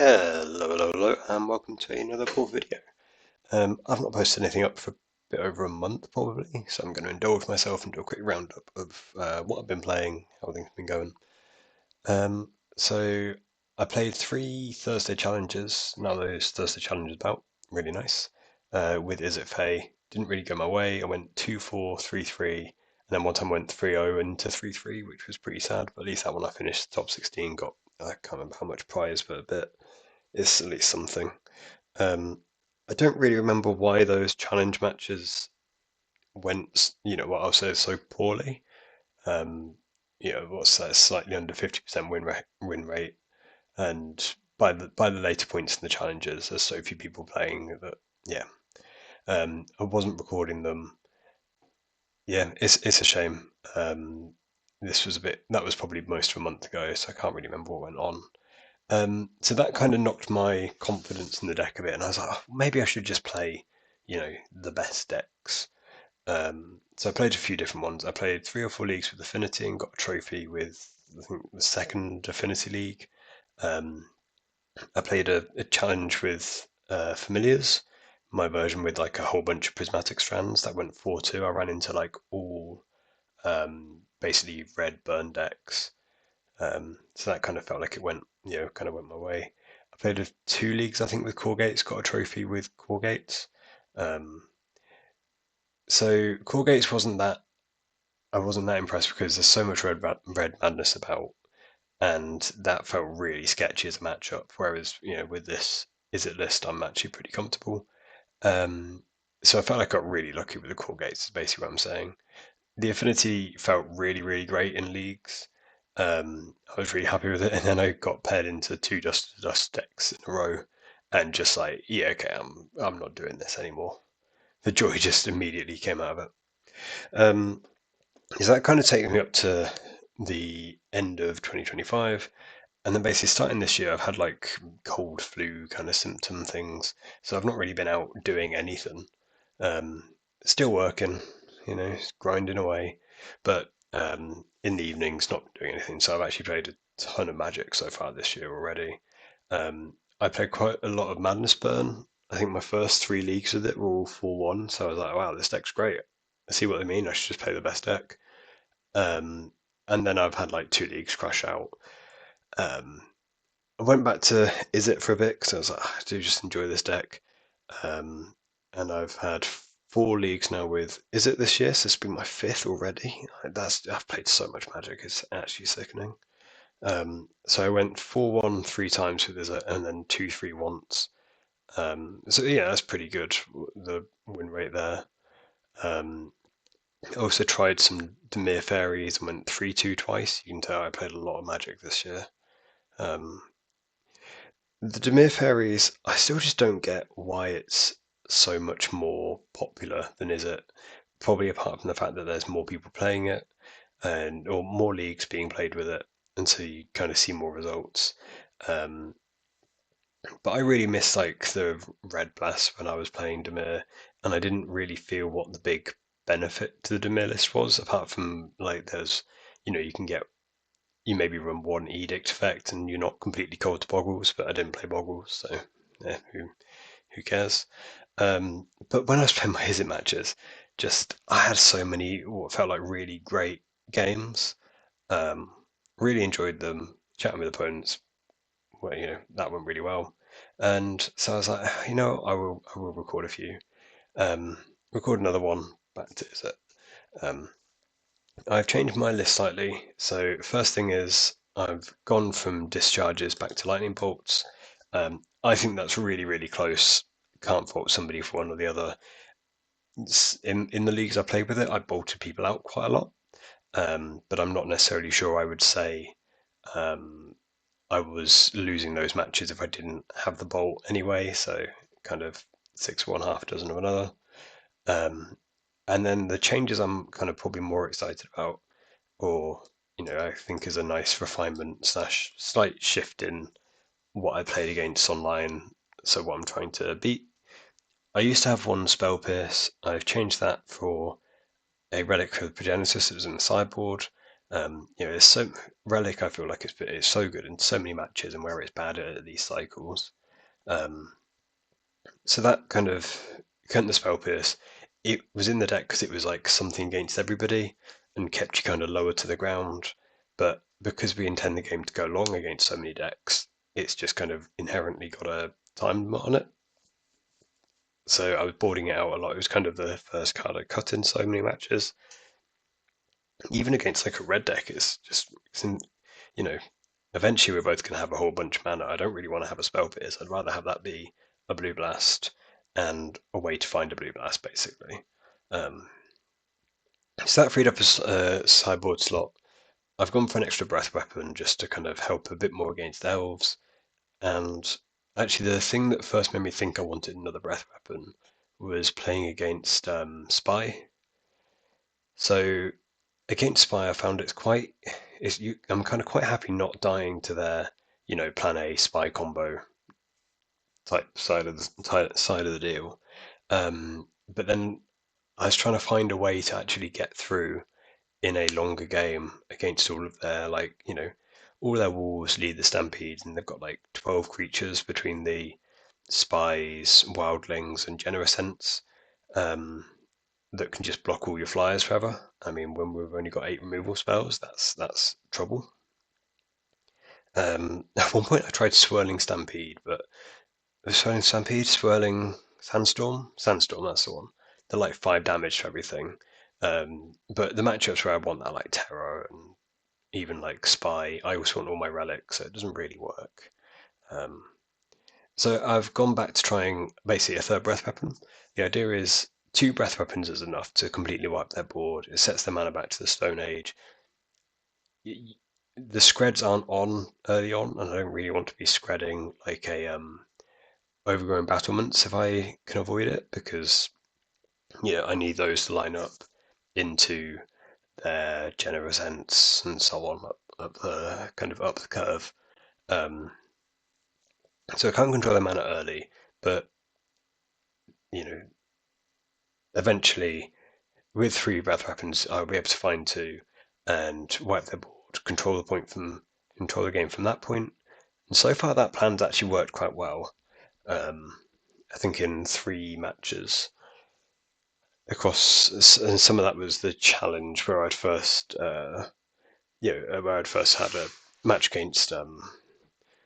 Hello, and welcome to another cool video. I've not posted anything up for a bit over a month probably, so I'm going to indulge myself and do a quick roundup of what I've been playing, how things have been going. So I played 3 Thursday challenges. Now those Thursday challenges about really nice. With Izzet Fae, didn't really go my way. I went 2-4, 3-3, and then one time went 3-0 into 3-3, which was pretty sad. But at least that one I finished top 16. Got I can't remember how much prize, but a bit. It's at least something. Um, I don't really remember why those challenge matches went, what I'll say so poorly. Um, what's that? Slightly under 50% win rate, and by the later points in the challenges, there's so few people playing that, yeah. I wasn't recording them. Yeah, it's a shame. That was probably most of a month ago, so I can't really remember what went on. So that kind of knocked my confidence in the deck a bit, and I was like, oh, maybe I should just play, the best decks. So I played a few different ones. I played 3 or 4 leagues with Affinity and got a trophy with, I think, the second Affinity League. Um, I played a challenge with Familiars, my version with like a whole bunch of prismatic strands that went 4-2. I ran into like all basically red burn decks. So that kind of felt like it went, kind of went my way. I played 2 leagues, I think, with Core Gates, got a trophy with Core Gates. Um, so Core Gates I wasn't that impressed because there's so much red madness about, and that felt really sketchy as a matchup. Whereas, with this Izzet list, I'm actually pretty comfortable. So I felt like I got really lucky with the Core Gates, is basically what I'm saying. The Affinity felt really, really great in leagues. I was really happy with it, and then I got paired into 2 Dust to Dust decks in a row, and just like, yeah, okay, I'm not doing this anymore. The joy just immediately came out of it. Um, is that kind of taking me up to the end of 2025, and then basically starting this year, I've had like cold flu kind of symptom things, so I've not really been out doing anything. Still working, grinding away, but in the evenings, not doing anything. So I've actually played a ton of Magic so far this year already. I played quite a lot of Madness Burn. I think my first 3 leagues with it were all 4-1, so I was like, wow, this deck's great. I see what they mean. I should just play the best deck. Um, and then I've had like 2 leagues crash out. Um, I went back to Izzet for a bit because I was like, I do just enjoy this deck. Um, and I've had 4 leagues now with Izzet this year, so it's been my 5th already. I've played so much Magic, it's actually sickening. So I went 4-1 3 times with Izzet and then 2-3 once. So yeah, that's pretty good. The win rate there. Um, I also tried some Dimir Fairies and went 3-2 twice. You can tell I played a lot of Magic this year. Um, The Dimir Fairies, I still just don't get why it's so much more popular than is it. Probably apart from the fact that there's more people playing it and or more leagues being played with it, and so you kind of see more results. Um, but I really miss like the Red Blast when I was playing Dimir, and I didn't really feel what the big benefit to the Dimir list was, apart from like there's, you can get you maybe run one edict effect and you're not completely cold to boggles, but I didn't play boggles, so yeah, who cares? But when I was playing my Izzet matches, just I had so many what felt like really great games. Um, really enjoyed them, chatting with opponents. Well, that went really well, and so I was like, I will record a few. Record another one back to Izzet. Um, I've changed my list slightly. So first thing is I've gone from discharges back to lightning bolts. I think that's really, really close. Can't fault somebody for one or the other. In the leagues I played with it, I bolted people out quite a lot, but I'm not necessarily sure I would say um, I was losing those matches if I didn't have the bolt anyway. So kind of 6 of one, half a dozen of another. Um, and then the changes I'm kind of probably more excited about, or I think is a nice refinement slash slight shift in what I played against online. So what I'm trying to beat. I used to have one spell pierce. I've changed that for a relic of Progenitus that was in the sideboard. There's so Relic. I feel like it's so good in so many matches, and where it's bad at these cycles. Um, so that kind of the Spell Pierce, it was in the deck because it was like something against everybody and kept you kind of lower to the ground. But because we intend the game to go long against so many decks, it's just kind of inherently got a time limit on it. So I was boarding it out a lot. It was kind of the first card I cut in so many matches. Even against like a red deck, you know, eventually we're both going to have a whole bunch of mana. I don't really want to have a Spell Pierce. I'd rather have that be a Blue Blast and a way to find a Blue Blast, basically. So that freed up a sideboard slot. I've gone for an extra Breath Weapon just to kind of help a bit more against Elves. And actually, the thing that first made me think I wanted another Breath Weapon was playing against Spy. So against Spy, I found I'm kind of quite happy not dying to their, plan A Spy combo type side of the deal. But then I was trying to find a way to actually get through in a longer game against all of their all their wolves lead the stampedes, and they've got like 12 creatures between the spies, wildlings, and generous that can just block all your flyers forever. I mean, when we've only got 8 removal spells, that's trouble. At one point, I tried Swirling Stampede, but Swirling Stampede, Swirling Sandstorm, that's the one. They're like 5 damage to everything. But the matchups where I want that, like Terror and even like Spy, I also want all my relics, so it doesn't really work. So I've gone back to trying basically a third breath weapon. The idea is 2 breath weapons is enough to completely wipe their board. It sets the mana back to the Stone Age. The screds aren't on early on, and I don't really want to be scredding like a overgrown battlements if I can avoid it, because I need those to line up into their generous ents and so on up the up the curve. So I can't control their mana early, but you know, eventually with 3 breath weapons, I'll be able to find 2 and wipe their board, control the game from that point. And so far, that plan's actually worked quite well. I think in 3 matches across, and some of that was the challenge where I'd first, where I'd first had a match against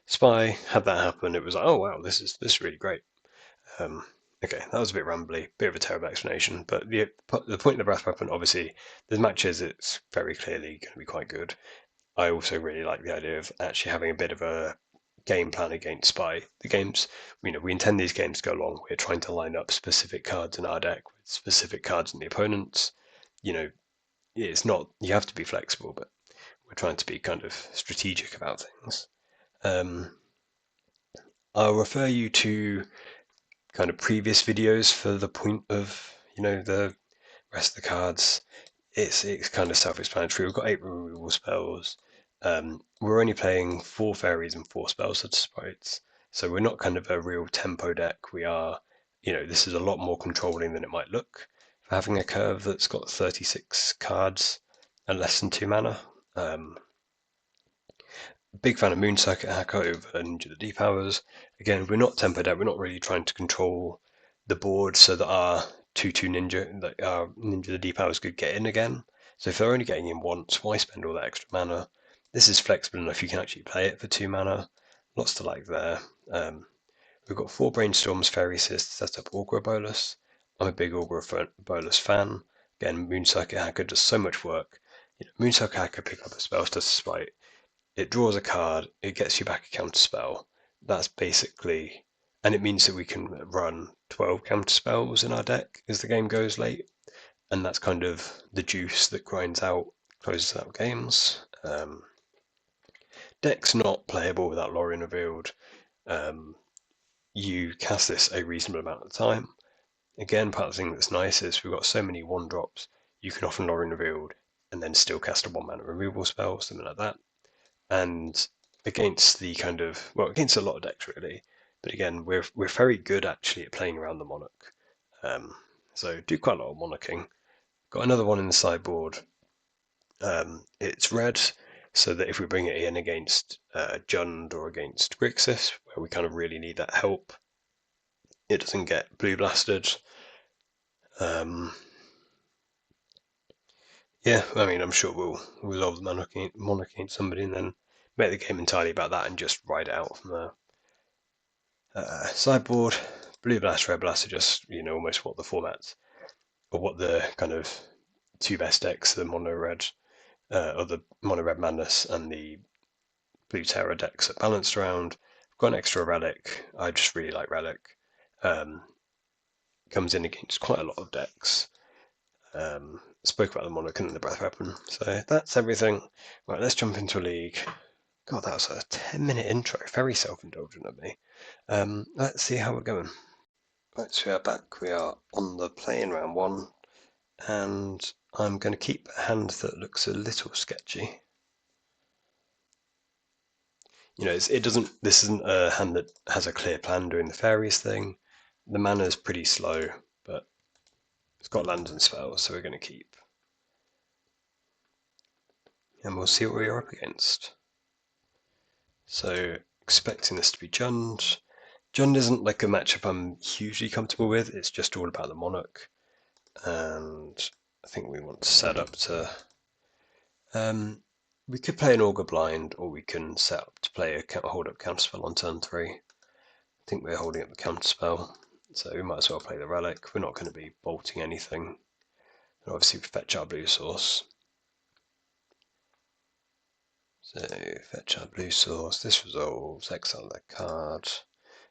Spy. Had that happen, it was like, oh wow, this is really great. Okay, that was a bit rambly, bit of a terrible explanation, but the point of the breath weapon, obviously, the matches it's very clearly going to be quite good. I also really like the idea of actually having a bit of a game plan against Spy. The games, we intend these games to go long. We're trying to line up specific cards in our deck with specific cards in the opponent's. It's not, you have to be flexible, but we're trying to be kind of strategic about things. I'll refer you to kind of previous videos for the point of, the rest of the cards. It's kind of self-explanatory. We've got 8 removal spells. We're only playing 4 fairies and 4 spells of sprites, so we're not kind of a real tempo deck. We are, this is a lot more controlling than it might look for having a curve that's got 36 cards and less than 2 mana. Big fan of Moon Circuit Hacker over Ninja the Deep Hours. Again, we're not tempo deck. We're not really trying to control the board so that our 2/2 Ninja the Deep Hours could get in again. So if they're only getting in once, why spend all that extra mana? This is flexible enough you can actually play it for 2 mana. Lots to like there. We've got 4 Brainstorms, Faerie to set up Augur Bolus. I'm a big Augur Bolus fan. Again, Moon Circuit Hacker does so much work. Moon Circuit Hacker pick up a spell to spite. It draws a card, it gets you back a counterspell. That's basically, and it means that we can run 12 counterspells in our deck as the game goes late, and that's kind of the juice that closes out games. Deck's not playable without Lorien revealed. You cast this a reasonable amount of time. Again, part of the thing that's nice is we've got so many 1-drops, you can often Lorien revealed and then still cast a 1-mana removal spell, something like that. And against against a lot of decks really, but again, we're very good actually at playing around the monarch. So do quite a lot of monarching. Got another one in the sideboard. It's red, so that if we bring it in against Jund or against Grixis, where we kind of really need that help, it doesn't get blue blasted. Yeah, I mean, I'm sure we'll resolve the monarchy into somebody and then make the game entirely about that and just ride it out from there. Sideboard, blue blast, red blast are just, almost what the formats, or what the kind of two best decks, the mono red, or the mono red madness and the blue terror decks are balanced around. I've got an extra relic. I just really like relic. Comes in against quite a lot of decks. Spoke about the monarch and the breath weapon. So that's everything. Right, let's jump into a league. God, that was a 10-minute intro. Very self-indulgent of me. Let's see how we're going. Right, so we are back. We are on the play-in round 1, and I'm going to keep a hand that looks a little sketchy. It doesn't. This isn't a hand that has a clear plan doing the fairies thing. The mana is pretty slow, but it's got lands and spells, so we're going to keep. And we'll see what we are up against. So, expecting this to be Jund. Jund isn't like a matchup I'm hugely comfortable with. It's just all about the monarch, and I think we want to set up to. We could play an augur blind, or we can set up to play a hold up counterspell on turn 3. I think we're holding up the counterspell, so we might as well play the relic. We're not going to be bolting anything. And obviously, we fetch our blue source. So, fetch our blue source. This resolves, exile that card.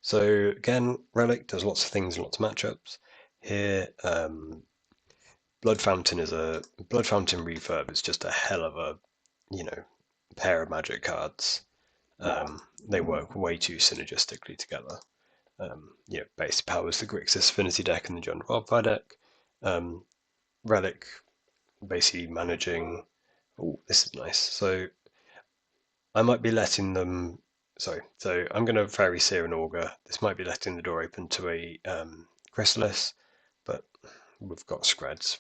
So, again, relic does lots of things, lots of matchups. Here, Blood Fountain refurb is just a hell of a, pair of magic cards. They work way too synergistically together. Base powers the Grixis Affinity deck and the Jund Wildfire deck. Relic basically managing. Oh, this is nice. So I might be letting them. So I'm going to Faerie, Seer, and Augur. This might be letting the door open to a Chrysalis, but we've got Screds.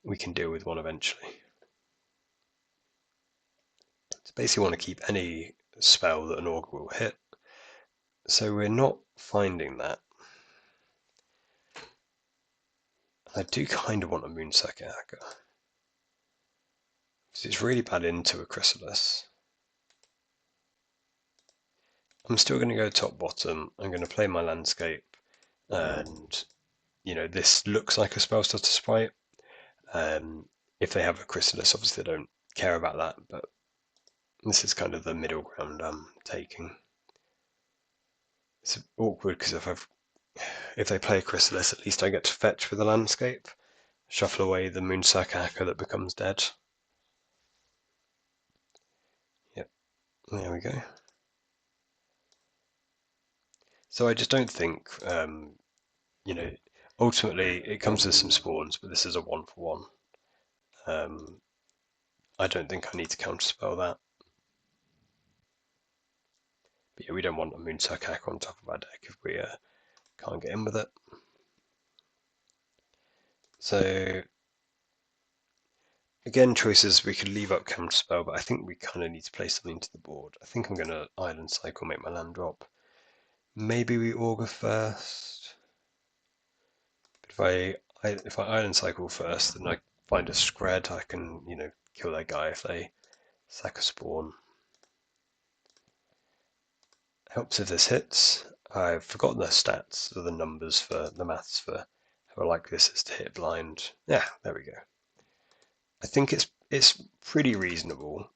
We can deal with one eventually. So basically, want to keep any spell that an Augur will hit. So we're not finding that. I do kind of want a Moonsucker Hacker. Because it's really bad into a Chrysalis. I'm still going to go top bottom. I'm going to play my landscape, and this looks like a spellstutter Sprite. If they have a Chrysalis, obviously they don't care about that, but this is kind of the middle ground I'm taking. It's awkward because if they play a Chrysalis, at least I get to fetch with the landscape, shuffle away the Moonsucker Hacker that becomes dead. Yep, there we go. So I just don't think, ultimately it comes with some spawns, but this is a 1-for-1. I don't think I need to counterspell that. But yeah, we don't want a Moonsucker Hacker on top of our deck if we can't get in with it. So again, choices, we could leave up counterspell, but I think we kind of need to play something to the board. I think I'm going to Island Cycle, make my land drop. Maybe we Augur first. But if I Island Cycle first, then I find a Scred, I can, kill that guy if they sack a spawn. Helps if this hits. I've forgotten the stats, or the numbers for the maths for how likely this is to hit blind. Yeah, there we go. I think it's pretty reasonable,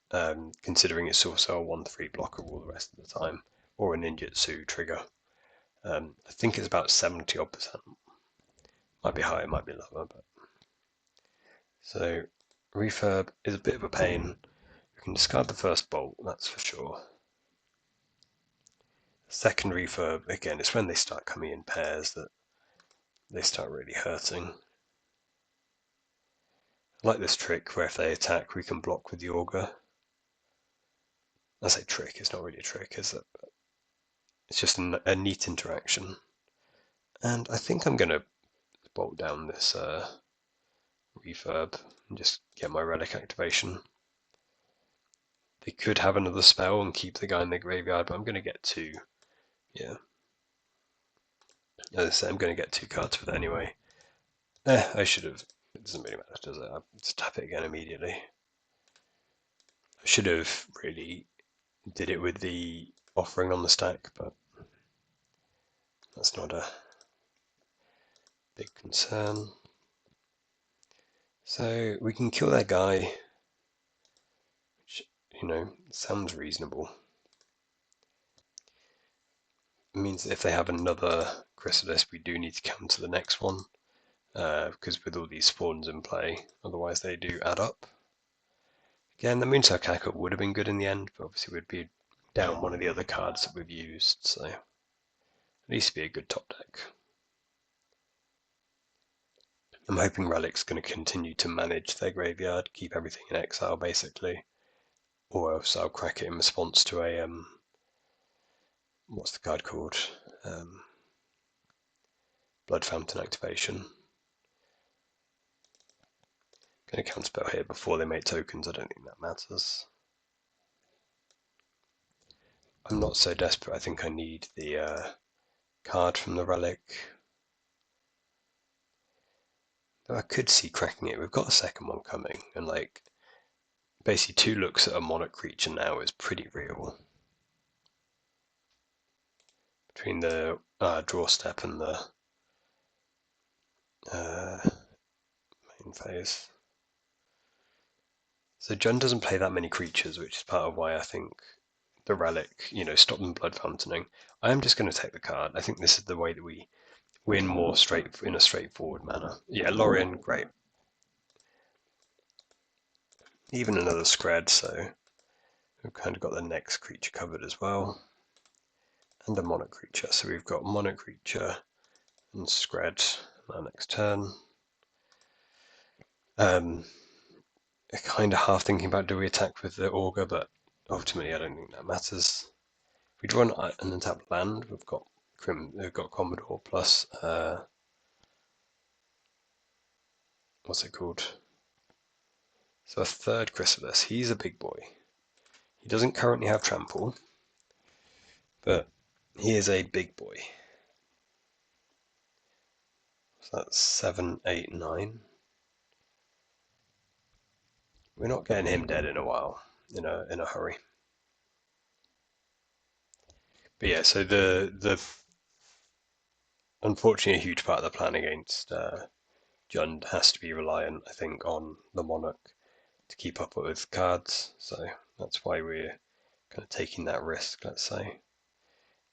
considering it's also a 1/3 blocker all the rest of the time, or a ninjutsu trigger. I think it's about 70-odd%. Might be higher, might be lower, but so refurb is a bit of a pain. You can discard the first bolt, that's for sure. Second refurb, again, it's when they start coming in pairs that they start really hurting. I like this trick where if they attack, we can block with the augur. I say trick, it's not really a trick, is it? It's just a neat interaction. And I think I'm going to bolt down this refurb and just get my relic activation. They could have another spell and keep the guy in the graveyard, but I'm going to get two. Yeah. As I say, I'm going to get 2 cards with it anyway. I should have. It doesn't really matter, does it? I'll just tap it again immediately. I should have really did it with the offering on the stack, but that's not a big concern. So we can kill that guy, which, sounds reasonable. It means that if they have another Chrysalis, we do need to counter the next one, because with all these spawns in play, otherwise they do add up. Again, the Moonsail Cackle would have been good in the end, but obviously we'd be down one of the other cards that we've used, so at least be a good top deck. I'm hoping Relic's going to continue to manage their graveyard, keep everything in exile basically, or else I'll crack it in response to a what's the card called? Blood Fountain activation. Going to counterspell here before they make tokens. I don't think that matters. I'm not so desperate. I think I need the card from the relic. Though I could see cracking it. We've got a second one coming, and basically 2 looks at a monarch creature now is pretty real. Between the draw step and the main phase. So Jund doesn't play that many creatures, which is part of why I think the relic, stop them blood fountaining. I am just going to take the card. I think this is the way that we win more in a straightforward manner. Yeah, Lorien, great. Even another Scred, so we've kind of got the next creature covered as well. And a monarch creature. So we've got monarch creature and Scred our next turn. Kind of half thinking about do we attack with the augur, but ultimately I don't think that matters. If we draw an untapped land, we've got Commodore plus what's it called? So a third Chrysalis. He's a big boy. He doesn't currently have trample, but he is a big boy. So that's 7, 8, 9. We're not getting him dead in a while, in a hurry. But yeah, so the unfortunately a huge part of the plan against Jund has to be reliant, I think, on the monarch to keep up with cards. So that's why we're kind of taking that risk, let's say.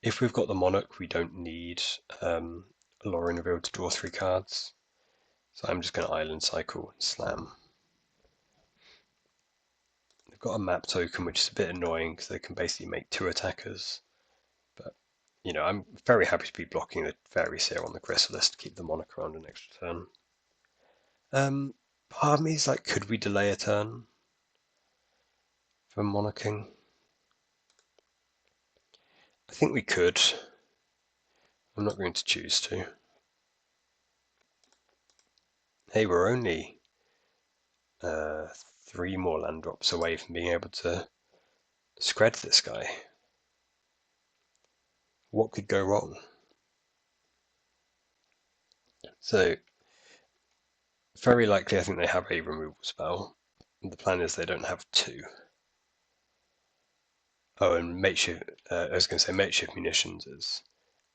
If we've got the monarch, we don't need Lorien to be able to draw 3 cards. So I'm just going to island cycle and slam. They've got a map token, which is a bit annoying because they can basically make 2 attackers. But, I'm very happy to be blocking the fairies here on the Chrysalis to keep the monarch around an extra turn. Part of me is like, could we delay a turn for monarching? I think we could. I'm not going to choose to. Hey, we're only 3 more land drops away from being able to Scred this guy. What could go wrong? So, very likely I think they have a removal spell. The plan is they don't have 2. Oh, and makeshift, I was going to say makeshift munitions is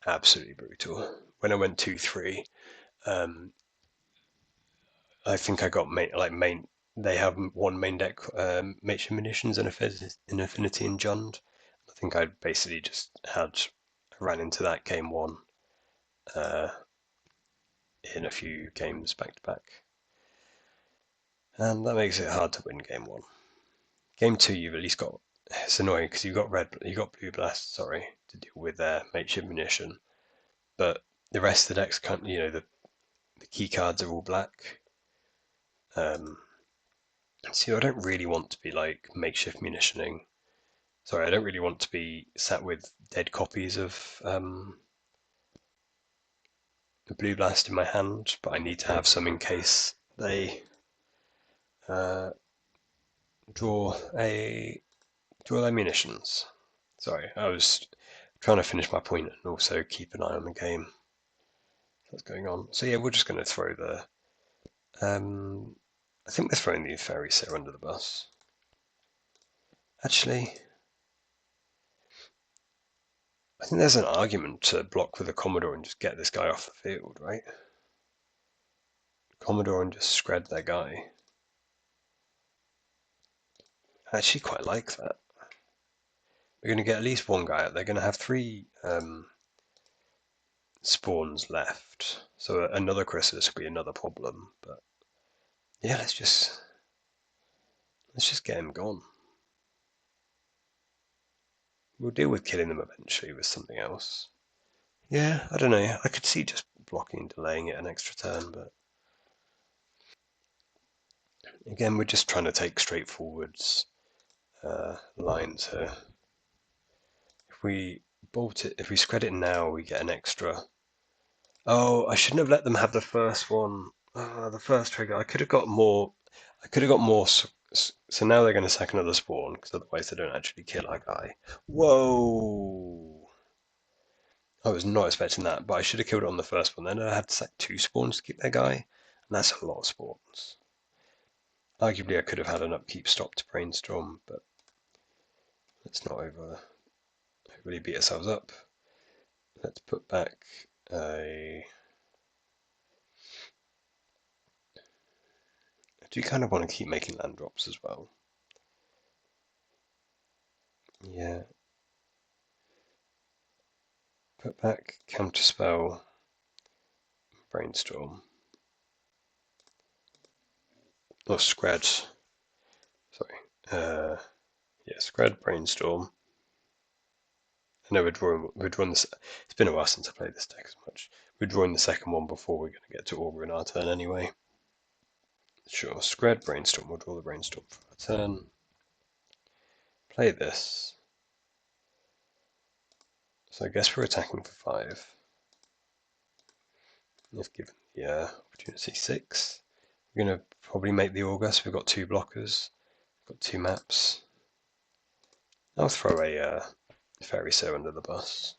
absolutely brutal. When I went 2-3, I think I got main. They have 1 main deck makeshift munitions and Affinity and Jund. I think I basically just ran into that game 1 in a few games back to back, and that makes it hard to win game 1. Game 2, you've at least got. It's annoying because you got blue blast, to deal with their makeshift munition, but the rest of the decks can't. The key cards are all black. So I don't really want to be makeshift munitioning. Sorry, I don't really want to be sat with dead copies of the blue blast in my hand, but I need to have some in case they Draw their munitions. Sorry, I was trying to finish my point and also keep an eye on the game that's going on. So yeah, we're just going to throw the. I think we're throwing the Faeries here under the bus. Actually, I think there's an argument to block with a Commodore and just get this guy off the field, right? Commodore and just shred their guy. I actually quite like that. We're going to get at least one guy out. They're going to have 3 spawns left, so another Chrysalis could be another problem. But yeah, let's just get him gone. We'll deal with killing them eventually with something else. Yeah, I don't know. I could see just blocking and delaying it an extra turn, but again, we're just trying to take straightforwards lines here. If we bolt it, if we spread it now, we get an extra. Oh, I shouldn't have let them have the first one. The first trigger. I could have got more. So now they're going to sack another spawn because otherwise they don't actually kill our guy. Whoa! I was not expecting that, but I should have killed it on the first one. Then I had to sack 2 spawns to keep their guy, and that's a lot of spawns. Arguably, I could have had an upkeep stop to Brainstorm, but let's not overly beat ourselves up. Let's put back a. I do kind of want to keep making land drops as well. Yeah. Put back counterspell, Brainstorm. Or Scred. Sorry. Yeah, Scred, Brainstorm. I know we're drawing this. It's been a while since I played this deck as much. We're drawing the second one before we're going to get to augur in our turn anyway. Sure, Scred, Brainstorm. We'll draw the Brainstorm for our turn. Play this. So I guess we're attacking for 5. If given the opportunity 6. We're going to probably make the augur, so we've got 2 blockers. We've got 2 maps. I'll throw a Faerie Seer under the bus.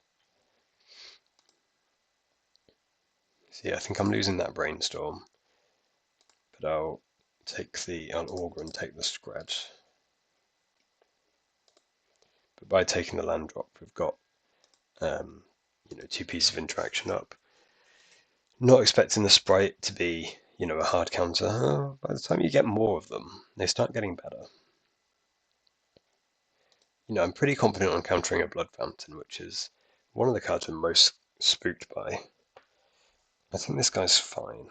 So yeah, I think I'm losing that Brainstorm. But I'll augur and take the Scred. But by taking the land drop, we've got 2 pieces of interaction up. Not expecting the Sprite to be, a hard counter. By the time you get more of them, they start getting better. I'm pretty confident on countering a Blood Fountain, which is one of the cards I'm most spooked by. I think this guy's fine.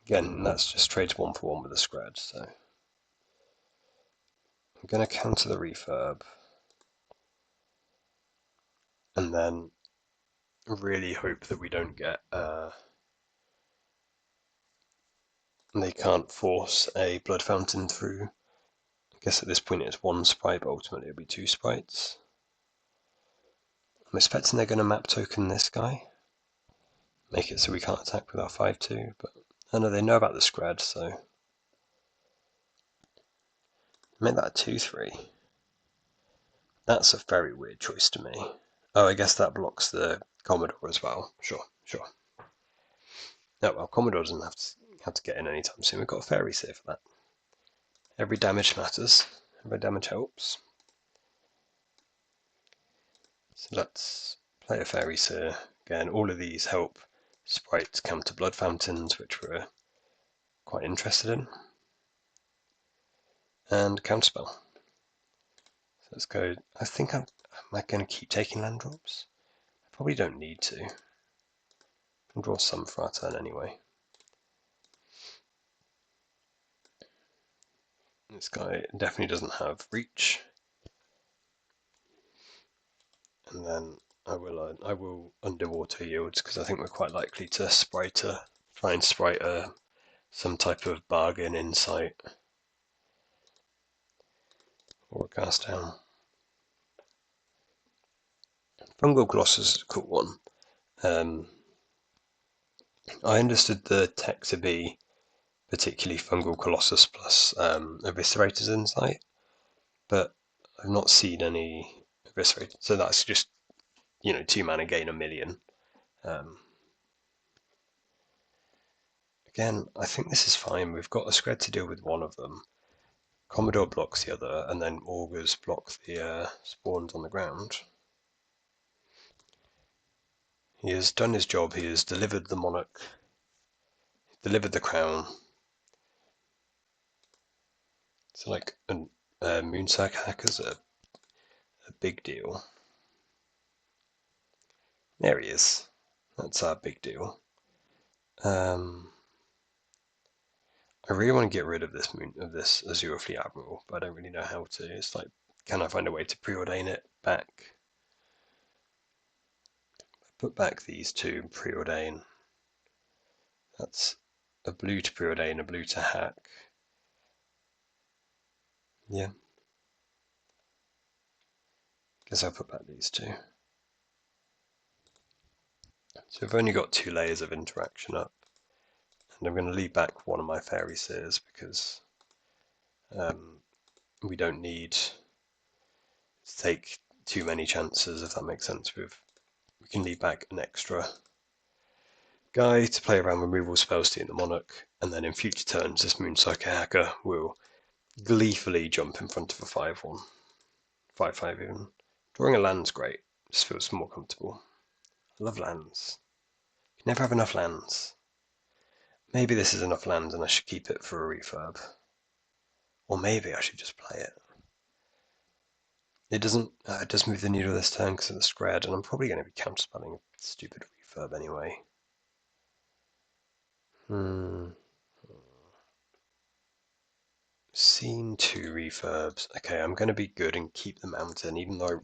Again, that's just trades 1 for 1 with a Scred, so I'm going to counter the refurb. And then really hope that we don't get they can't force a Blood Fountain through. I guess at this point it's 1 Sprite, but ultimately it'll be 2 Sprites. I'm expecting they're going to map token this guy. Make it so we can't attack with our 5-2, but I know they know about the Scred, so make that a 2-3. That's a very weird choice to me. Oh, I guess that blocks the Commodore as well. Sure. No, well, Commodore doesn't have to get in anytime soon. We've got a Faerie Seer for that. Every damage matters. Every damage helps. So let's play a Faerie Seer. Again, all of these help Sprites counter Blood Fountains, which we're quite interested in. And counterspell. So let's go. I think am I going to keep taking land drops? I probably don't need to. I'll draw some for our turn anyway. This guy definitely doesn't have reach. And then I will underwater yields because I think we're quite likely to try and sprite some type of bargain insight or a cast down. Fungal Gloss is a cool one. I understood the tech to be particularly Fungal Colossus plus Eviscerator's Insight, but I've not seen any Eviscerator, so that's just, 2 mana gain 1,000,000. Again, I think this is fine. We've got a Scred to deal with one of them. Commodore blocks the other, and then Augurs block the spawns on the ground. He has done his job. He has delivered the monarch, delivered the crown. So like a Moonsack hacker's a big deal. There he is. That's our big deal. I really want to get rid of this Azure Fleet Admiral, but I don't really know how to. It's like, can I find a way to preordain it back? Put back these two and preordain. That's a blue to preordain, a blue to hack. Yeah. Guess I'll put back these two. So I've only got 2 layers of interaction up, and I'm going to leave back one of my faerie seers because we don't need to take too many chances, if that makes sense. We can leave back an extra guy to play around removal spells to in the monarch, and then in future turns this Moonsacker hacker will gleefully jump in front of a 5/1, 5/5 even. Drawing a land's great, just feels more comfortable. I love lands. You never have enough lands. Maybe this is enough lands and I should keep it for a refurb. Or maybe I should just play it. It doesn't. It does move the needle this turn because of the Scred, and I'm probably going to be counterspelling a stupid refurb anyway. Seen 2 refurbs. Okay, I'm going to be good and keep the mountain, even though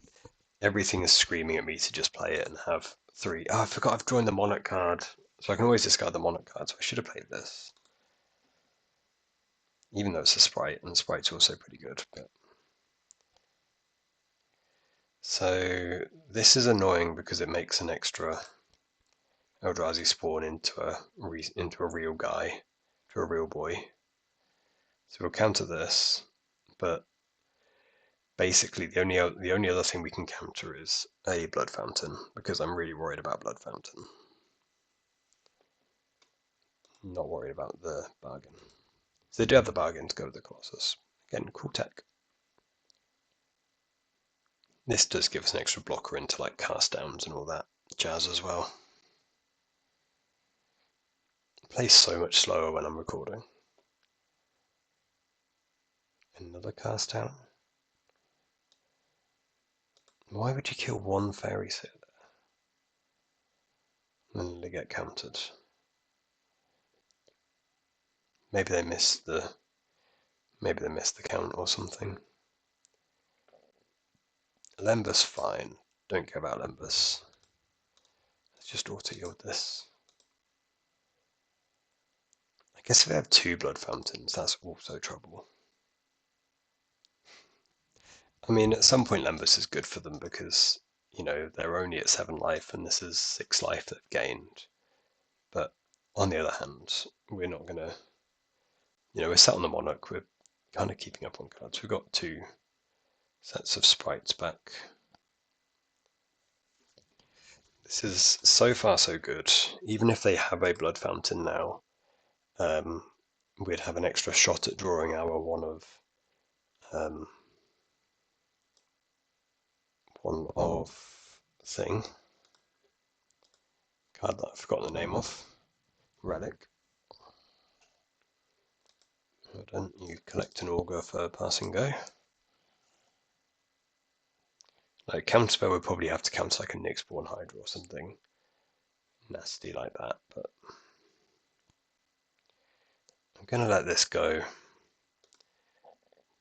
everything is screaming at me to just play it and have 3. Oh, I forgot I've drawn the monarch card, so I can always discard the monarch card, so I should have played this. Even though it's a Sprite, and the Sprite's also pretty good. But so this is annoying because it makes an extra Eldrazi spawn into a real guy, to a real boy. So we'll counter this, but basically the only other thing we can counter is a Blood Fountain, because I'm really worried about Blood Fountain. Not worried about the bargain. So they do have the bargain to go with the Colossus. Again, cool tech. This does give us an extra blocker into like cast downs and all that jazz as well. It plays so much slower when I'm recording. Another cast down. Why would you kill one faerie seer there? And they get countered. Maybe they missed the count or something. Lembus fine. Don't care about Lembus. Let's just auto-yield this. I guess if they have 2 Blood Fountains, that's also trouble. I mean, at some point Lembus is good for them because, they're only at 7 life and this is 6 life they've gained. But on the other hand, we're not going to, we're sat on the Monarch, we're kind of keeping up on cards. We've got 2 sets of sprites back. This is so far so good. Even if they have a Blood Fountain now, we'd have an extra shot at drawing our one of thing. Card that I've forgotten the name of. Relic. Don't you collect an augur for passing go? Like counterspell would probably have to counter like a Nyxborn Hydra or something nasty like that, but I'm gonna let this go.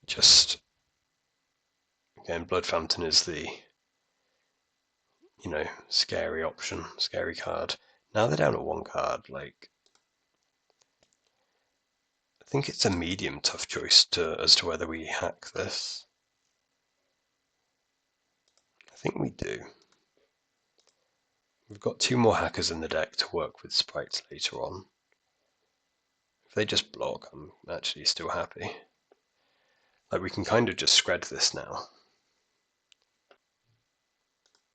Just again, Blood Fountain is the scary option, scary card. Now they're down to 1 card, like I think it's a medium tough choice as to whether we hack this. I think we do. We've got 2 more hackers in the deck to work with sprites later on. If they just block, I'm actually still happy. Like, we can kind of just scred this now.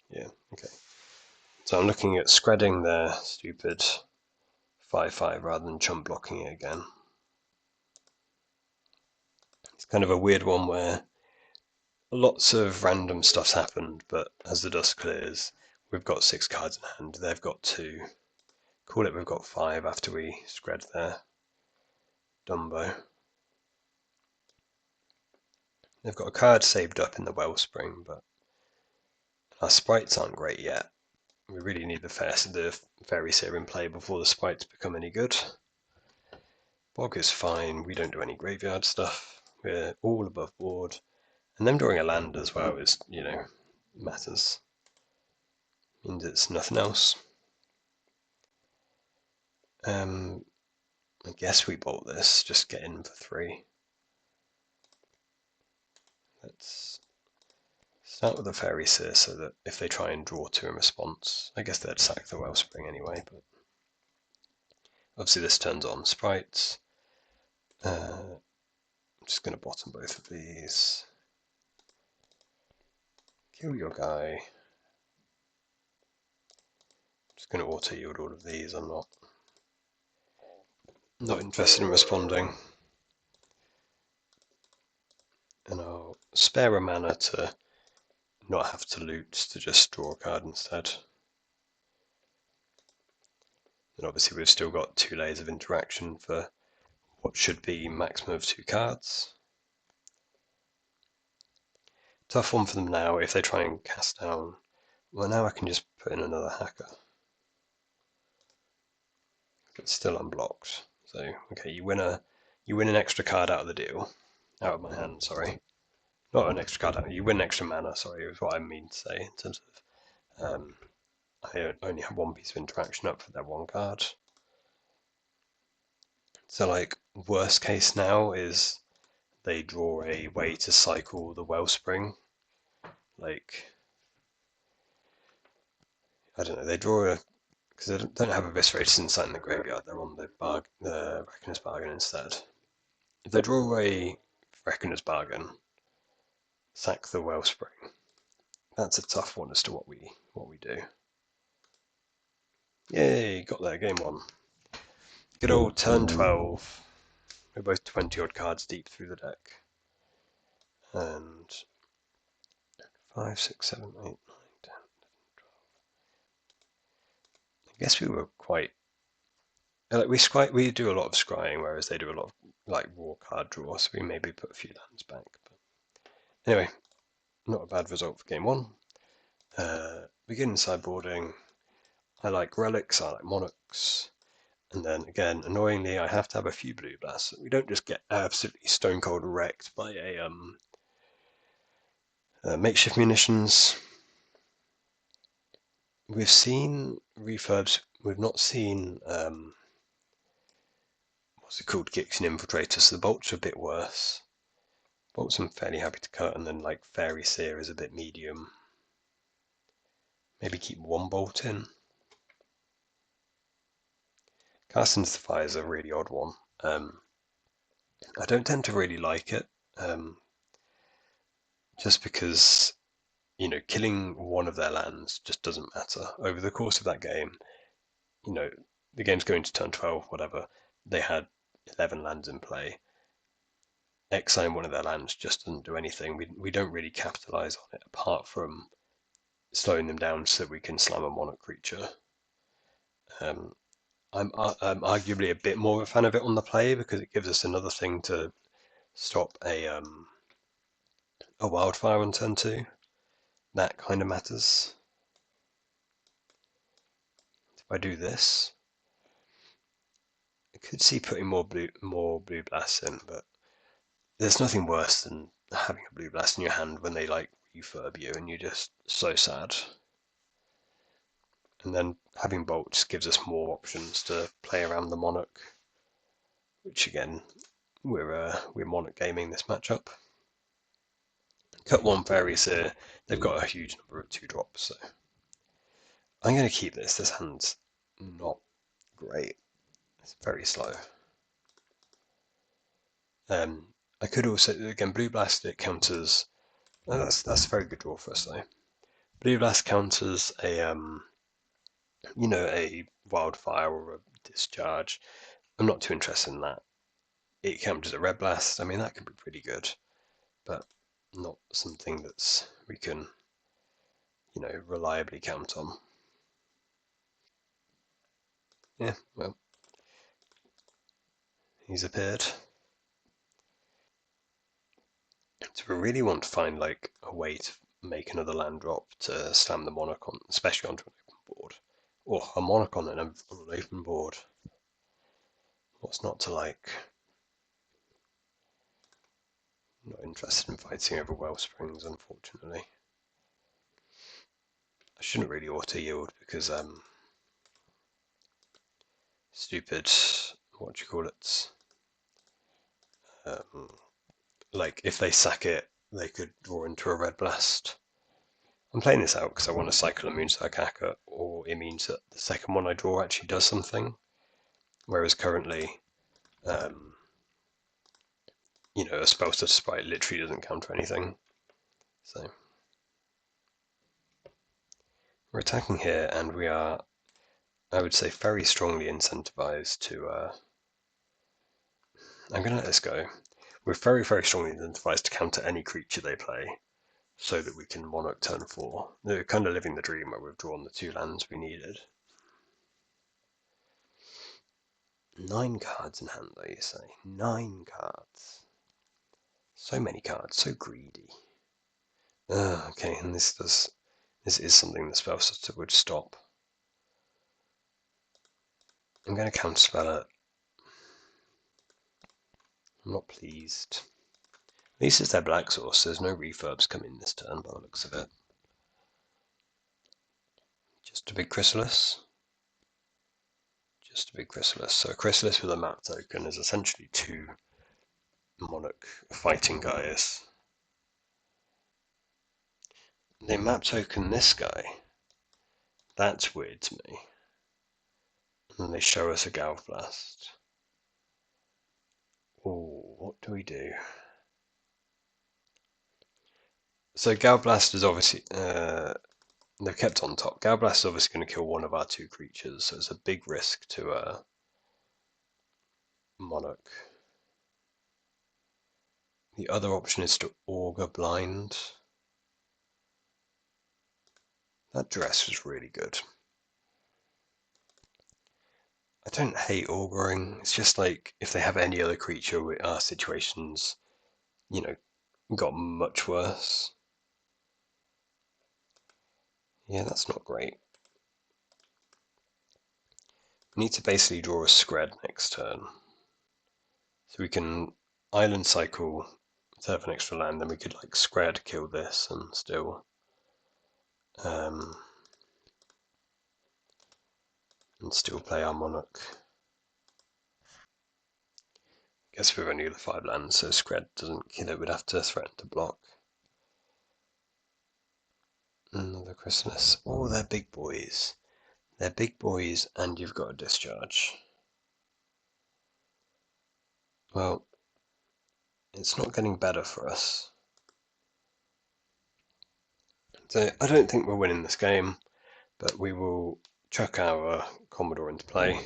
Yeah, okay. So I'm looking at scredding their stupid 5/5 rather than chump blocking it again. It's kind of a weird one where lots of random stuff's happened, but as the dust clears, we've got 6 cards in hand, they've got 2. Call it we've got 5 after we scred their Dumbo. They've got a card saved up in the Wellspring, but our sprites aren't great yet. We really need the Faerie Seer in play before the sprites become any good. Bog is fine, we don't do any graveyard stuff, we're all above board. And them drawing a land as well is, matters. Means it's nothing else. I guess we bolt this, just get in for 3. Let's start with the Faerie Seer so that if they try and draw 2 in response, I guess they'd sack the Wellspring anyway, but obviously this turns on sprites. I'm just going to bottom both of these. Kill your guy. Just going to auto yield all of these. I'm not interested in responding. And I'll spare a mana to not have to loot, to just draw a card instead. And obviously we've still got 2 layers of interaction for what should be maximum of 2 cards. Tough one for them now if they try and cast down. Well, now I can just put in another hacker. It's still unblocked. So, okay, you win an extra card out of the deal. Out of my hand, sorry. Not an extra card out, you win extra mana, sorry, is what I mean to say in terms of I only have 1 piece of interaction up for that 1 card. So like worst case now is they draw a way to cycle the Wellspring. Like, I don't know, they draw a, because they don't have Eviscerated Insight in the graveyard, they're on the Reckoner's Bargain instead. If they draw a Reckoner's Bargain, sack the Wellspring, that's a tough one as to what we do. Yay, got there, game 1. Good old turn 12. We're both 20 odd cards deep through the deck. And 5, 6, 7, 8, 9, 10, 11, 12. I guess we were quite. We do a lot of scrying, whereas they do a lot of like raw card draw, so we maybe put a few lands back. But anyway, not a bad result for game 1. Begin sideboarding. I like relics, I like monarchs. And then again, annoyingly, I have to have a few blue blasts. We don't just get absolutely stone cold wrecked by a makeshift munitions. We've seen refurbs. We've not seen what's it called, Gix and Infiltrators. So the bolts are a bit worse. Bolts I'm fairly happy to cut, and then like Faerie Seer is a bit medium. Maybe keep 1 bolt in. Cast into the Fire is a really odd one. I don't tend to really like it, just because, killing one of their lands just doesn't matter. Over the course of that game, the game's going to turn 12, whatever. They had 11 lands in play. Exiling one of their lands just doesn't do anything. We don't really capitalize on it, apart from slowing them down so that we can slam a monarch creature. I'm arguably a bit more of a fan of it on the play because it gives us another thing to stop a wildfire on turn 2. That kind of matters. If I do this, I could see putting more blue blasts in, but there's nothing worse than having a blue blast in your hand when they like refurb you and you're just so sad. And then having bolts gives us more options to play around the monarch, which again, we're monarch gaming this matchup. Cut 1 Faerie Seer. They've got a huge number of 2 drops, so I'm going to keep this. This hand's not great. It's very slow. I could also, again, Blue Blast, it counters. Oh, that's a very good draw for us though. Blue Blast counters a a wildfire or a discharge. I'm not too interested in that. It counters a Red Blast. I mean, that could be pretty good, but not something that's we can reliably count on. Yeah, well, he's appeared. So we really want to find like a way to make another land drop to slam the monarch on, especially onto an open board. Or a monarch on an open board. What's not to like? Not interested in fighting over Wellsprings, unfortunately. I shouldn't really auto yield because stupid. What do you call it? Like if they sack it, they could draw into a red blast. I'm playing this out because I want to cycle a Moonsack Hacker, or it means that the second one I draw actually does something. Whereas currently, a Spellstutter Sprite literally doesn't counter anything. So we're attacking here, and we are, I would say, very strongly incentivized to. I'm going to let this go. We're very, very strongly incentivized to counter any creature they play, so that we can Monarch turn 4. They're kind of living the dream where we've drawn the 2 lands we needed. 9 cards in hand, though, you say? 9 cards. So many cards, so greedy. Okay, and this is something the Spellstutter would stop. I'm going to counterspell it. I'm not pleased. At least it's their black source, there's no refurbs coming this turn by the looks of it. Just a big Chrysalis. Just a big Chrysalis. So a Chrysalis with a map token is essentially 2 Monarch fighting guys. They map token this guy. That's weird to me. And they show us a Galvblast. Oh, what do we do? So Galvblast is obviously they've kept on top. Galvblast is obviously going to kill one of our 2 creatures, so it's a big risk to Monarch. The other option is to Augur Blind. That dress was really good. I don't hate auguring. It's just like if they have any other creature, our situations, got much worse. Yeah, that's not great. We need to basically draw a Scred next turn. So we can island cycle to have an extra land, then we could like Scred kill this and still play our Monarch. Guess we've only got 5 lands, so Scred doesn't kill it, we'd have to threaten to block. Another Chrysalis. Oh, they're big boys. They're big boys, and you've got a discharge. Well, it's not getting better for us. So I don't think we're winning this game, but we will chuck our Commodore into play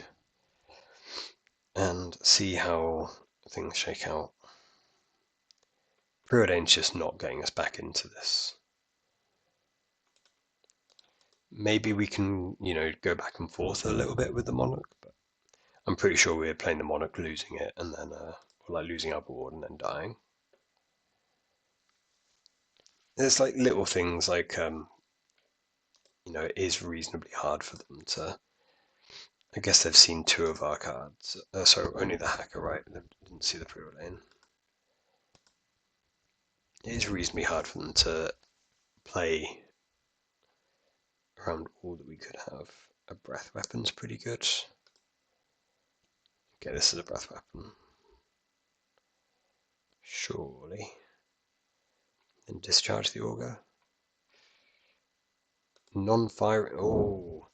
and see how things shake out. Preordain's just not getting us back into this. Maybe we can, go back and forth a little bit with the Monarch, but I'm pretty sure we're playing the Monarch, losing it, and then losing our board and then dying. There's like little things like it is reasonably hard for them to. I guess they've seen 2 of our cards. So only the hacker, right? They didn't see the preordain. It is reasonably hard for them to play around all that we could have. A breath weapon's pretty good. Okay, this is a breath weapon. Surely. Then discharge the augur. Non-firing. Oh,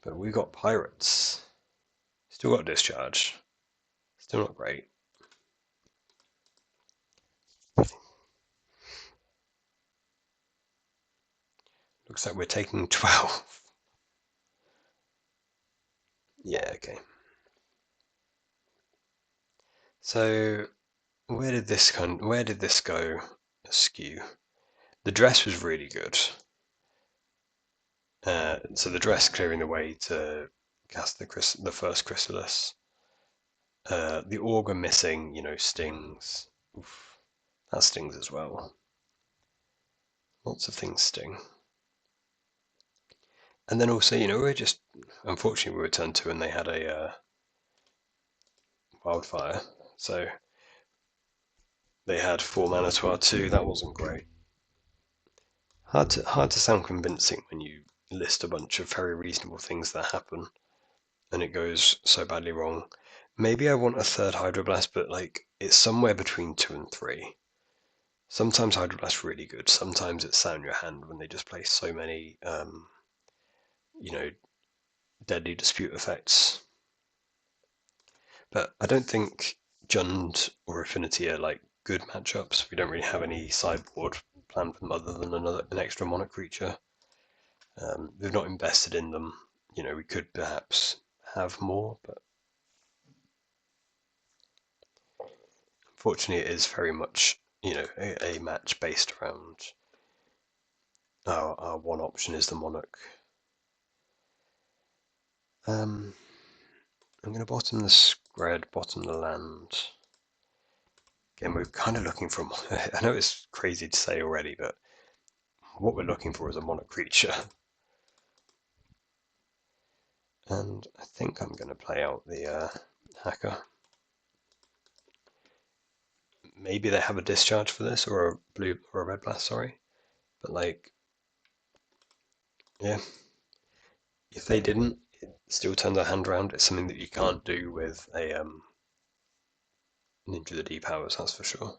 but we got pirates. Still got discharge. Still not great. Looks like we're taking 12. Yeah, okay. So where did this go askew? The dress was really good. So the dress clearing the way to cast the first chrysalis. The augur missing, stings. Oof, that stings as well. Lots of things sting. And then also, unfortunately, we were turn 2 and they had a wildfire. So they had 4 mana to our 2. That wasn't great. Hard to sound convincing when you list a bunch of very reasonable things that happen and it goes so badly wrong. Maybe I want a third Hydroblast, but it's somewhere between 2 and 3. Sometimes Hydroblast's really good. Sometimes it's sat in your hand when they just play so many, deadly dispute effects. But I don't think Jund or Affinity are good matchups. We don't really have any sideboard planned for them other than an extra monarch creature. We've not invested in them. We could perhaps have more, but unfortunately, it is very much a match based around our one option is the monarch. I'm going to bottom the spread, bottom the land. Again, we're kind of looking for. I know it's crazy to say already, but what we're looking for is a monarch creature. And I think I'm going to play out the hacker. Maybe they have a discharge for this, or a blue or a red blast. Sorry, but yeah. If they didn't, it still turns our hand around. It's something that you can't do with a Ninja the D powers, that's for sure.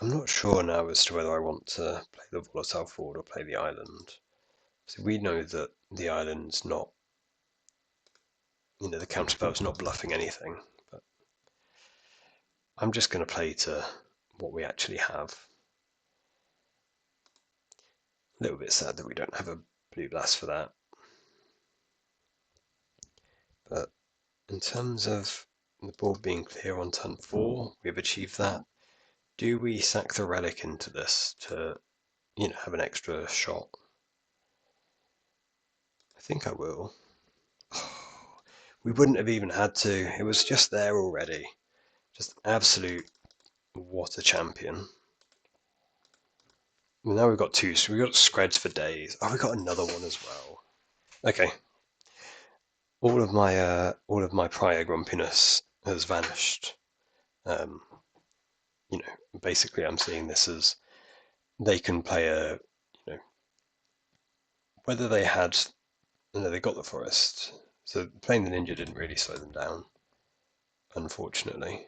I'm not sure now as to whether I want to play the volatile forward or play the island. So we know that the island's not, the counterspell's not bluffing anything, but I'm just going to play to what we actually have. A little bit sad that we don't have a blue blast for that. But in terms of the board being clear on turn 4, we've achieved that. Do we sack the relic into this to, have an extra shot? I think I will. We wouldn't have even had to. It was just there already. Just absolute, what a champion. Well, now we've got 2, so we've got spreads for days. Oh, we got another one as well. Okay. All of my prior grumpiness has vanished. Basically I'm seeing this as they can play whether they had, no, they got the forest. So playing the ninja didn't really slow them down, unfortunately.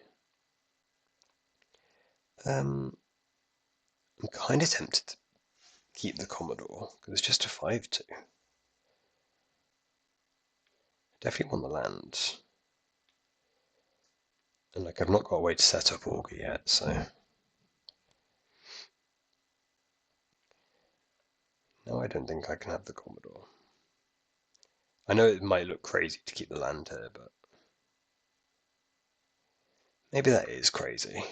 I'm kind of tempted to keep the Commodore because it's just a 5/2. Definitely want the land. And I've not got a way to set up augur yet, so. No, I don't think I can have the Commodore. I know it might look crazy to keep the land here, but maybe that is crazy.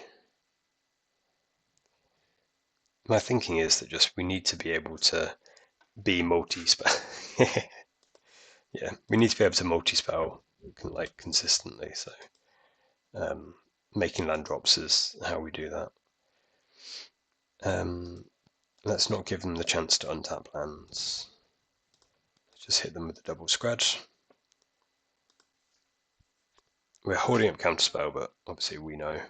My thinking is that just we need to be able to be multi-spell. Yeah, we need to be able to multi-spell consistently. So making land drops is how we do that. Let's not give them the chance to untap lands. Let's just hit them with a double scratch. We're holding up counterspell, but obviously we know.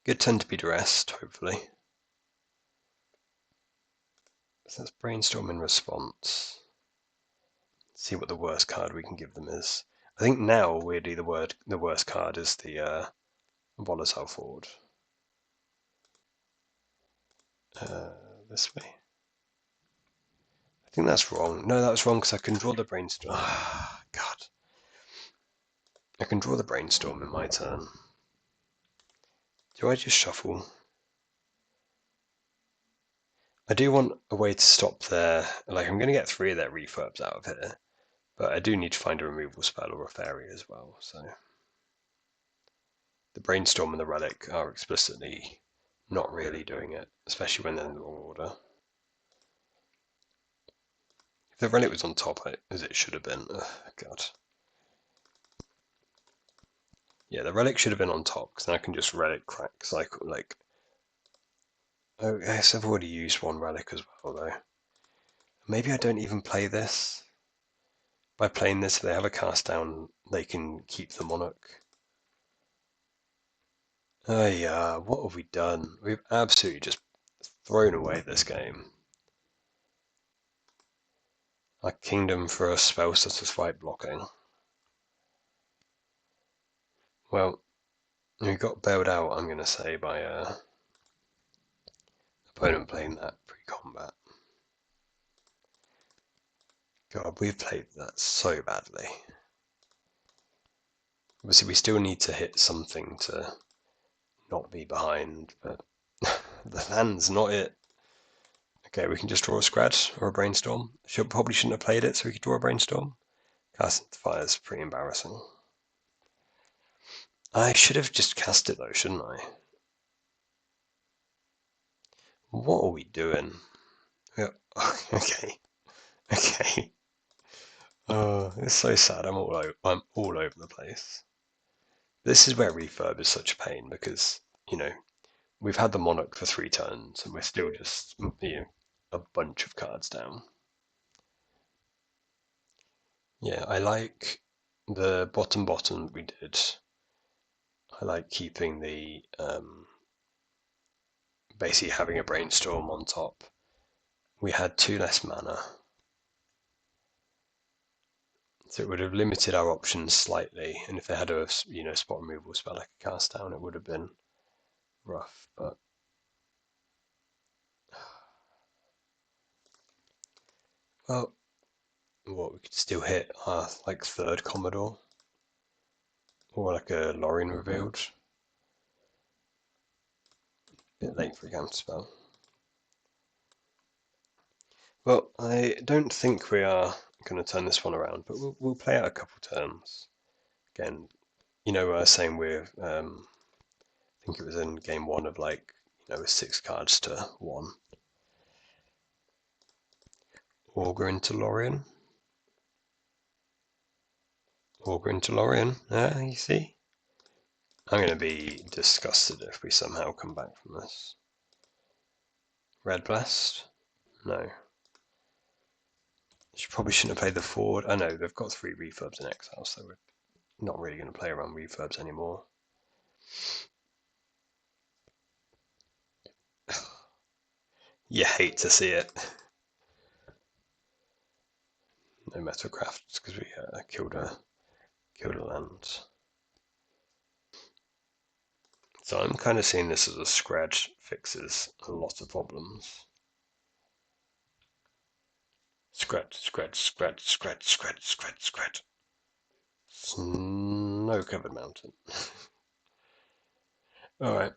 Good turn to be dressed, hopefully. So let's brainstorm in response. See what the worst card we can give them is. I think now, weirdly, the worst card is the volatile forward. This way. I think that's wrong. No, that was wrong because I can draw the brainstorm. Ah, God. I can draw the brainstorm in my turn. Do I just shuffle? I do want a way to stop their, like I'm going to get 3 of their refurbs out of here, but I do need to find a removal spell or a faerie as well, so. The Brainstorm and the Relic are explicitly not really doing it, especially when they're in the wrong order. If the Relic was on top, as it should have been, God. Yeah, the Relic should have been on top, because then I can just Relic crack cycle, like. Oh, yes, I've already used 1 Relic as well, though. Maybe I don't even play this. By playing this, if they have a cast down, they can keep the Monarch. Oh yeah, what have we done? We've absolutely just thrown away this game. Our Kingdom for a spell satisfied blocking. Well, we got bailed out, I'm going to say, by opponent playing that pre-combat. God, we've played that so badly. Obviously, we still need to hit something to not be behind, but the land's not it. Okay, we can just draw a Scratch or a Brainstorm. Probably shouldn't have played it, so we could draw a Brainstorm. Casting the Fire is pretty embarrassing. I should have just cast it though, shouldn't I? What are we doing? Okay. Okay. Oh, it's so sad. I'm all over the place. This is where refurb is such a pain because, we've had the Monarch for 3 turns and we're still just, a bunch of cards down. Yeah, I like the bottom we did. I like keeping the, basically having a Brainstorm on top. We had 2 less mana. So it would have limited our options slightly, and if they had a spot removal spell like a cast down, it would have been rough. But well, we could still hit our like 3rd Commodore, or like a Lorien revealed. Bit late for a counter spell. Well, I don't think we are going to turn this one around, but we'll play out a couple turns. Again, saying we're, I think it was in game 1 of like, 6 cards to 1. Augur into Lorien. Augur into Lorien. You see? I'm going to be disgusted if we somehow come back from this. Red Blast? No. You probably shouldn't have played the forward. I know, they've got 3 refurbs in exile, so we're not really going to play around refurbs anymore. You hate to see it. No Metalcraft, because we killed a land. So I'm kind of seeing this as a scratch fixes a lot of problems. Scratch, scratch, scratch, scratch, scratch, scratch, scratch. Snow-covered mountain. Alright.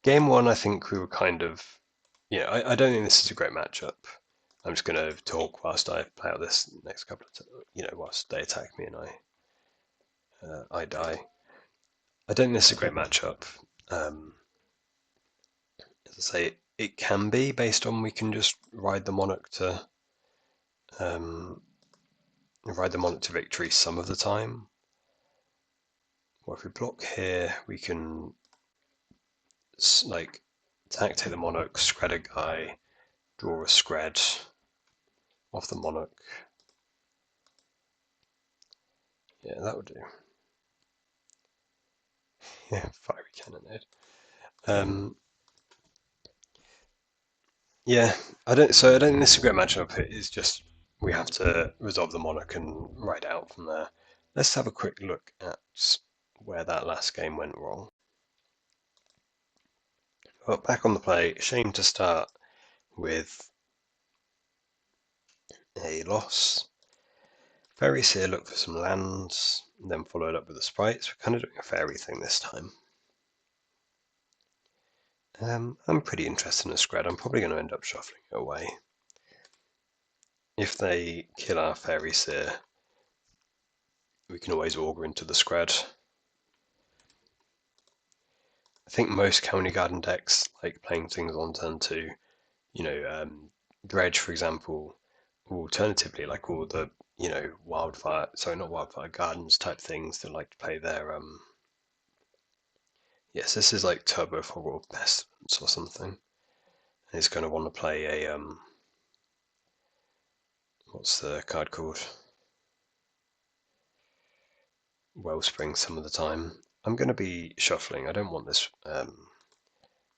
Game 1, I think we were kind of... I don't think this is a great matchup. I'm just going to talk whilst I play out this next couple of whilst they attack me and I die. I don't think this is a great matchup. As I say, it can be based on we can just ride the Monarch to victory some of the time. Or if we block here, we can like attack, take the Monarch, scred a guy, draw a scred off the Monarch. Yeah, that would do. Yeah, fiery cannonade. Yeah, I don't think this is a great matchup. It's just we have to resolve the Monarch and ride out from there. Let's have a quick look at where that last game went wrong. Well, back on the play, shame to start with a loss. Faerie Seer look for some lands, then followed up with the Sprites. We're kind of doing a fairy thing this time. I'm pretty interested in a Scred. I'm probably going to end up shuffling it away. If they kill our Faerie Seer, we can always augur into the Scred. I think most County Garden decks like playing things on turn 2. Dredge, for example, or alternatively, like all the, wildfire, sorry, not wildfire, gardens type things that like to play their, yes, this is like Turbo Fog or Pestilence or something. And it's going to want to play a, what's the card called? Wellspring some of the time. I'm going to be shuffling. I don't want this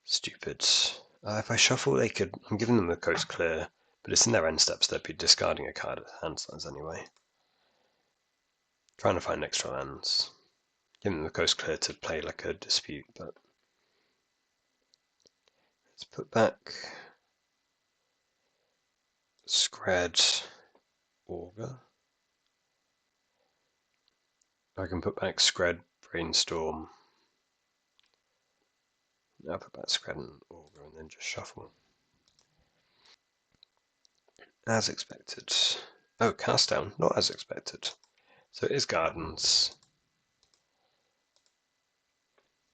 stupid. If I shuffle, I'm giving them the coast clear, but it's in their end steps. They'd be discarding a card at hand size anyway. Trying to find extra lands. Giving them the coast clear to play like a dispute, but let's put back Scred Augur. I can put back Scred Brainstorm. Now put back Scred and Augur and then just shuffle. As expected. Oh, cast down, not as expected. So it is Gardens.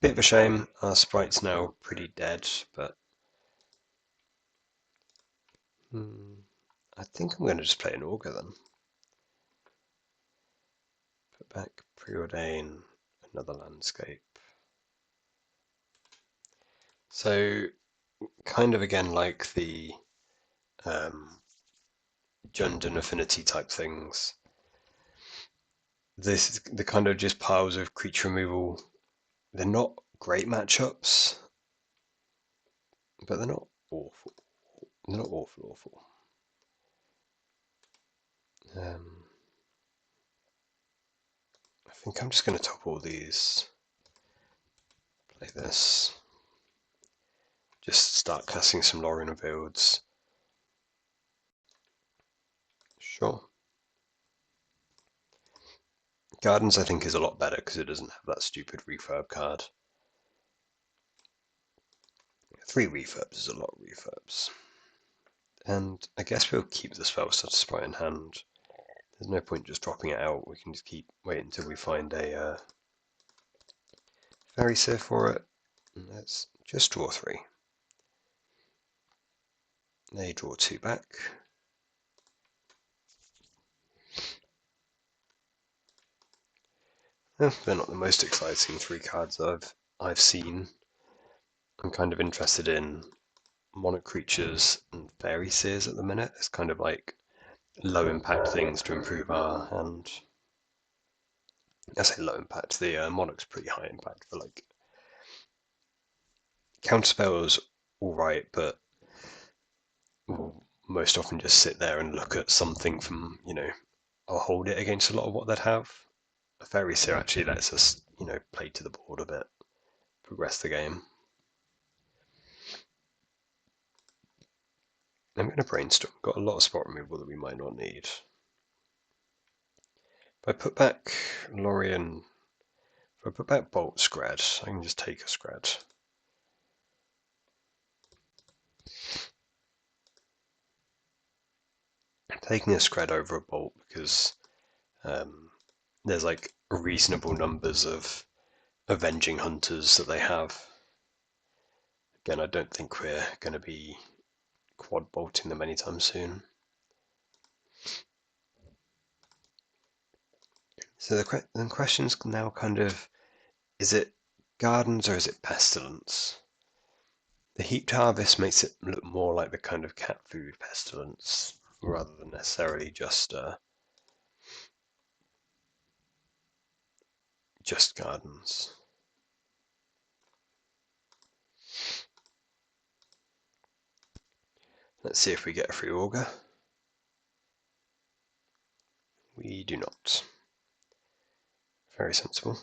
Bit of a shame, our Sprite's now pretty dead, but I think I'm going to just play an Augur then. Put back Preordain, another landscape. So, kind of again like the Jundun Affinity type things. This is the kind of just piles of creature removal. They're not great matchups, but they're not awful. They're not awful. I think I'm just going to top all these. Play this. Just start casting some lorien builds. Sure. Gardens, I think, is a lot better because it doesn't have that stupid refurb card. 3 refurbs is a lot of refurbs. And I guess we'll keep the spell such Sprite in hand. There's no point just dropping it out. We can just wait until we find a Faerie Seer for it. And let's just draw 3. They draw 2 back. They're not the most exciting 3 cards I've seen. I'm kind of interested in monarch creatures and Faerie Seers at the minute. It's kind of like low impact things to improve our hand. I say low impact, the monarch's pretty high impact for like counterspells, alright, but will most often just sit there and look at something from, I'll hold it against a lot of what they'd have. A Faerie Seer actually lets us, play to the board a bit, progress the game. I'm going to brainstorm. Got a lot of spot removal that we might not need. If I put back Lorien, if I put back Bolt Scred, I can just take a Scred. I'm taking a Scred over a Bolt because there's like reasonable numbers of avenging hunters that they have. Again, I don't think we're going to be quad bolting them anytime soon. So the question's now kind of, is it Gardens or is it Pestilence? The Heaped Harvest makes it look more like the kind of cat food Pestilence rather than necessarily just Gardens. Let's see if we get a free augur. We do not. Very sensible.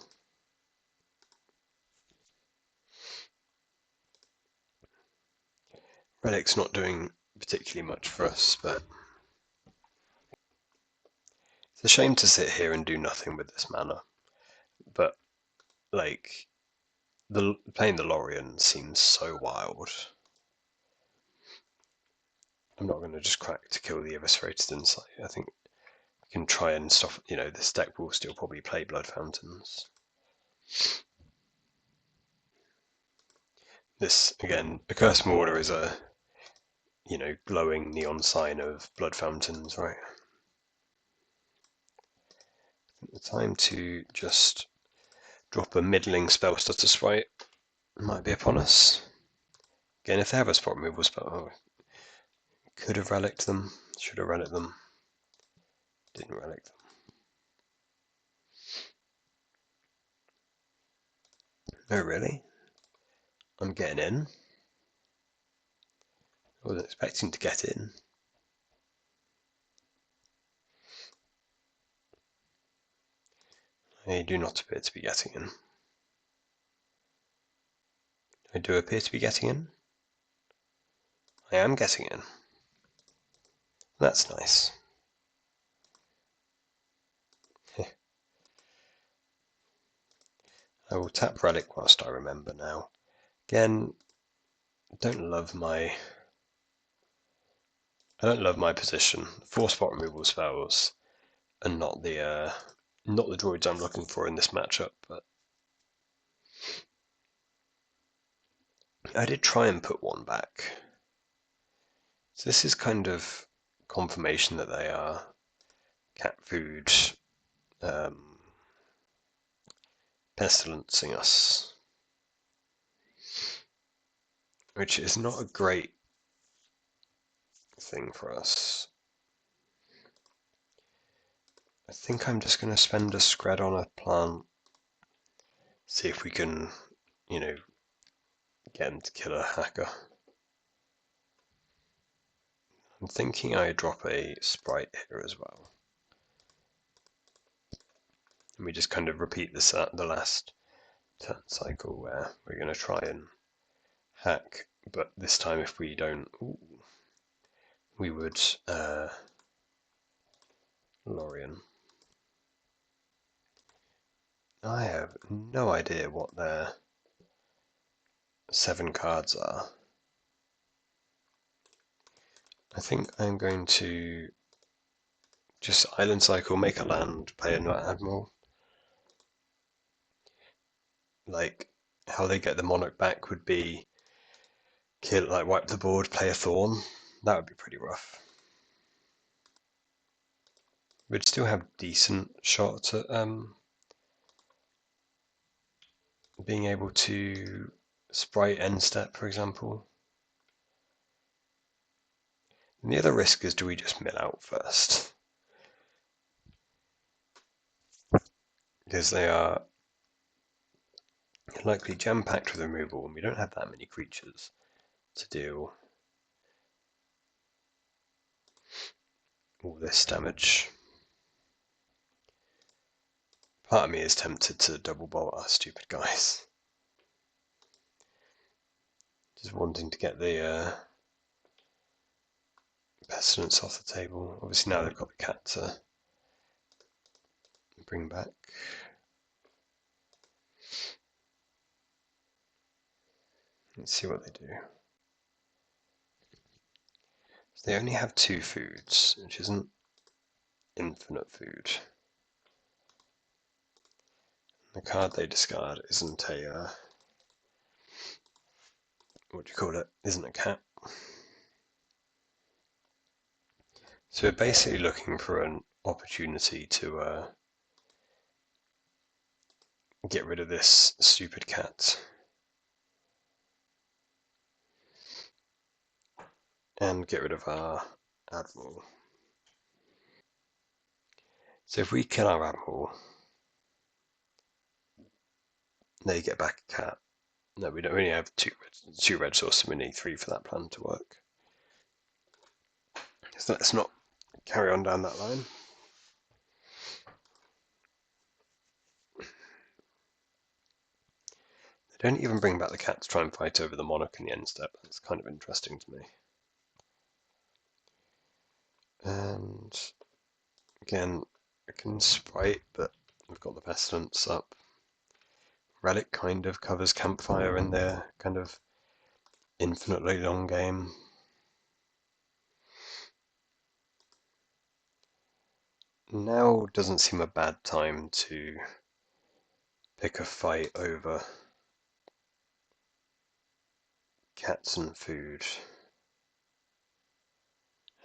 Relic's not doing particularly much for us, but it's a shame to sit here and do nothing with this mana. But, like, playing the Lorien seems so wild. I'm not going to just crack to kill the Eviscerated Insight. I think we can try and stop. This deck will still probably play Blood Fountains. This again, a Curse Mortar is a glowing neon sign of Blood Fountains, right? The time to just drop a middling spell stutter Sprite might be upon us. Again, if they have a spot removal spell, could have relicked them, should have relicked them, didn't relic them. Oh, really? I'm getting in. I wasn't expecting to get in. I do not appear to be getting in. I do appear to be getting in. I am getting in. That's nice. I will tap relic whilst I remember now. Again, I don't love my position. 4 spot removal spells and not the droids I'm looking for in this matchup, but I did try and put one back. So this is kind of confirmation that they are cat food pestilencing us, which is not a great thing for us. I think I'm just going to spend a scred on a plant, see if we can, get him to kill a hacker. I'm thinking I drop a Sprite here as well. And we just kind of repeat this at the last turn cycle where we're going to try and hack, but this time if we don't, we would Lorien. I have no idea what their 7 cards are. I think I'm going to just island cycle, make a land, play an admiral. Like how they get the monarch back would be kill, like wipe the board, play a thorn. That would be pretty rough. We'd still have decent shots at being able to Sprite end step, for example. And the other risk is, do we just mill out first? Because they are likely jam-packed with removal, and we don't have that many creatures to deal all this damage. Part of me is tempted to double bolt our stupid guys. Just wanting to get the Pestilence off the table. Obviously now they've got the cat to bring back. Let's see what they do. So they only have 2 foods, which isn't infinite food. The card they discard isn't a what do you call it? Isn't a cat. So we're basically looking for an opportunity to get rid of this stupid cat. And get rid of our admiral. So if we kill our admiral, they get back a cat. No, we don't really have two red sources, we need 3 for that plan to work. So let's not carry on down that line. They don't even bring back the cat to try and fight over the monarch in the end step. That's kind of interesting to me. And again, I can Sprite, but we've got the Pestilence up. relic kind of covers campfire in their kind of infinitely long game. Now doesn't seem a bad time to pick a fight over cats and food.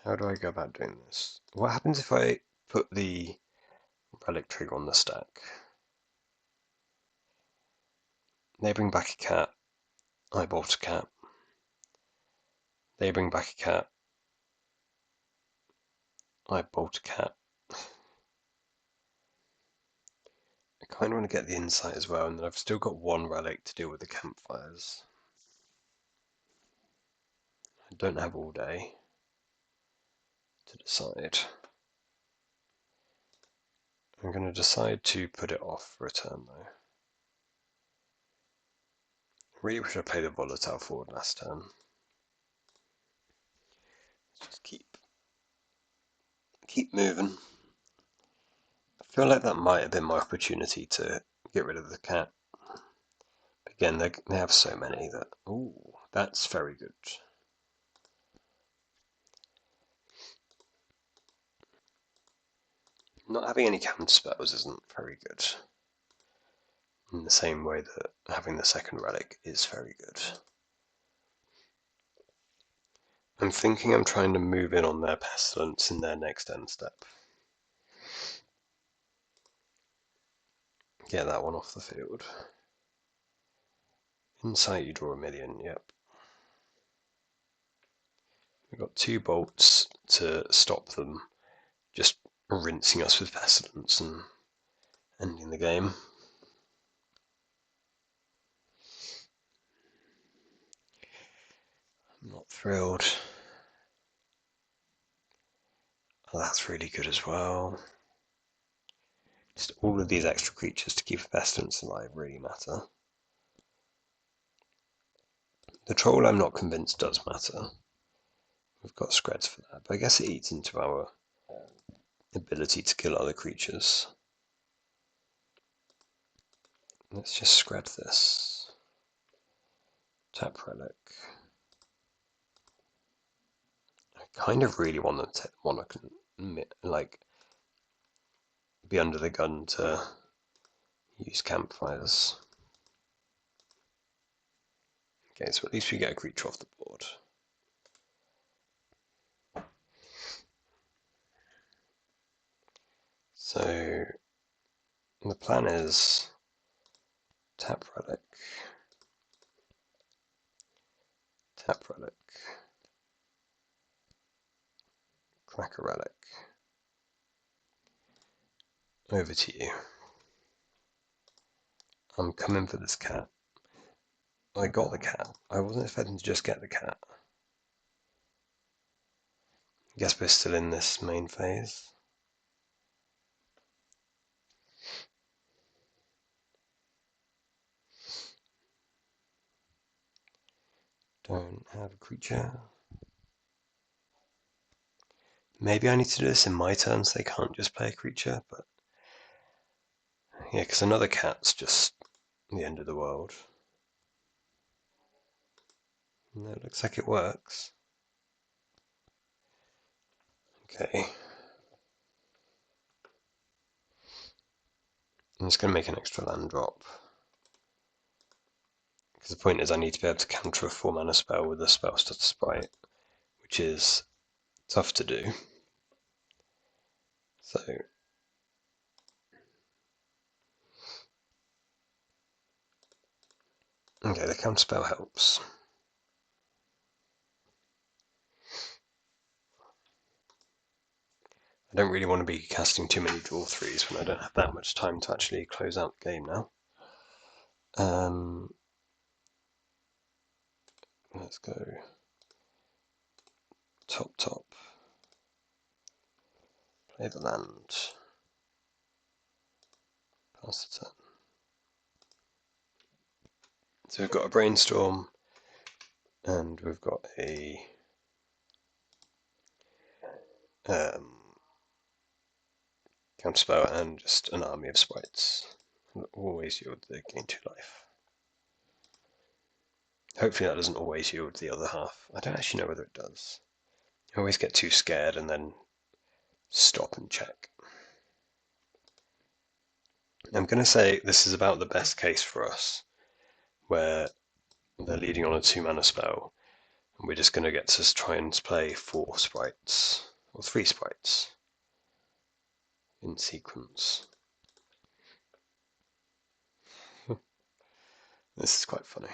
How do I go about doing this? What happens if I put the relic trigger on the stack? They bring back a cat. I bought a cat. They bring back a cat. I bought a cat. I kind of want to get the insight as well, and then I've still got one relic to deal with the campfires. I don't have all day to decide. I'm going to decide to put it off for a turn though. Really wish I played a volatile forward last turn. Let's just keep moving. I feel like that might have been my opportunity to get rid of the cat. But again, they have so many that... Ooh, that's very good. Not having any counterspells isn't very good. In the same way that having the second relic is very good. I'm thinking I'm trying to move in on their Pestilence in their next end step. Get that one off the field. Insight, you draw a million, yep. We've got 2 bolts to stop them just rinsing us with Pestilence and ending the game. I'm not thrilled. Oh, that's really good as well. Just all of these extra creatures to keep Pestilence alive really matter. The Troll I'm not convinced does matter. We've got Screds for that, but I guess it eats into our ability to kill other creatures. Let's just Scred this. Tap Relic. I kind of really want them to take the Monarch and, like, be under the gun to use campfires. Okay, so at least we get a creature off the board. So the plan is tap relic, crack a relic. Over to you. I'm coming for this cat. I got the cat. I wasn't expecting to just get the cat. Guess we're still in this main phase. Don't have a creature. Maybe I need to do this in my turn so they can't just play a creature, but yeah, because another cat's just the end of the world. And it looks like it works. Okay. I'm just going to make an extra land drop. Because the point is I need to be able to counter a 4-mana spell with a spell stutter sprite, which is tough to do. So okay, the counterspell helps. I don't really want to be casting too many draw 3s when I don't have that much time to actually close out the game now. Let's go top. Play the land. Pass the turn. So we've got a Brainstorm, and we've got a counterspell and just an army of sprites. Always yield the gain 2 life. Hopefully that doesn't always yield the other half. I don't actually know whether it does. I always get too scared and then stop and check. I'm going to say this is about the best case for us, where they're leading on a 2-mana spell, and we're just going to get to try and play 4 sprites, or 3 sprites, in sequence. This is quite funny.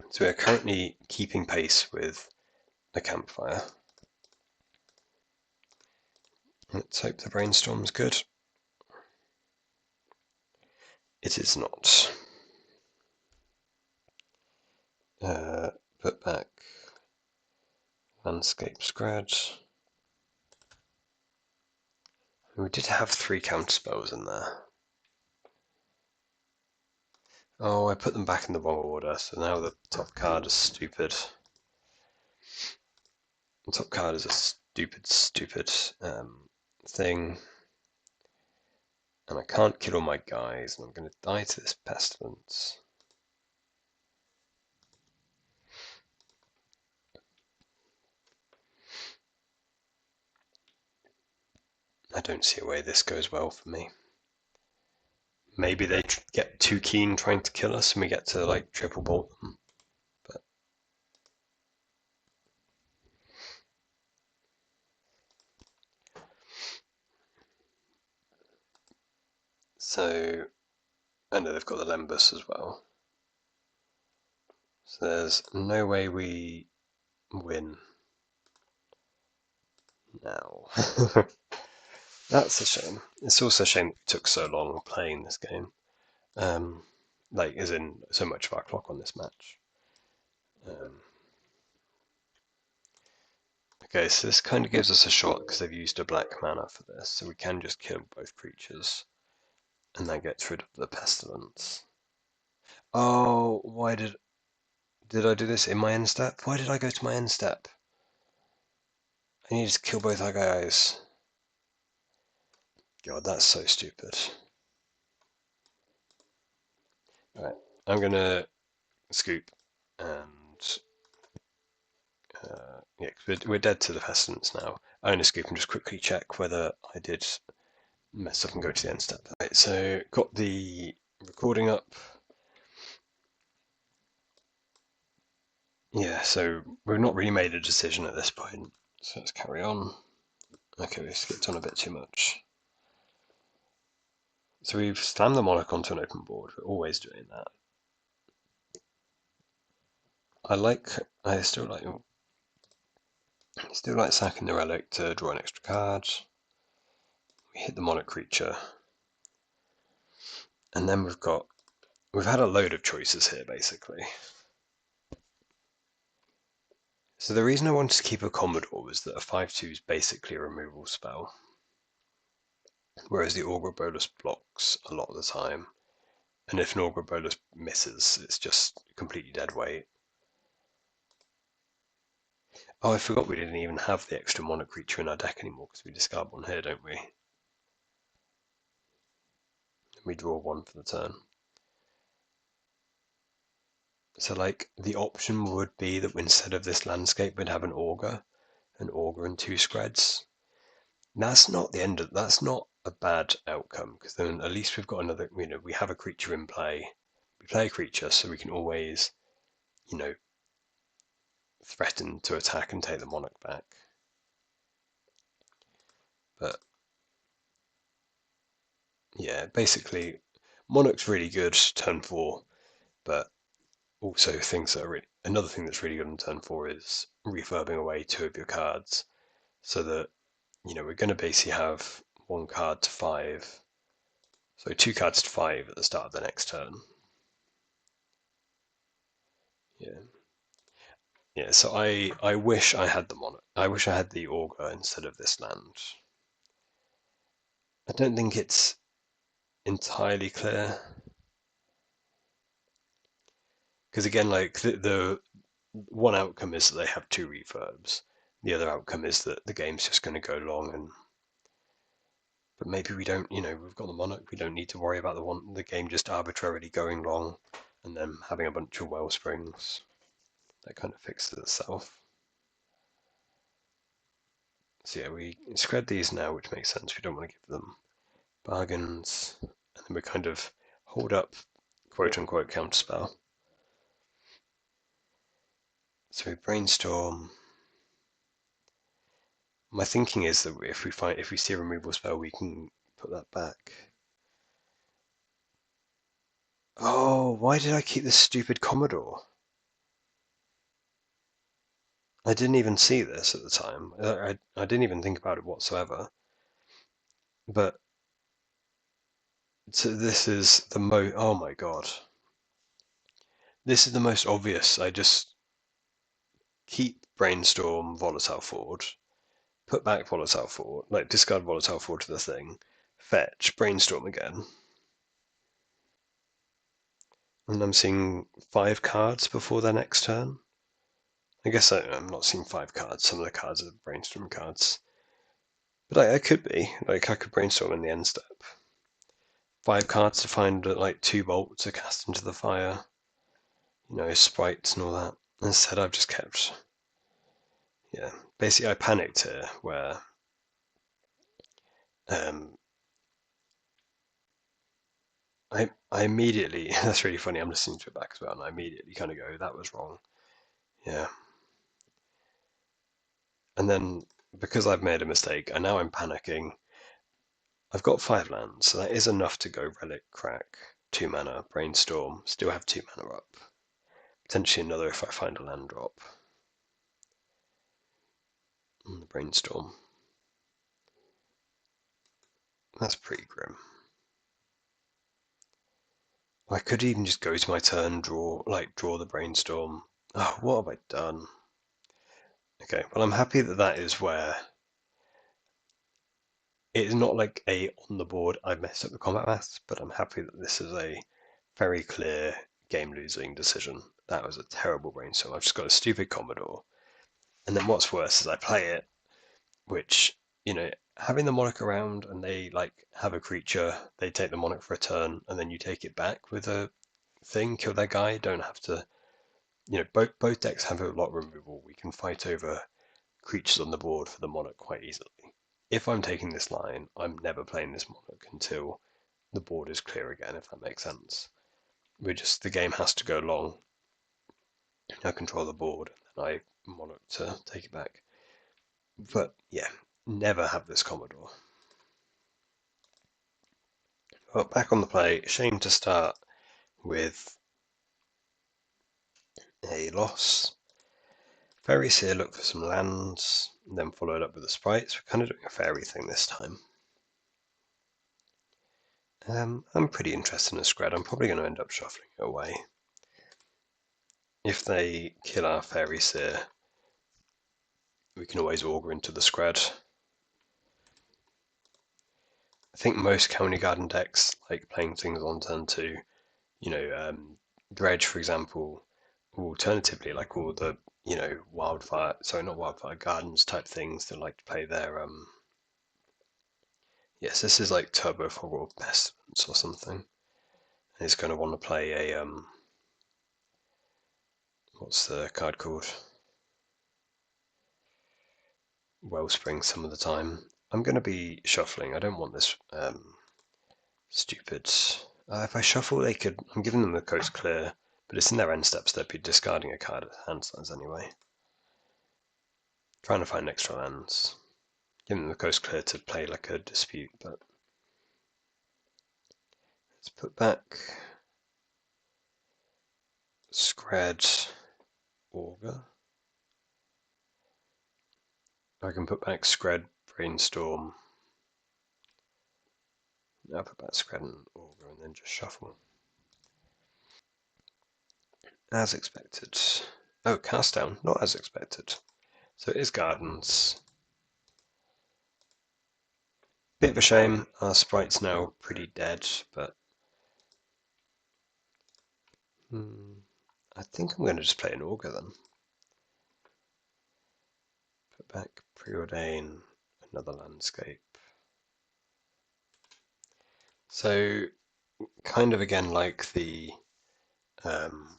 So we are currently keeping pace with the campfire. Let's hope the brainstorm's good. It is not. Put back landscape spread. We did have 3 counterspells in there. Oh, I put them back in the wrong order, so now the top card is stupid. The top card is a stupid thing. And I can't kill all my guys, and I'm going to die to this Pestilence. I don't see a way this goes well for me. Maybe they get too keen trying to kill us and we get to like triple bolt them. But so I know they've got the Lembus as well. So there's no way we win now. That's a shame. It's also a shame it took so long playing this game. Like, as in so much of our clock on this match. Okay, so this kind of gives us a shot because they've used a black mana for this, so we can just kill both creatures, and that gets rid of the Pestilence. Oh, why did I do this in my end step? Why did I go to my end step? I need to kill both our guys. God, that's so stupid. Alright, I'm gonna scoop and yeah, cause we're dead to the Pestilence now. I'm gonna scoop and just quickly check whether I did mess up and go to the end step. Right, so got the recording up. Yeah, so we've not really made a decision at this point, so let's carry on. Okay, we skipped on a bit too much. So we've slammed the monarch onto an open board. We're always doing that. I still like sacking the relic to draw an extra card. We hit the monarch creature, and then we've had a load of choices here basically. So the reason I wanted to keep a Commodore was that a 5/2 is basically a removal spell, whereas the Augur Bolus blocks a lot of the time, and if an Augur Bolus misses, it's just completely dead weight. Oh, I forgot we didn't even have the extra monarch creature in our deck anymore because we discard one here, don't we? We draw 1 for the turn. So like the option would be that instead of this landscape we'd have an augur and 2 spreads. That's not a bad outcome because then at least we've got another, we have a creature in play. We play a creature so we can always, threaten to attack and take the monarch back. But yeah, basically monarch's really good turn 4, but also another thing that's really good on turn 4 is refurbing away 2 of your cards so that we're going to basically have 1 card to 5, so 2 cards to 5 at the start of the next turn. Yeah. So I wish I had the monarch. I wish I had the augur instead of this land. I don't think it's entirely clear because again, like the one outcome is that they have 2 refurbs. The other outcome is that the game's just going to go long and But maybe we don't, we've got the monarch, we don't need to worry about the game just arbitrarily going long and then having a bunch of wellsprings. That kind of fixes itself. So yeah, we spread these now, which makes sense. We don't want to give them bargains. And then we kind of hold up quote-unquote counterspell. So we brainstorm. My thinking is that if we see a removal spell, we can put that back. Oh, why did I keep this stupid Commodore? I didn't even see this at the time. I didn't even think about it whatsoever. But so this is the oh my god. This is the most obvious. I just keep brainstorm volatile forward, put back volatile forward, like discard volatile forward to the thing, fetch, brainstorm again. And I'm seeing 5 cards before their next turn. I guess I'm not seeing 5 cards. Some of the cards are brainstorm cards. But I could be. Like, I could brainstorm in the end step. 5 cards to find, like, 2 bolts to cast into the fire. Sprites and all that. Instead, I've just kept... Yeah. Basically, I panicked here, where... I immediately... That's really funny, I'm listening to it back as well, and I immediately kind of go, that was wrong. Yeah. And then, because I've made a mistake, and now I'm panicking, I've got 5 lands, so that is enough to go Relic, Crack, 2 mana, Brainstorm, still have 2 mana up. Potentially another if I find a land drop. And the Brainstorm. That's pretty grim. I could even just go to my turn, draw the Brainstorm. Oh, what have I done? Okay, well I'm happy that is where it is not like on the board I messed up the combat maths, but I'm happy that this is a very clear game-losing decision. That was a terrible Brainstorm. I've just got a stupid Commodore. And then what's worse is I play it, which, having the monarch around and they have a creature, they take the monarch for a turn, and then you take it back with a thing, kill their guy, don't have to, both decks have a lot of removal. We can fight over creatures on the board for the monarch quite easily. If I'm taking this line, I'm never playing this monarch until the board is clear again, if that makes sense. The game has to go long. I control the board, and I monarch to take it back. But yeah, never have this Commodore. Well, back on the play, shame to start with a loss. Faerie Seer, look for some lands, then follow it up with the sprites. We're kind of doing a fairy thing this time. I'm pretty interested in a Scred. I'm probably going to end up shuffling it away. If they kill our Faerie Seer, we can always augur into the Scred. I think most County Garden decks like playing things on turn 2. Dredge, for example, or alternatively, like all the, gardens type things that like to play their, yes, this is like Turbo Fog or Pestilence or something. And it's going to want to play a, what's the card called? Wellspring some of the time. I'm going to be shuffling. I don't want this stupid... if I shuffle, I'm giving them the coast clear, but it's in their end steps. They'd be discarding a card at hand size anyway. Trying to find extra lands. Giving them the coast clear to play like a dispute, but let's put back Scred Augur. I can put back Scred Brainstorm. Now put back Scred and Augur and then just shuffle. As expected. Oh, cast down, not as expected. So it is Gardens. Bit of a shame, our Sprite's now pretty dead, but I think I'm going to just play an Augur then. Put back Preordain, another landscape. So kind of again like the Jundun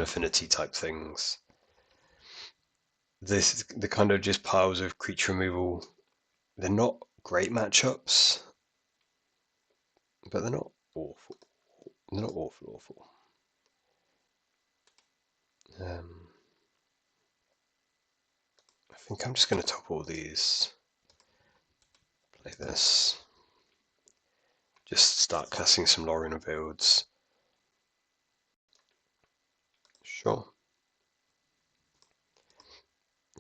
affinity type things. This is the kind of just piles of creature removal. They're not great matchups, but they're not awful. They're not awful. I think I'm just going to top all these. Play this. Just start casting some Lorien builds. Sure.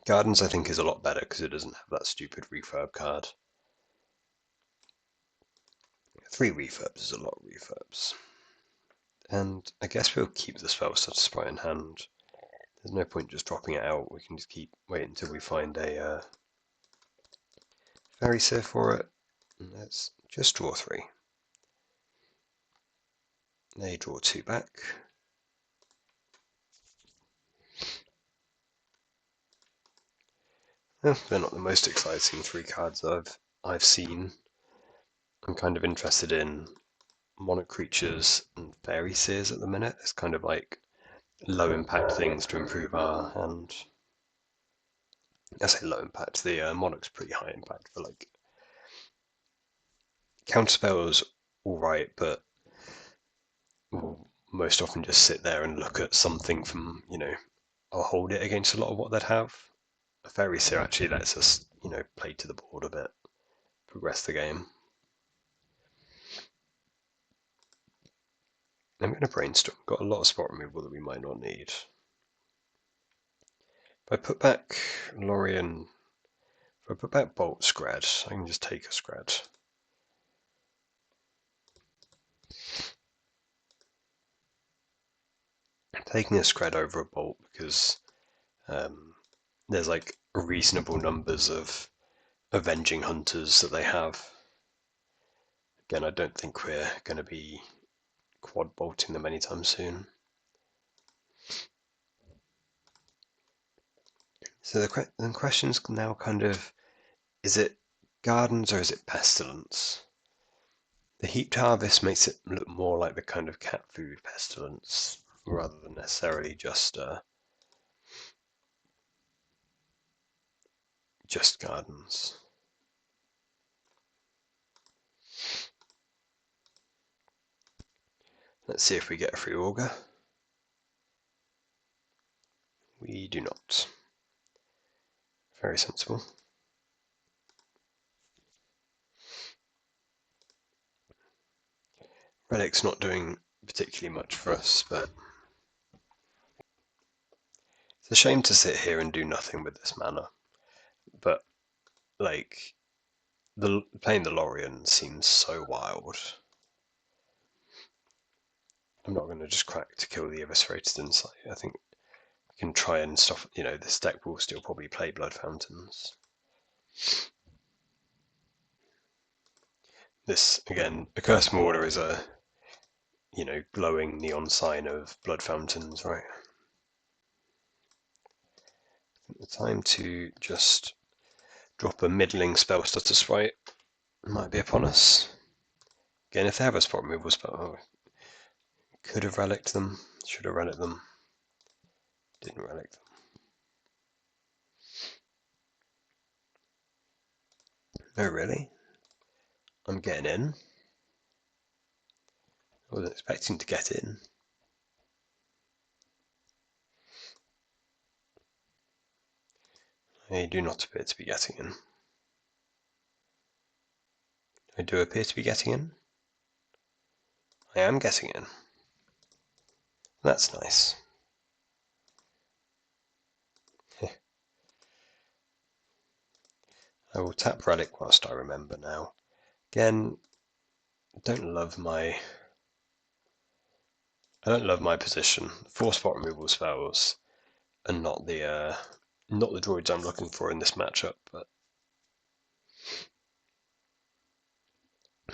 Gardens I think is a lot better because it doesn't have that stupid refurb card. 3 refurbs is a lot of refurbs. And I guess we'll keep the spell such Sprite in hand. There's no point just dropping it out. We can just wait until we find a faerie seer for it. And let's just draw 3. They draw 2 back. They're not the most exciting 3 cards I've seen. I'm kind of interested in monarch creatures and faerie seers at the minute. It's kind of like low impact things to improve our hand. I say low impact, the monarch's pretty high impact for like counterspells, alright, but we'll most often just sit there and look at something from, I'll hold it against a lot of what they'd have. A faerie seer actually lets us, play to the board a bit, progress the game. I'm going to brainstorm. Got a lot of spot removal that we might not need. If I put back lorien, if I put back bolt scred, I can just take a scred. I'm taking a scred over a bolt because there's like reasonable numbers of avenging hunters that they have. Again, I don't think we're going to be quad bolting them anytime soon. So the question's now kind of, is it gardens or is it pestilence? The heaped harvest makes it look more like the kind of cat food pestilence rather than necessarily just gardens. Let's see if we get a free augur. We do not. Very sensible. Relic's not doing particularly much for us, but it's a shame to sit here and do nothing with this mana. But like playing the lorien seems so wild. I'm not going to just crack to kill the eviscerated insight. I think we can try and stop. This deck will still probably play blood fountains. This again, a curse mortar is a glowing neon sign of blood fountains, right? The time to just drop a middling spell stutter sprite might be upon us. Again, if they have a spot removal spell, could have relicked them, should have relicked them, didn't relic them. Oh, really? I'm getting in. I wasn't expecting to get in. I do not appear to be getting in. I do appear to be getting in. I am getting in. That's nice. I will tap relic whilst I remember now. Again, I don't love my position. 4 spot removal spells are not the droids I'm looking for in this matchup, but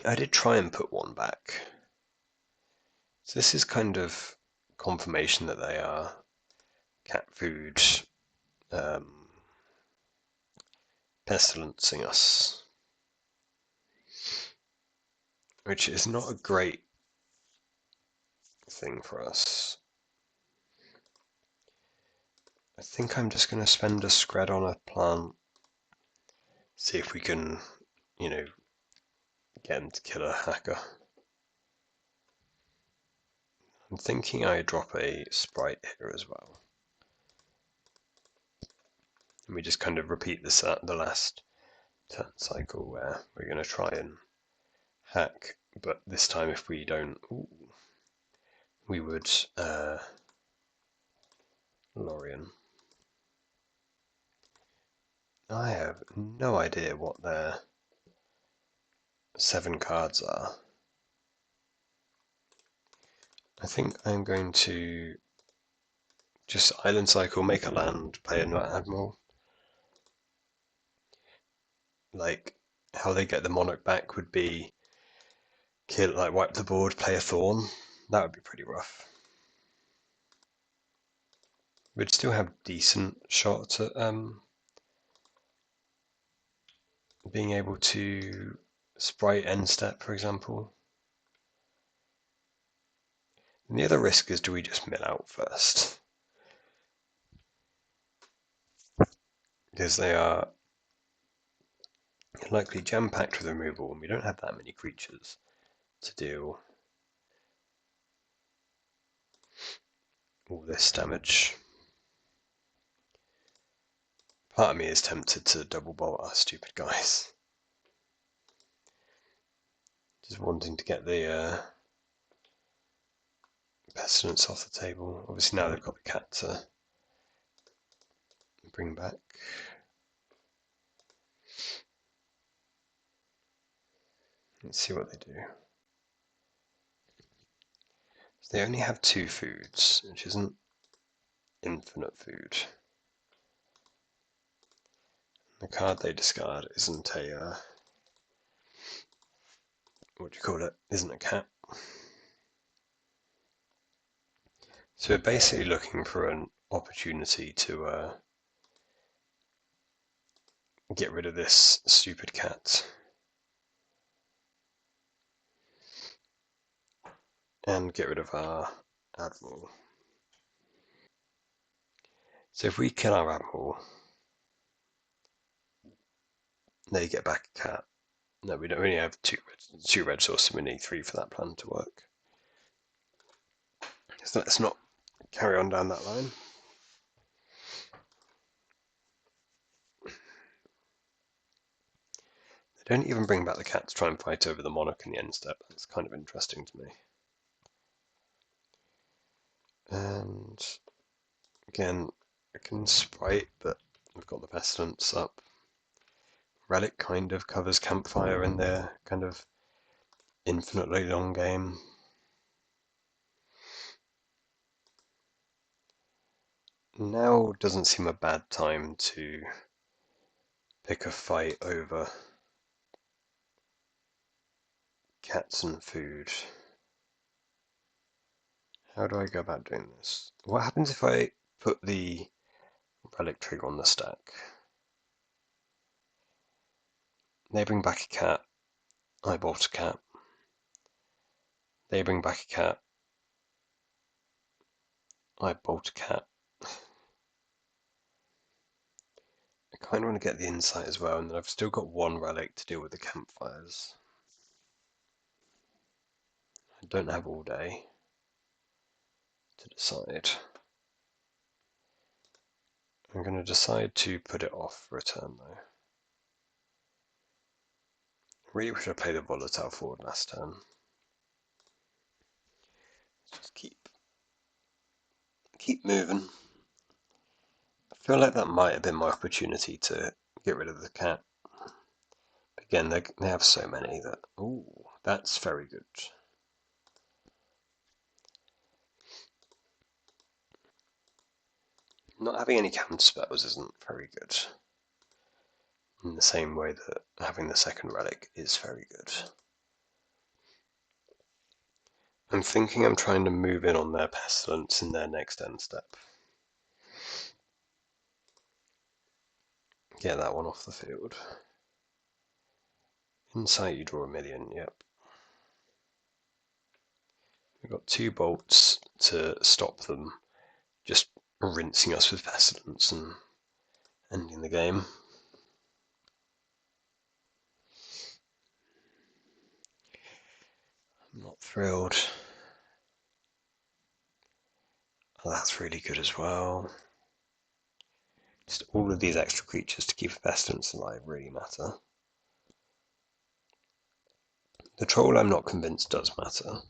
I did try and put one back. So this is kind of confirmation that they are cat food pestilencing us. which is not a great thing for us. I think I'm just going to spend a scred on a plant, see if we can, you know, get him to kill a hacker. I'm thinking I drop a Sprite here as well. And we just kind of repeat this at the last turn cycle where we're going to try and hack, but this time if we don't, we would lorien. I have no idea what their 7 cards are. I think I'm going to just island cycle, make a land, play an admiral. Like how they get the monarch back would be kill, like wipe the board, play a thorn. That would be pretty rough. We'd still have decent shots at being able to sprite end step, for example. And the other risk is, do we just mill out first? Because they are likely jam-packed with removal, and we don't have that many creatures to deal all this damage. Part of me is tempted to double bolt our stupid guys. Just wanting to get the Pestilence off the table. Obviously now they've got the cat to bring back. Let's see what they do. So they only have 2 foods, which isn't infinite food. The card they discard isn't a what do you call it? Isn't a cat. So we're basically looking for an opportunity to get rid of this stupid cat. And get rid of our admiral. So if we kill our admiral, they get back a cat. No, we don't only have two red sources, we need 3 for that plan to work. So let's not carry on down that line. They don't even bring back the cat to try and fight over the monarch in the end step. That's kind of interesting to me. And again, I can sprite, but we've got the Pestilence up. Relic kind of covers Campfire in their kind of infinitely long game. Now doesn't seem a bad time to pick a fight over cats and food. How do I go about doing this? What happens if I put the relic trigger on the stack? They bring back a cat. I bought a cat. They bring back a cat. I bought a cat. I kind of want to get the insight as well, and then I've still got 1 relic to deal with the campfires. I don't have all day to decide. I'm going to decide to put it off for a turn though. Really wish I played a volatile forward last turn. Just keep moving. I feel like that might have been my opportunity to get rid of the cat. Again, they have so many that, ooh, that's very good. Not having any counterspells isn't very good. In the same way that having the second relic is very good. I'm thinking I'm trying to move in on their Pestilence in their next end step. Get that one off the field. Insight, you draw 1 million, yep. We've got 2 bolts to stop them just rinsing us with Pestilence and ending the game. I'm not thrilled. Oh, that's really good as well. Just all of these extra creatures to keep Pestilence alive really matter. The Troll I'm not convinced does matter.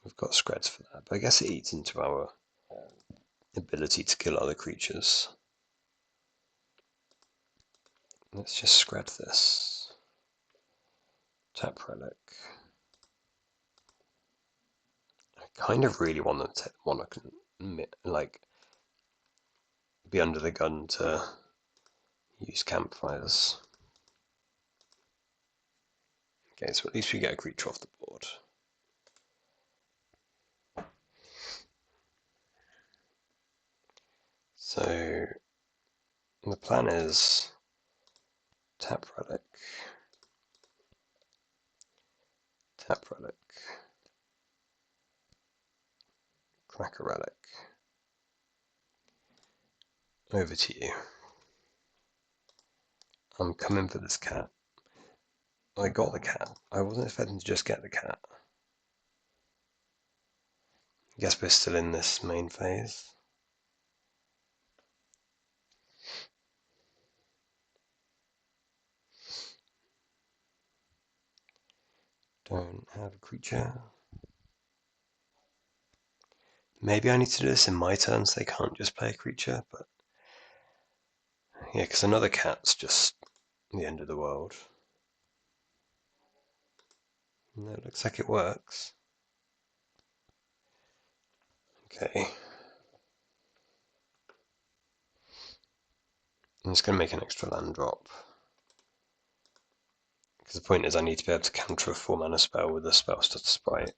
We've got Screds for that, but I guess it eats into our ability to kill other creatures. Let's just Scred this. Tap Relic. I kind of really want to like be under the gun to use campfires. Okay, so at least we get a creature off the board. So the plan is tap Relic, crack a Relic. Over to you. I'm coming for this cat. I got the cat. I wasn't expecting to just get the cat. I guess we're still in this main phase. Don't have a creature. Maybe I need to do this in my turn so they can't just play a creature, but yeah, because another cat's just the end of the world. No, it looks like it works. Okay. I'm just going to make an extra land drop. Because the point is I need to be able to counter a 4-mana spell with a spell stutter sprite,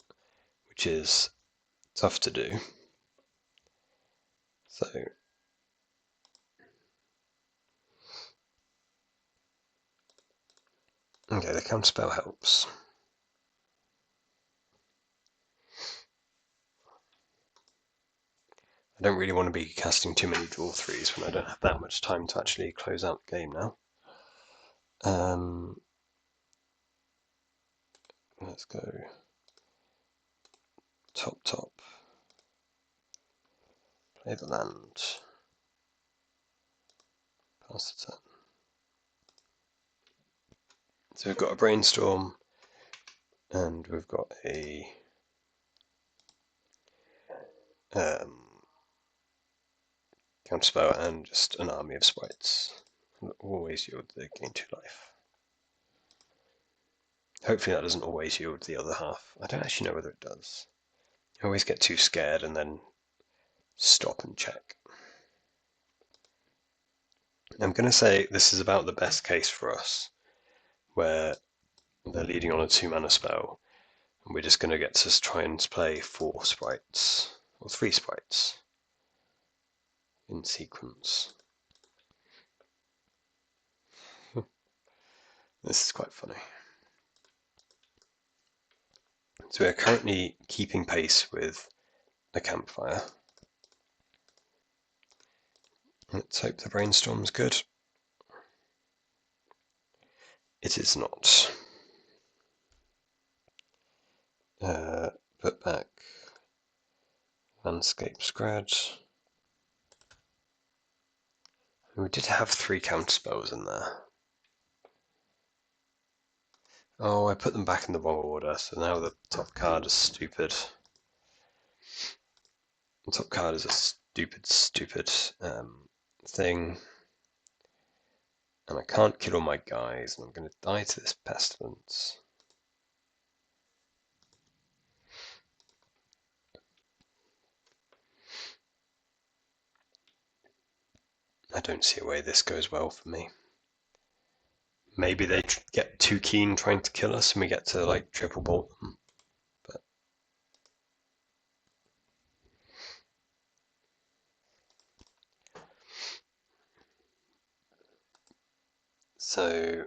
which is tough to do. So okay, the counterspell helps. I don't really want to be casting too many draw 3s when I don't have that much time to actually close out the game now. Let's go top. Play the land. Pass the turn. So we've got a Brainstorm, and we've got a counterspell and just an army of sprites. Always yield the gain 2 life. Hopefully that doesn't always yield the other half. I don't actually know whether it does. I always get too scared and then stop and check. I'm going to say this is about the best case for us, where they're leading on a 2-mana spell, and we're just going to get to try and play 4 sprites, or 3 sprites, in sequence. This is quite funny. So we're currently keeping pace with the campfire. Let's hope the Brainstorm's good. It is not. Put back landscape scratch. We did have 3 counterspells in there. Oh, I put them back in the wrong order, so now the top card is stupid. The top card is a stupid thing. And I can't kill all my guys, and I'm going to die to this Pestilence. I don't see a way this goes well for me. Maybe they get too keen trying to kill us and we get to like triple bolt them. But so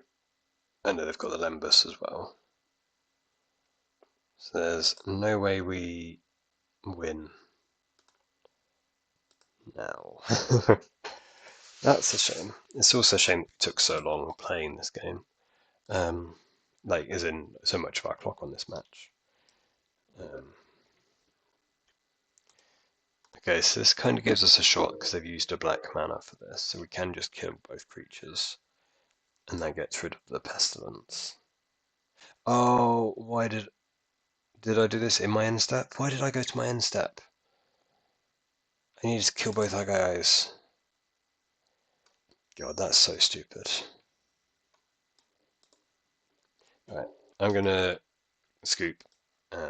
I know they've got the Lembus as well. So there's no way we win now. That's a shame. It's also a shame it took so long playing this game. Like, as in, so much of our clock on this match. Okay, so this kind of gives us a shot because they've used a black mana for this, so we can just kill both creatures, and that gets rid of the pestilence. Oh, why did I do this in my end step? Why did I go to my end step? I need to kill both our guys. God, that's so stupid. Alright, I'm gonna scoop and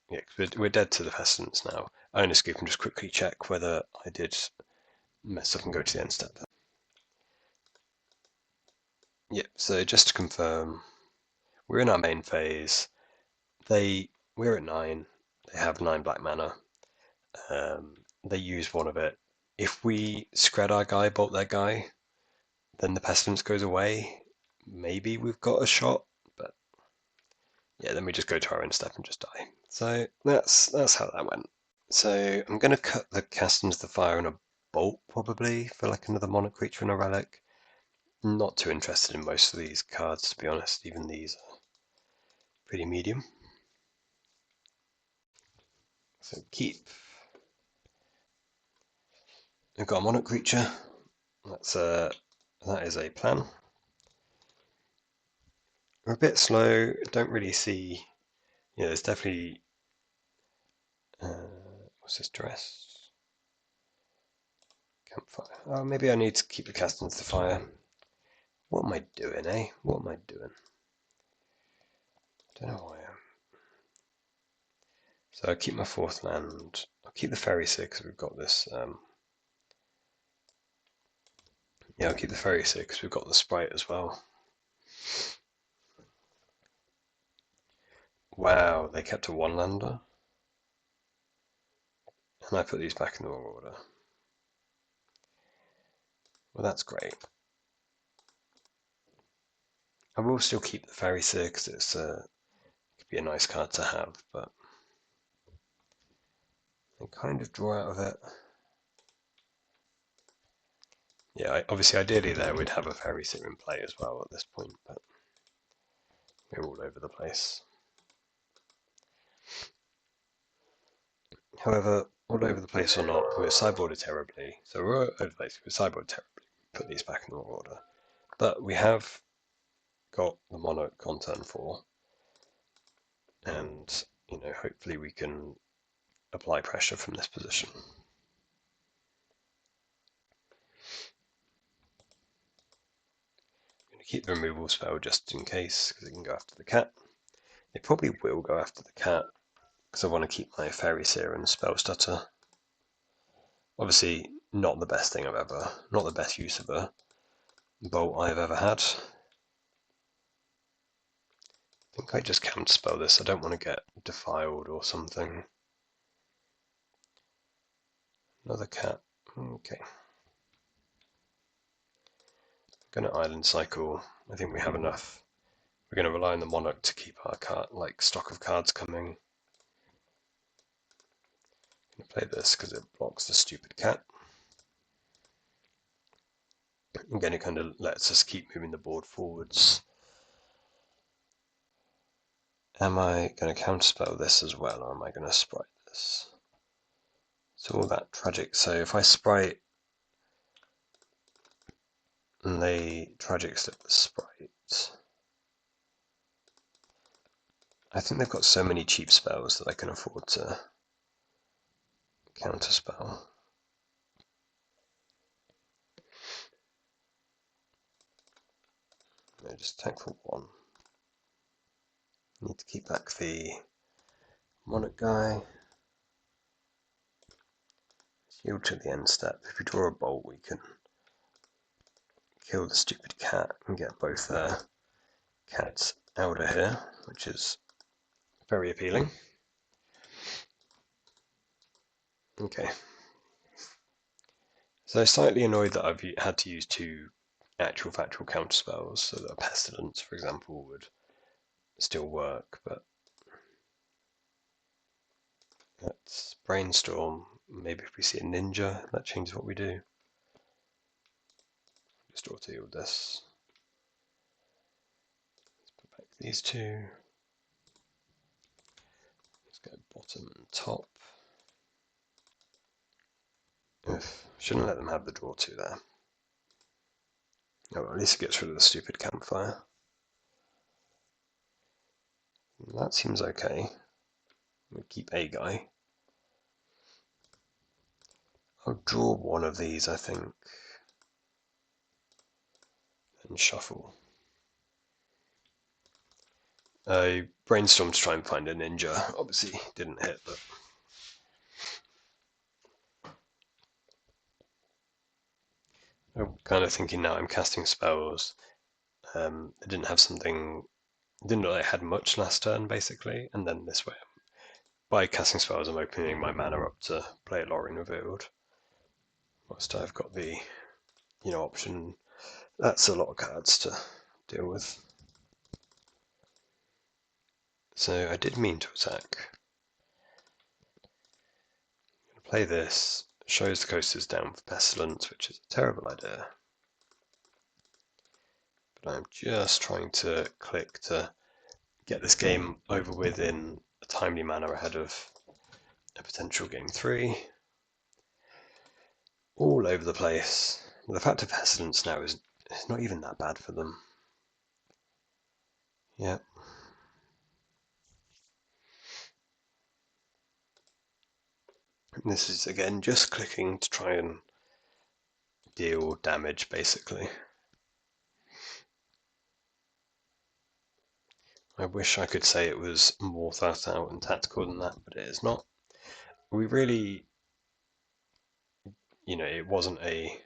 yeah, because we're dead to the pestilence now. I'm gonna scoop and just quickly check whether I did mess up and go to the end step. Yep, so just to confirm, we're in our main phase. We're at 9. They have 9 black mana. They use one of it. If we scred our guy, bolt their guy, then the pestilence goes away. Maybe we've got a shot, but yeah, then we just go to our end step and just die. So that's how that went. So I'm going to cut the cast into the fire in a bolt probably for like another monarch creature and a relic. Not too interested in most of these cards, to be honest. Even these are pretty medium. So keep. We've got a monarch creature. That is a plan. We're a bit slow. Don't really see. Yeah, there's definitely. What's this dress? Campfire. Oh, maybe I need to keep the cast into the fire. What am I doing, eh? What am I doing? Don't know why I am. So I'll keep my 4th land. I'll keep the faerie seer because we've got this. Yeah, I'll keep the faerie seer because we've got the sprite as well. Wow, they kept a 1-lander. And I put these back in the wrong order. Well, that's great. I will still keep the faerie seer because it could be a nice card to have, but I kind of draw out of it. Yeah, obviously, ideally there we'd have a faerie seer in play as well at this point, but we're all over the place. However, all over the place or not, we're sideboarded terribly. So we're all over the place, we're sideboarded terribly. Put these back in the wrong order. But we have got the monarch on turn 4, and hopefully we can apply pressure from this position. I'm going to keep the removal spell just in case, because it can go after the cat. It probably will go after the cat, because I want to keep my faerie seer and spell stutter. Obviously, not the best thing not the best use of a bolt I've ever had. I think I just counterspell this. I don't want to get defiled or something. Another cat. Okay. I'm going to island cycle. I think we have enough. We're going to rely on the monarch to keep our stock of cards coming. I'm going to play this because it blocks the stupid cat. Again, it kind of lets us keep moving the board forwards. Am I going to counterspell this as well, or am I going to sprite this? So all that tragic. So if I sprite and they tragic slip the sprite, I think they've got so many cheap spells that I can afford to counterspell. No, just attack for 1. Need to keep back the monarch guy. Yield to the end step. If we draw a bolt, we can kill the stupid cat and get both cats out of here, which is very appealing. Okay. So slightly annoyed that I've had to use 2 actual factual counterspells, so that a Pestilence, for example, would still work, but let's brainstorm. Maybe if we see a ninja, that changes what we do. Just draw two with this. Let's put back these two. Let's go bottom and top. Shouldn't let them have the draw two there. Oh, well, at least it gets rid of the stupid campfire. That seems okay. We'll keep a guy. I'll draw one of these, I think, and shuffle. I brainstormed to try and find a ninja. Obviously, didn't hit, but I'm kind of thinking now I'm casting spells. I didn't have something. Didn't know I had much last turn, basically, and then this way, by casting spells, I'm opening my mana up to play a Lorien Revealed. Whilst I've got the, option. That's a lot of cards to deal with. So I did mean to attack. I'm going to play this. Shows the coast is down for Pestilence, which is a terrible idea. But I'm just trying to click to get this game over with in a timely manner ahead of a potential game 3. All over the place. The fact of Pestilence now is not even that bad for them. Yeah. And this is again just clicking to try and deal damage, basically. I wish I could say it was more thought out and tactical than that, but it is not. We really, it wasn't a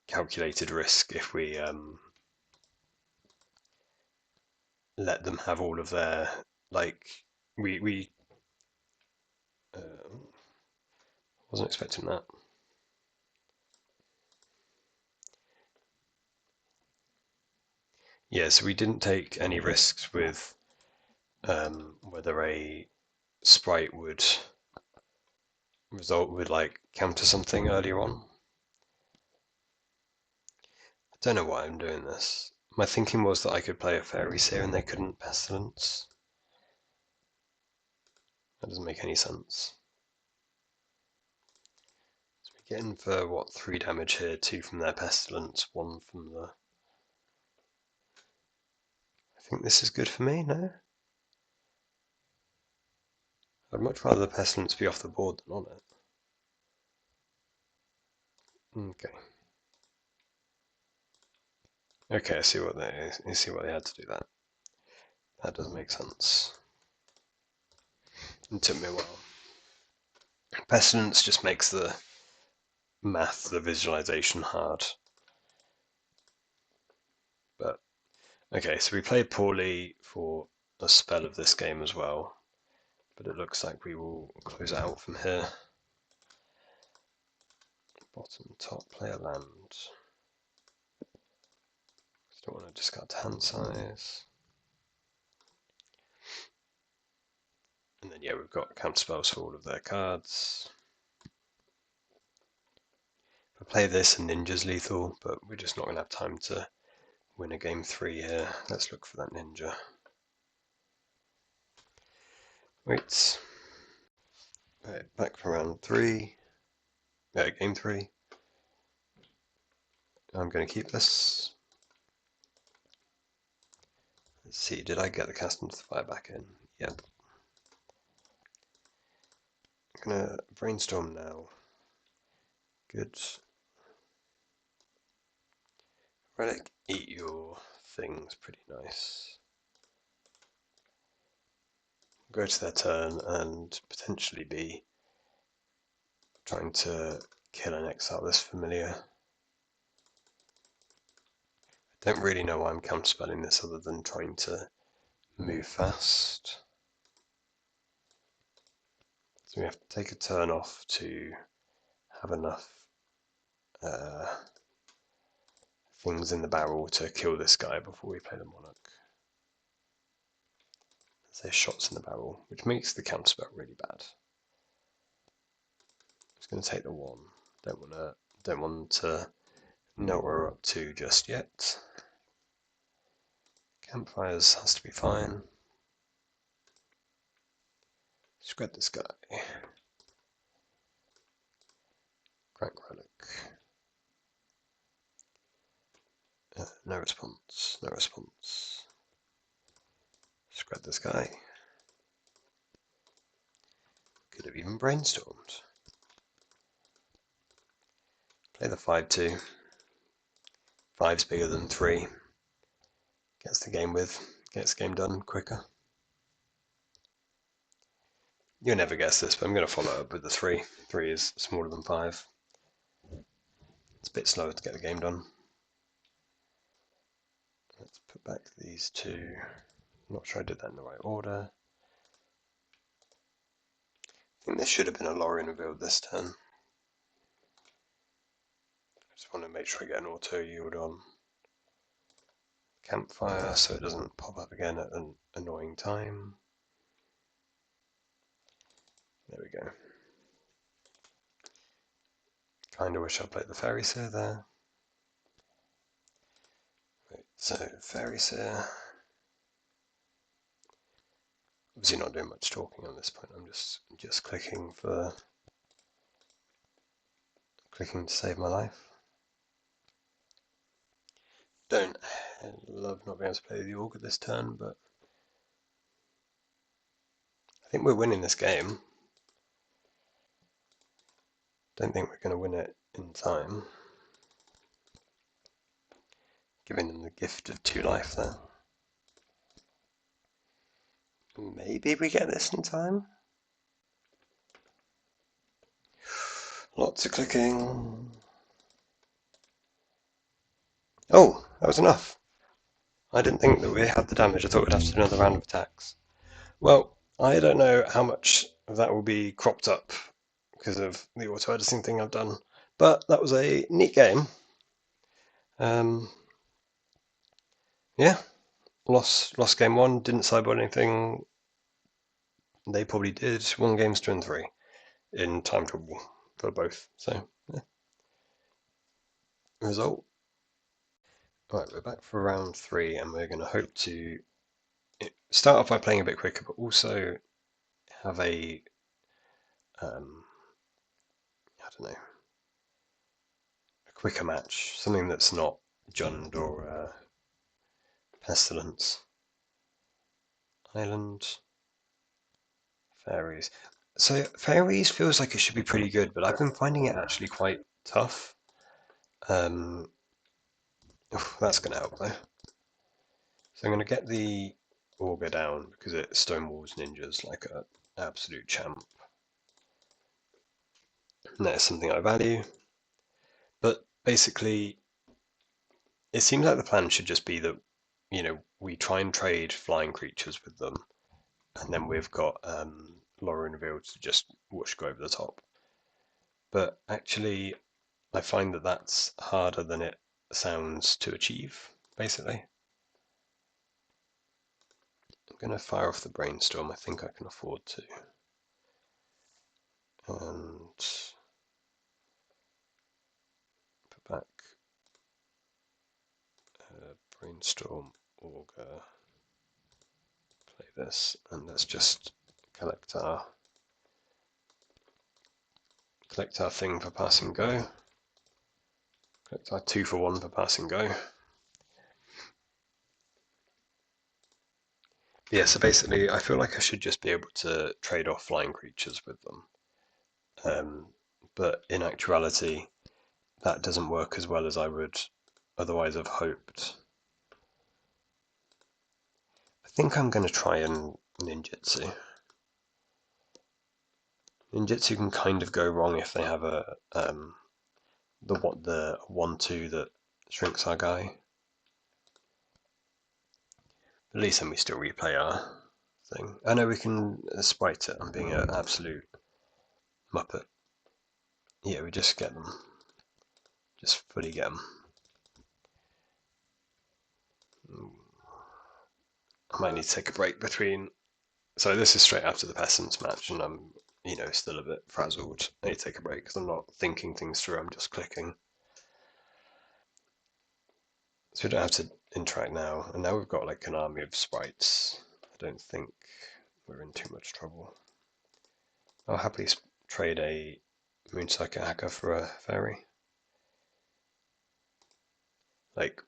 calculated risk if we let them have all of their, we wasn't expecting that. Yeah, so we didn't take any risks with whether a Sprite would result with counter something earlier on. I don't know why I'm doing this. My thinking was that I could play a faerie here and they couldn't Pestilence. That doesn't make any sense. So we get in for what, 3 damage here, 2 from their Pestilence, 1 from the. I think this is good for me, no? I'd much rather the Pestilence be off the board than on it. Okay. Okay, I see what they had to do that. That does make sense. It took me a while. Pestilence just makes the math, the visualization hard. But okay, so we played poorly for a spell of this game as well. But it looks like we will close out from here. Bottom, top, play a land. Still want to discard hand size. And then yeah, we've got counterspells for all of their cards. If I play this, and Ninja's lethal, but we're just not going to have time to win a game 3 here. Let's look for that Ninja. Wait. Right, back for round 3. Game 3. I'm going to keep this. Let's see, did I get the cast into the fire back in? Yep. I'm going to brainstorm now. Good. Relic, eat your things, pretty nice. Go to their turn and potentially be trying to kill and exile this familiar. I don't really know why I'm counterspelling this other than trying to move fast. So we have to take a turn off to have enough things in the barrel to kill this guy before we play the monarch. there's shots in the barrel, which makes the counterspell really bad. Just going to take the 1. Don't want to know what we're up to just yet. Campfires has to be fine. Scrap this guy. Crank relic. No response. No response. Scrap this guy. Could have even brainstormed. Play the 5-2. 5's bigger than 3. Gets the game done quicker. You'll never guess this, but I'm going to follow up with the 3. 3 is smaller than 5. It's a bit slower to get the game done. Let's put back these 2. I'm not sure I did that in the right order. I think this should have been a lorien revealed this turn. I just want to make sure I get an auto yield on campfire so it doesn't pop up again at an annoying time. There we go. Kinda wish I played the faerie seer there. Wait, so faerie seer. Obviously not doing much talking on this point. I'm just clicking to save my life. Don't love not being able to play the augur this turn, but I think we're winning this game. Don't think we're going to win it in time. Giving them the gift of 2 life there. Maybe we get this in time. Lots of clicking. Oh, that was enough. I didn't think that we had the damage. I thought we'd have to do another round of attacks. Well, I don't know how much of that will be cropped up because of the auto editing thing I've done, but that was a neat game. Yeah, lost game 1, didn't sideboard anything. They probably did. Won games 2 and 3 in time trouble for both. So, yeah. Result. Right, we're back for round 3, and we're going to hope to start off by playing a bit quicker, but also have a I don't know, a quicker match, something that's not Jund or Pestilence. Island. Fairies. So Fairies feels like it should be pretty good, but I've been finding it actually quite tough. That's going to help though. So I'm going to get the augur down because it stonewalls ninjas like an absolute champ. And that is something I value. But basically, it seems like the plan should just be that, we try and trade flying creatures with them, and then we've got lorien revealed to just go over the top. But actually, I find that that's harder than it sounds to achieve, basically. I'm going to fire off the Brainstorm. I think I can afford to. And put back Brainstorm augur. Play this, and let's just collect our thing for pass and go. Collect our 2 for 1 for pass and go. Yeah, so basically I feel like I should just be able to trade off flying creatures with them. But in actuality, that doesn't work as well as I would otherwise have hoped. I think I'm going to try and ninjutsu. Ninjutsu can kind of go wrong if they have the 1/2 that shrinks our guy. At least then we still replay our thing. I know we can sprite it. I'm being an absolute muppet. Yeah, we just get them. Just fully get them. I might need to take a break between So this is straight after the Pestilence match, and I'm, still a bit frazzled. I need to take a break because I'm not thinking things through. I'm just clicking. So we don't have to interact now, and now we've got like an army of sprites. I don't think we're in too much trouble. I'll happily trade a Moonpsychic Hacker for a Faerie. Like,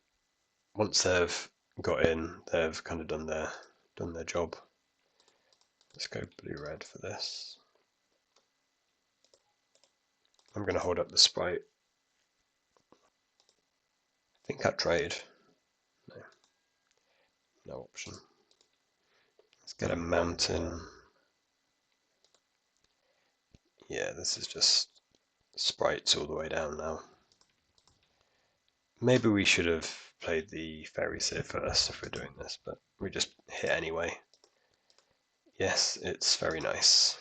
once they've got in, they've kind of done their job. Let's go blue-red for this. I'm going to hold up the Sprite. I think I'd trade. No option. Let's get a mountain. Yeah, this is just sprites all the way down now. Maybe we should have played the Fairy Seer first if we're doing this, but we just hit anyway. Yes, it's very nice.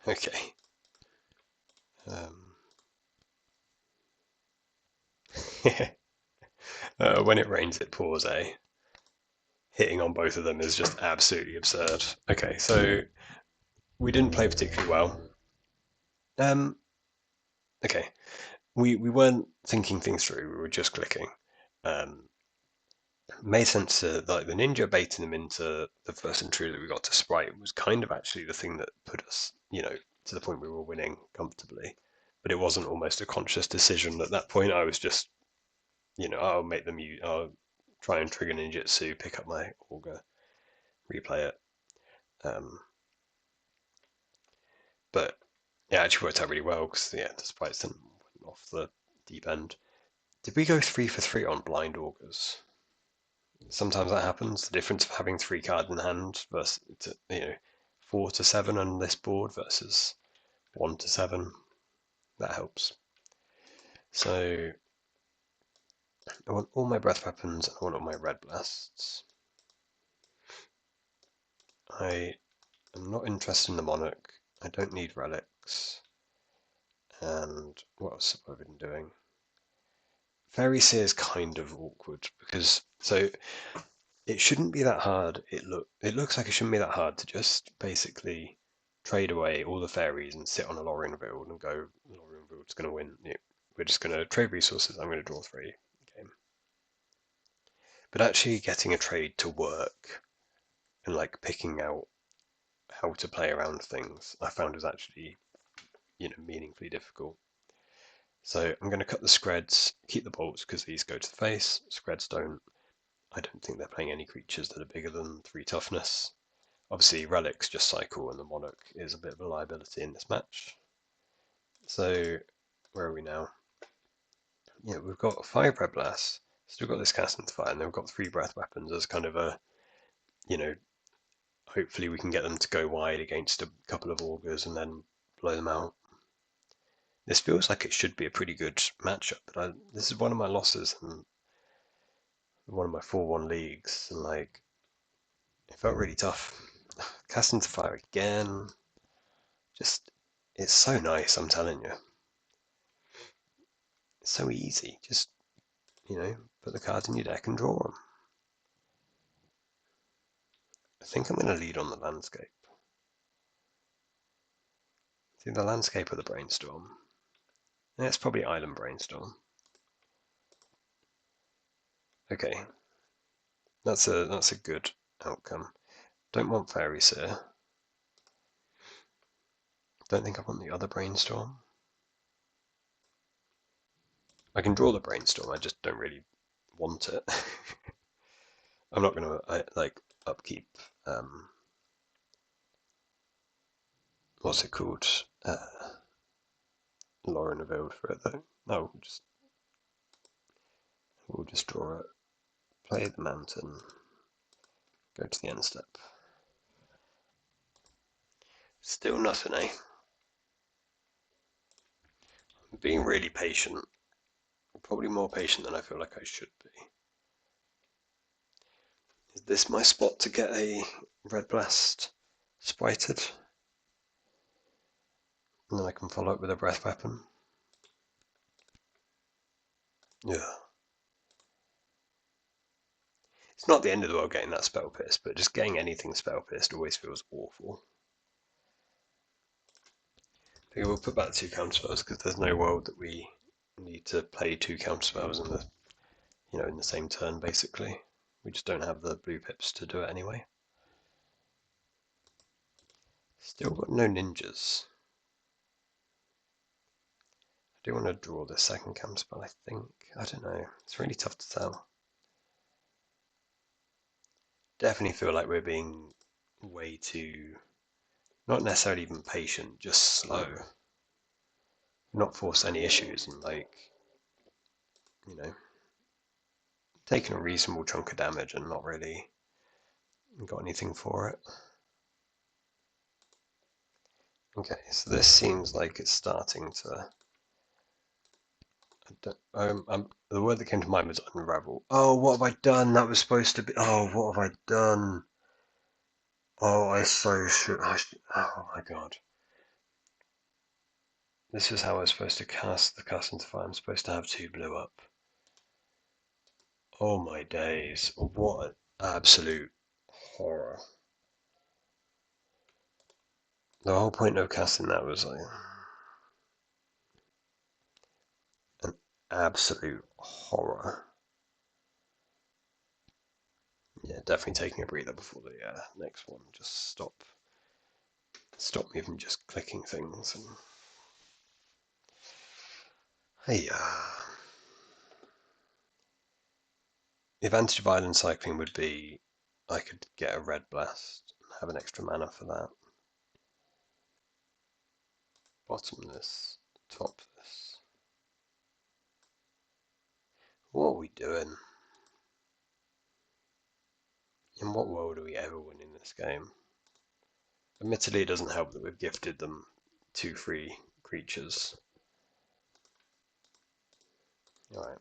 Okay. When it rains, it pours, eh? Hitting on both of them is just absolutely absurd. Okay, so we didn't play particularly well. Okay, we weren't thinking things through. We were just clicking. Made sense to like the ninja baiting them into the first intruder that we got to Sprite was kind of actually the thing that put us, to the point we were winning comfortably. But it wasn't almost a conscious decision at that point. I was just, I'll make them use, I'll try and trigger ninjutsu, pick up my augur, replay it. But it actually worked out really well because the sprites didn't went off the deep end. Did we go 3 for 3 on blind augurs? Sometimes that happens. The difference of having 3 cards in hand versus 4 to 7 on this board versus 1 to 7. That helps. So I want all my breath weapons. I want all my red blasts. I am not interested in the monarch. I don't need relics. And what else have I been doing? Faerie Seer is kind of awkward because it shouldn't be that hard. It looks like it shouldn't be that hard to just basically trade away all the fairies and sit on a lorien field and go, lorien field's going to win. We're just going to trade resources. I'm going to draw 3 game. But actually getting a trade to work and like picking out how to play around things, I found was actually meaningfully difficult. So I'm going to cut the screds, keep the bolts because these go to the face. Screds don't. I don't think they're playing any creatures that are bigger than 3 toughness. Obviously, relics just cycle, and the monarch is a bit of a liability in this match. So, where are we now? Yeah, we've got 5 red blasts, still got this cast into fire, and then we've got 3 breath weapons as kind of a, hopefully we can get them to go wide against a couple of augurs and then blow them out. This feels like it should be a pretty good matchup, but this is one of my losses and one of my 4-1 leagues, and like it felt really tough. Cast into fire again. Just, it's so nice, I'm telling you. It's so easy. Just, put the cards in your deck and draw them. I think I'm going to lead on the landscape. See the landscape of the brainstorm. Yeah, it's probably island brainstorm. Okay, that's a good outcome. Don't want fairy seer. Don't think I want the other brainstorm. I can draw the brainstorm. I just don't really want it. I'm not going to upkeep. What's it called? Lauren availed for it though. No, we'll just draw it. Play the mountain. Go to the end step. Still nothing, eh? I'm being really patient. Probably more patient than I feel like I should be. Is this my spot to get a red blast sprited? And then I can follow up with a breath weapon. Yeah. It's not the end of the world getting that spell pierced, but just getting anything spell pierced always feels awful. Okay, we'll put back 2 counterspells because there's no world that we need to play 2 counterspells in the same turn. Basically, we just don't have the blue pips to do it anyway. Still got no ninjas. I do want to draw the second counterspell. I think I don't know. It's really tough to tell. Definitely feel like we're being way too, not necessarily even patient, just slow. Not force any issues and taking a reasonable chunk of damage and not really got anything for it. Okay, so this seems like it's starting to. The word that came to mind was unravel. Oh, what have I done? That was supposed to be. Oh, what have I done? Oh, I so should. Oh my god. This is how I was supposed to cast the cast into fire. I'm supposed to have 2 blue up. Oh my days. What an absolute horror. The whole point of casting that was like an absolute horror. Yeah, definitely taking a breather before the next one. Just stop me from just clicking things. And hey, the advantage of island cycling would be I could get a red blast and have an extra mana for that. Bottom this, top this. What are we doing? In what world are we ever winning this game? Admittedly, it doesn't help that we've gifted them 2 free creatures. Alright.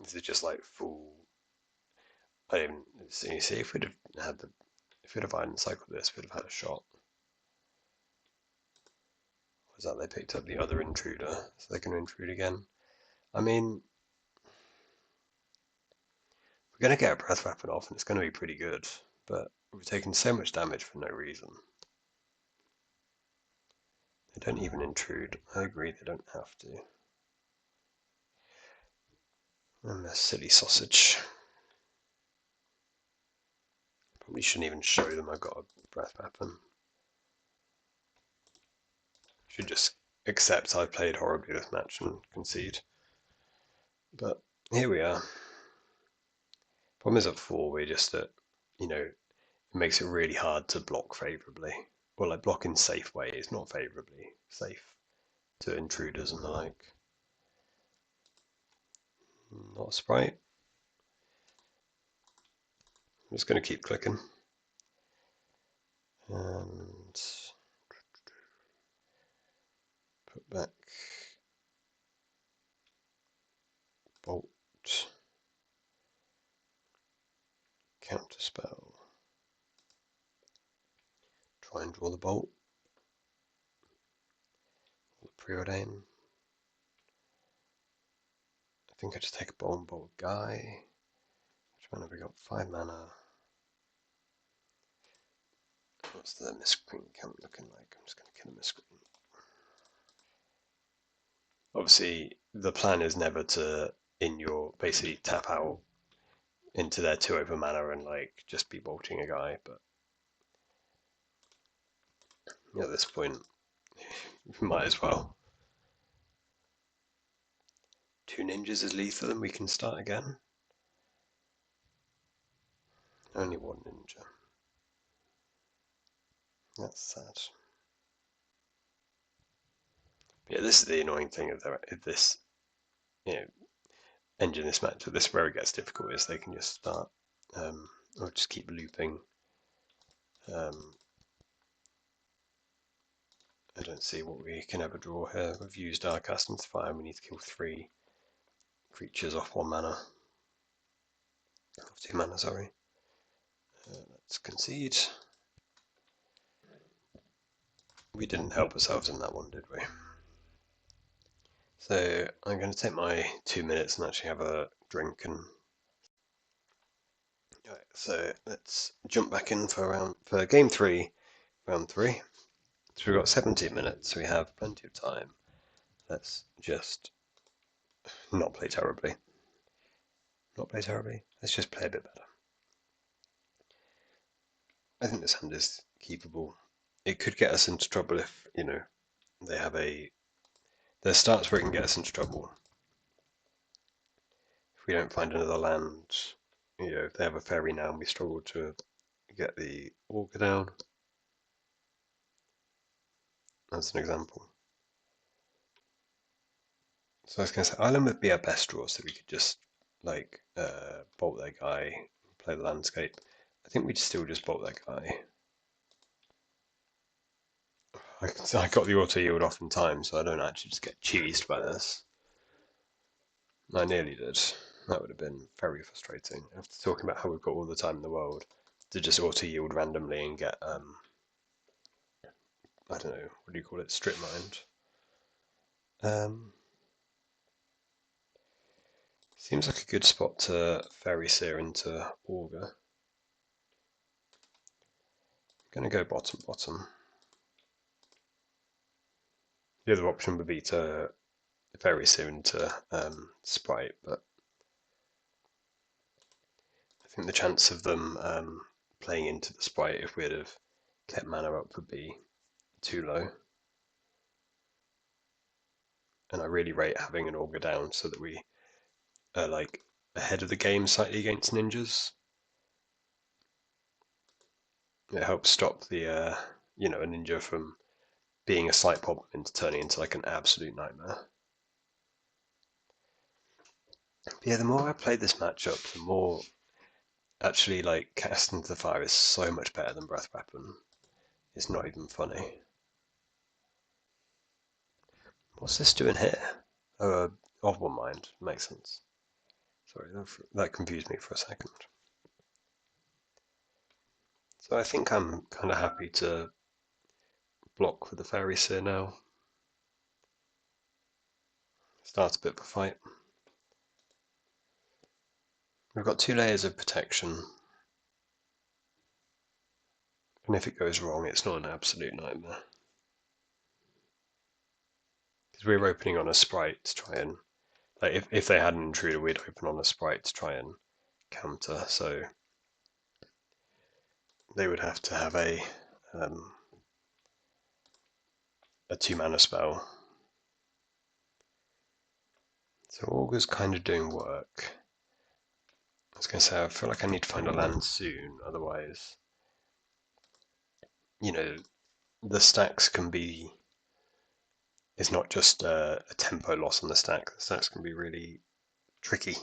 This is just like full. I didn't see if we'd have had if we'd have island cycled this, we'd have had a shot. Was that they picked up the other intruder, so they're going to intrude again? I mean, we're going to get a breath weapon off, and it's going to be pretty good, but we've taken so much damage for no reason. They don't even intrude. I agree, they don't have to. And a silly sausage. Probably shouldn't even show them I've got a breath weapon. Should just accept I played horribly this match and concede. But here we are. Problem is at 4, we're just at, it makes it really hard to block favourably. Or like block in safe ways, not favourably, safe to intruders and the like. Not a sprite. I'm just going to keep clicking. And put back bolt, counterspell. Try and draw the bolt. Preordain. I think I just take a bolt guy. Which mana have we got? 5 mana. What's the miscreant camp looking like? I'm just going to kill a miscreant. Obviously, the plan is never to basically tap out into their 2 over mana and just be bolting a guy, but at this point, might as well. 2 ninjas is lethal, and we can start again. Only 1 ninja. That's sad. Yeah, this is the annoying thing of this, engine this match. But this is where it gets difficult. Is they can just start, or just keep looping. I don't see what we can ever draw here. We've used our cast into fire. We need to kill 3 creatures off 1 mana. Off 2 mana, sorry. Let's concede. We didn't help ourselves in that one, did we? So I'm going to take my 2 minutes and actually have a drink and. Right, so let's jump back in for game 3, round 3. So we've got 17 minutes. So we have plenty of time. Let's just not play terribly. Not play terribly. Let's just play a bit better. I think this hand is keepable. It could get us into trouble if, they have there's starts where it can get us into trouble. If we don't find another land, if they have a faerie now and we struggle to get the augur down. That's an example. So I was going to say, Island would be our best draw, so we could just, bolt that guy, play the landscape. I think we'd still just bolt that guy. I got the auto yield off in time, so I don't actually just get cheesed by this. I nearly did. That would have been very frustrating. After talking about how we've got all the time in the world, to just auto yield randomly and get, I don't know, what do you call it, strip mined. Seems like a good spot to faerie seer into augur. I'm going to go bottom. The other option would be to faerie seer into Sprite, but I think the chance of them playing into the Sprite if we'd have kept mana up would be too low. And I really rate having an augur down so that we are ahead of the game slightly against ninjas. It helps stop the a ninja from being a slight problem into turning into an absolute nightmare. But yeah, the more I play this matchup, the more actually Cast into the Fire is so much better than Breath Weapon. It's not even funny. What's this doing here? Oh, off one mind. Makes sense. Sorry, that confused me for a second. So I think I'm kind of happy to block with the faerie seer now. Starts a bit of a fight. We've got 2 layers of protection. And if it goes wrong, it's not an absolute nightmare. Because we're opening on a Sprite to try and... if they had an intruder, we'd open on a Sprite to try and counter, so... They would have to have a 2-mana spell. So augur's kind of doing work. I was going to say, I feel like I need to find a land soon, otherwise, the stacks can be... It's not just a tempo loss on the stack. The stacks can be really tricky.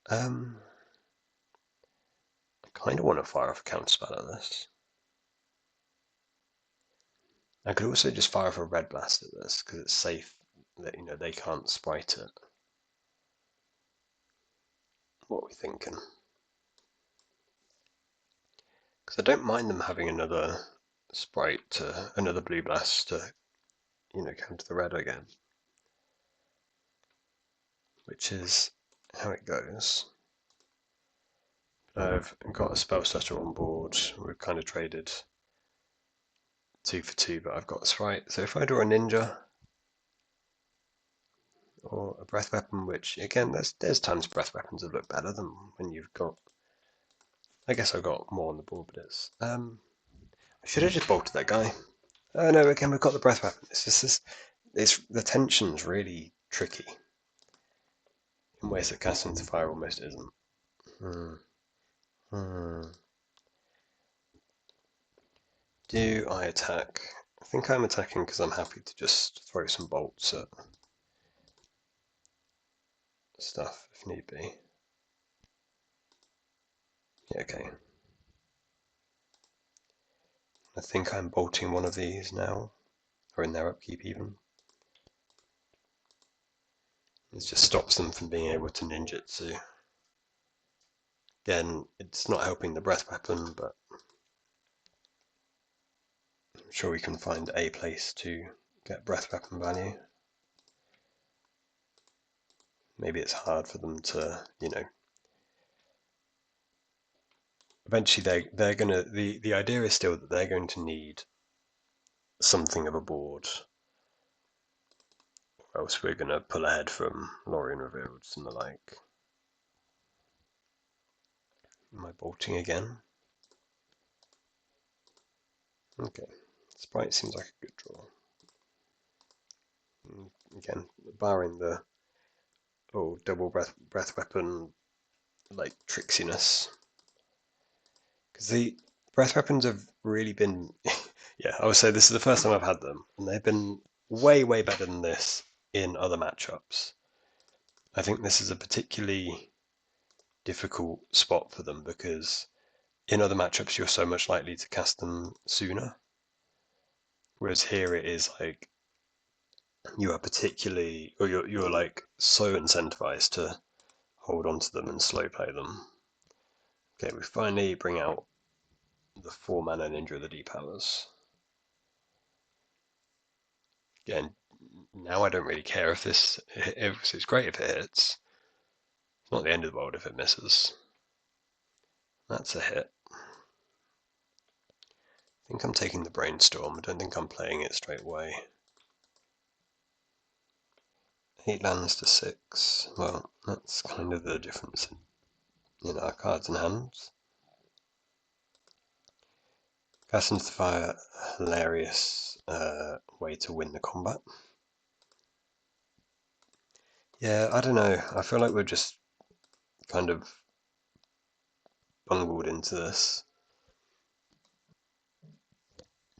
I kind of want to fire off a counterspell at this. I could also just fire off a red blast at this because it's safe that they can't sprite it. What are we thinking? Because I don't mind them having another sprite, another blue blast to counter the red again, which is how it goes. I've got a spell stutter on board. We've kind of traded 2 for 2, but I've got this right. So if I draw a ninja or a breath weapon, which again, there's times breath weapons have looked better than when you've got. I guess I've got more on the board, but it's. I should have just bolted that guy. Oh no! Again, we've got the breath weapon. It's the tension's really tricky in ways that Cast into Fire almost isn't. Do I attack? I think I'm attacking because I'm happy to just throw some bolts at stuff if need be. Yeah, okay. I think I'm bolting one of these now, or in their upkeep even. It just stops them from being able to ninjutsu. Again, it's not helping the breath weapon, but I'm sure we can find a place to get breath weapon value. maybe it's hard for them to, eventually they're gonna the idea is still that they're going to need something of a board, or else we're gonna pull ahead from Lorien Revealed and the like. Am I bolting again? Okay, Sprite seems like a good draw. Again, barring the double breath weapon like tricksiness, because the breath weapons have really been yeah, I would say this is the first time I've had them, and they've been way better than this in other matchups. I think this is a particularly difficult spot for them because in other matchups you're so much likely to cast them sooner, whereas here it is like you are particularly, or you're like so incentivized to hold on to them and slow play them. Okay, we finally bring out the 4-mana Ninja of the Deep Powers. Again, now I don't really care if it's great if it hits. It's not the end of the world if it misses. That's a hit. I think I'm taking the Brainstorm. I don't think I'm playing it straight away. 8 lands to 6. Well, that's kind of the difference in our cards and hands. Cast into the Fire, a hilarious way to win the combat. Yeah, I don't know. I feel like we're just kind of bungled into this.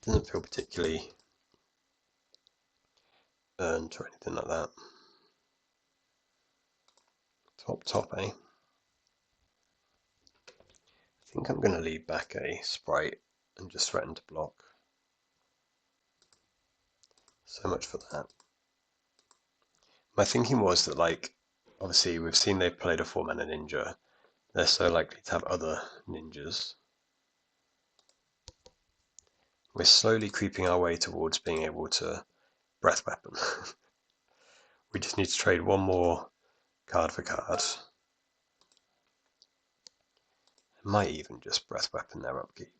Doesn't feel particularly earned or anything like that. Top, eh? I think I'm going to leave back a Sprite and just threaten to block. So much for that. My thinking was that, like, obviously we've seen they've played a 4-mana ninja. They're so likely to have other ninjas. We're slowly creeping our way towards being able to breath weapon. We just need to trade one more card for card. Might even just breath weapon their upkeep.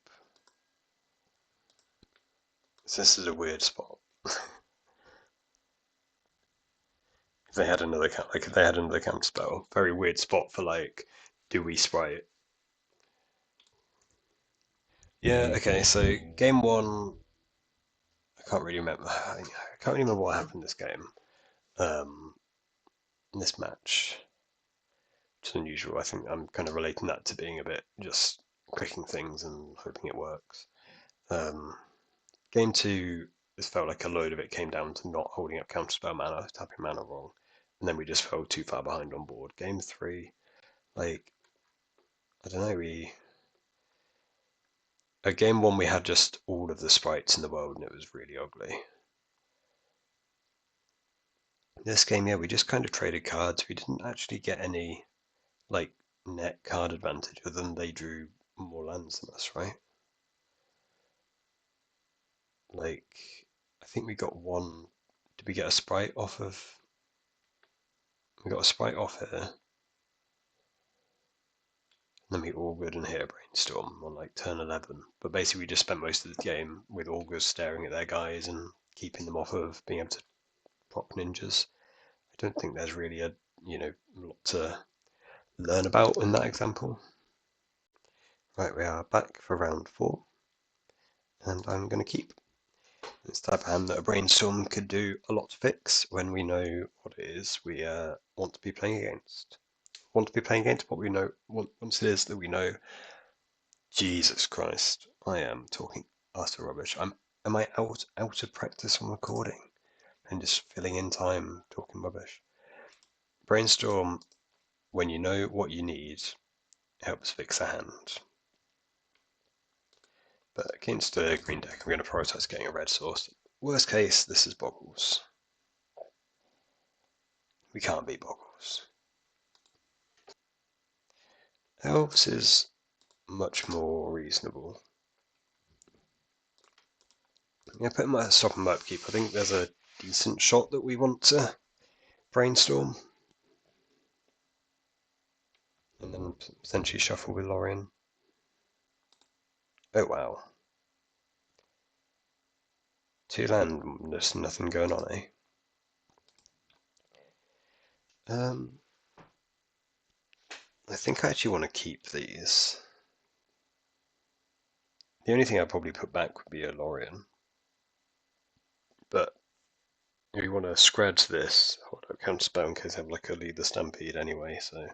So this is a weird spot. If they had another counterspell, very weird spot for like, do we Sprite? Yeah, okay, so game one, I can't really remember. I can't really remember what happened this game. In this match, which is unusual. I think I'm kind of relating that to being a bit just clicking things and hoping it works. Game two, this felt like a load of it came down to not holding up counterspell mana, tapping mana wrong, and then we just fell too far behind on board. Game three, like, I don't know, at game one we had just all of the sprites in the world and it was really ugly. This game, yeah, we just kind of traded cards. We didn't actually get any like net card advantage other than they drew more lands than us, right? Like, I think we got one. Did we get a sprite off of? We got a sprite off here. And then we augured and hit a brainstorm on like turn 11. But basically, we just spent most of the game with augurs staring at their guys and keeping them off of being able to prop ninjas. I don't think there's really a lot to learn about in that example. Right, we are back for round 4, and I'm going to keep. It's the type of hand that a brainstorm could do a lot to fix when we know what it is we want to be playing against. Want to be playing against what we know, once it is that we know. Jesus Christ, I am talking utter rubbish. Am I out of practice on recording and just filling in time talking rubbish? Brainstorm, when you know what you need, helps fix a hand. But against a green deck, I'm going to prioritize getting a red source. Worst case, this is Boggles. We can't beat Boggles. Elves is much more reasonable. I'm going to put my stop and my upkeep. I think there's a decent shot that we want to brainstorm. and potentially shuffle with Lorien. Oh wow. 2 land, there's nothing going on, eh? I think I actually want to keep these. The only thing I'd probably put back would be a Lorien. But we want to scred this. Hold up, counterspell in case I have like a lead the stampede anyway, so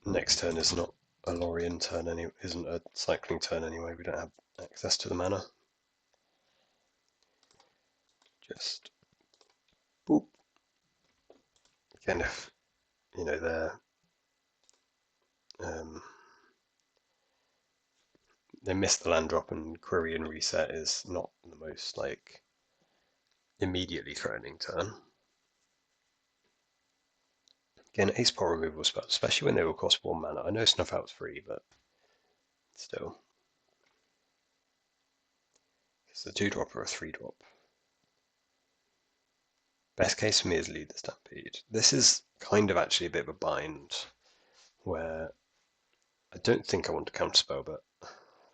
next turn is not a Lorien turn isn't a cycling turn anyway, we don't have access to the mana. Just boop. Again, if you know they miss the land drop and query and reset is not the most like immediately threatening turn. Again, ace power removal spells, especially when they will cost 1 mana. I know Snuff Out's free, but still. It's a 2-drop or a 3-drop. Best case for me is lead the stampede. This is kind of actually a bit of a bind where I don't think I want to counterspell, but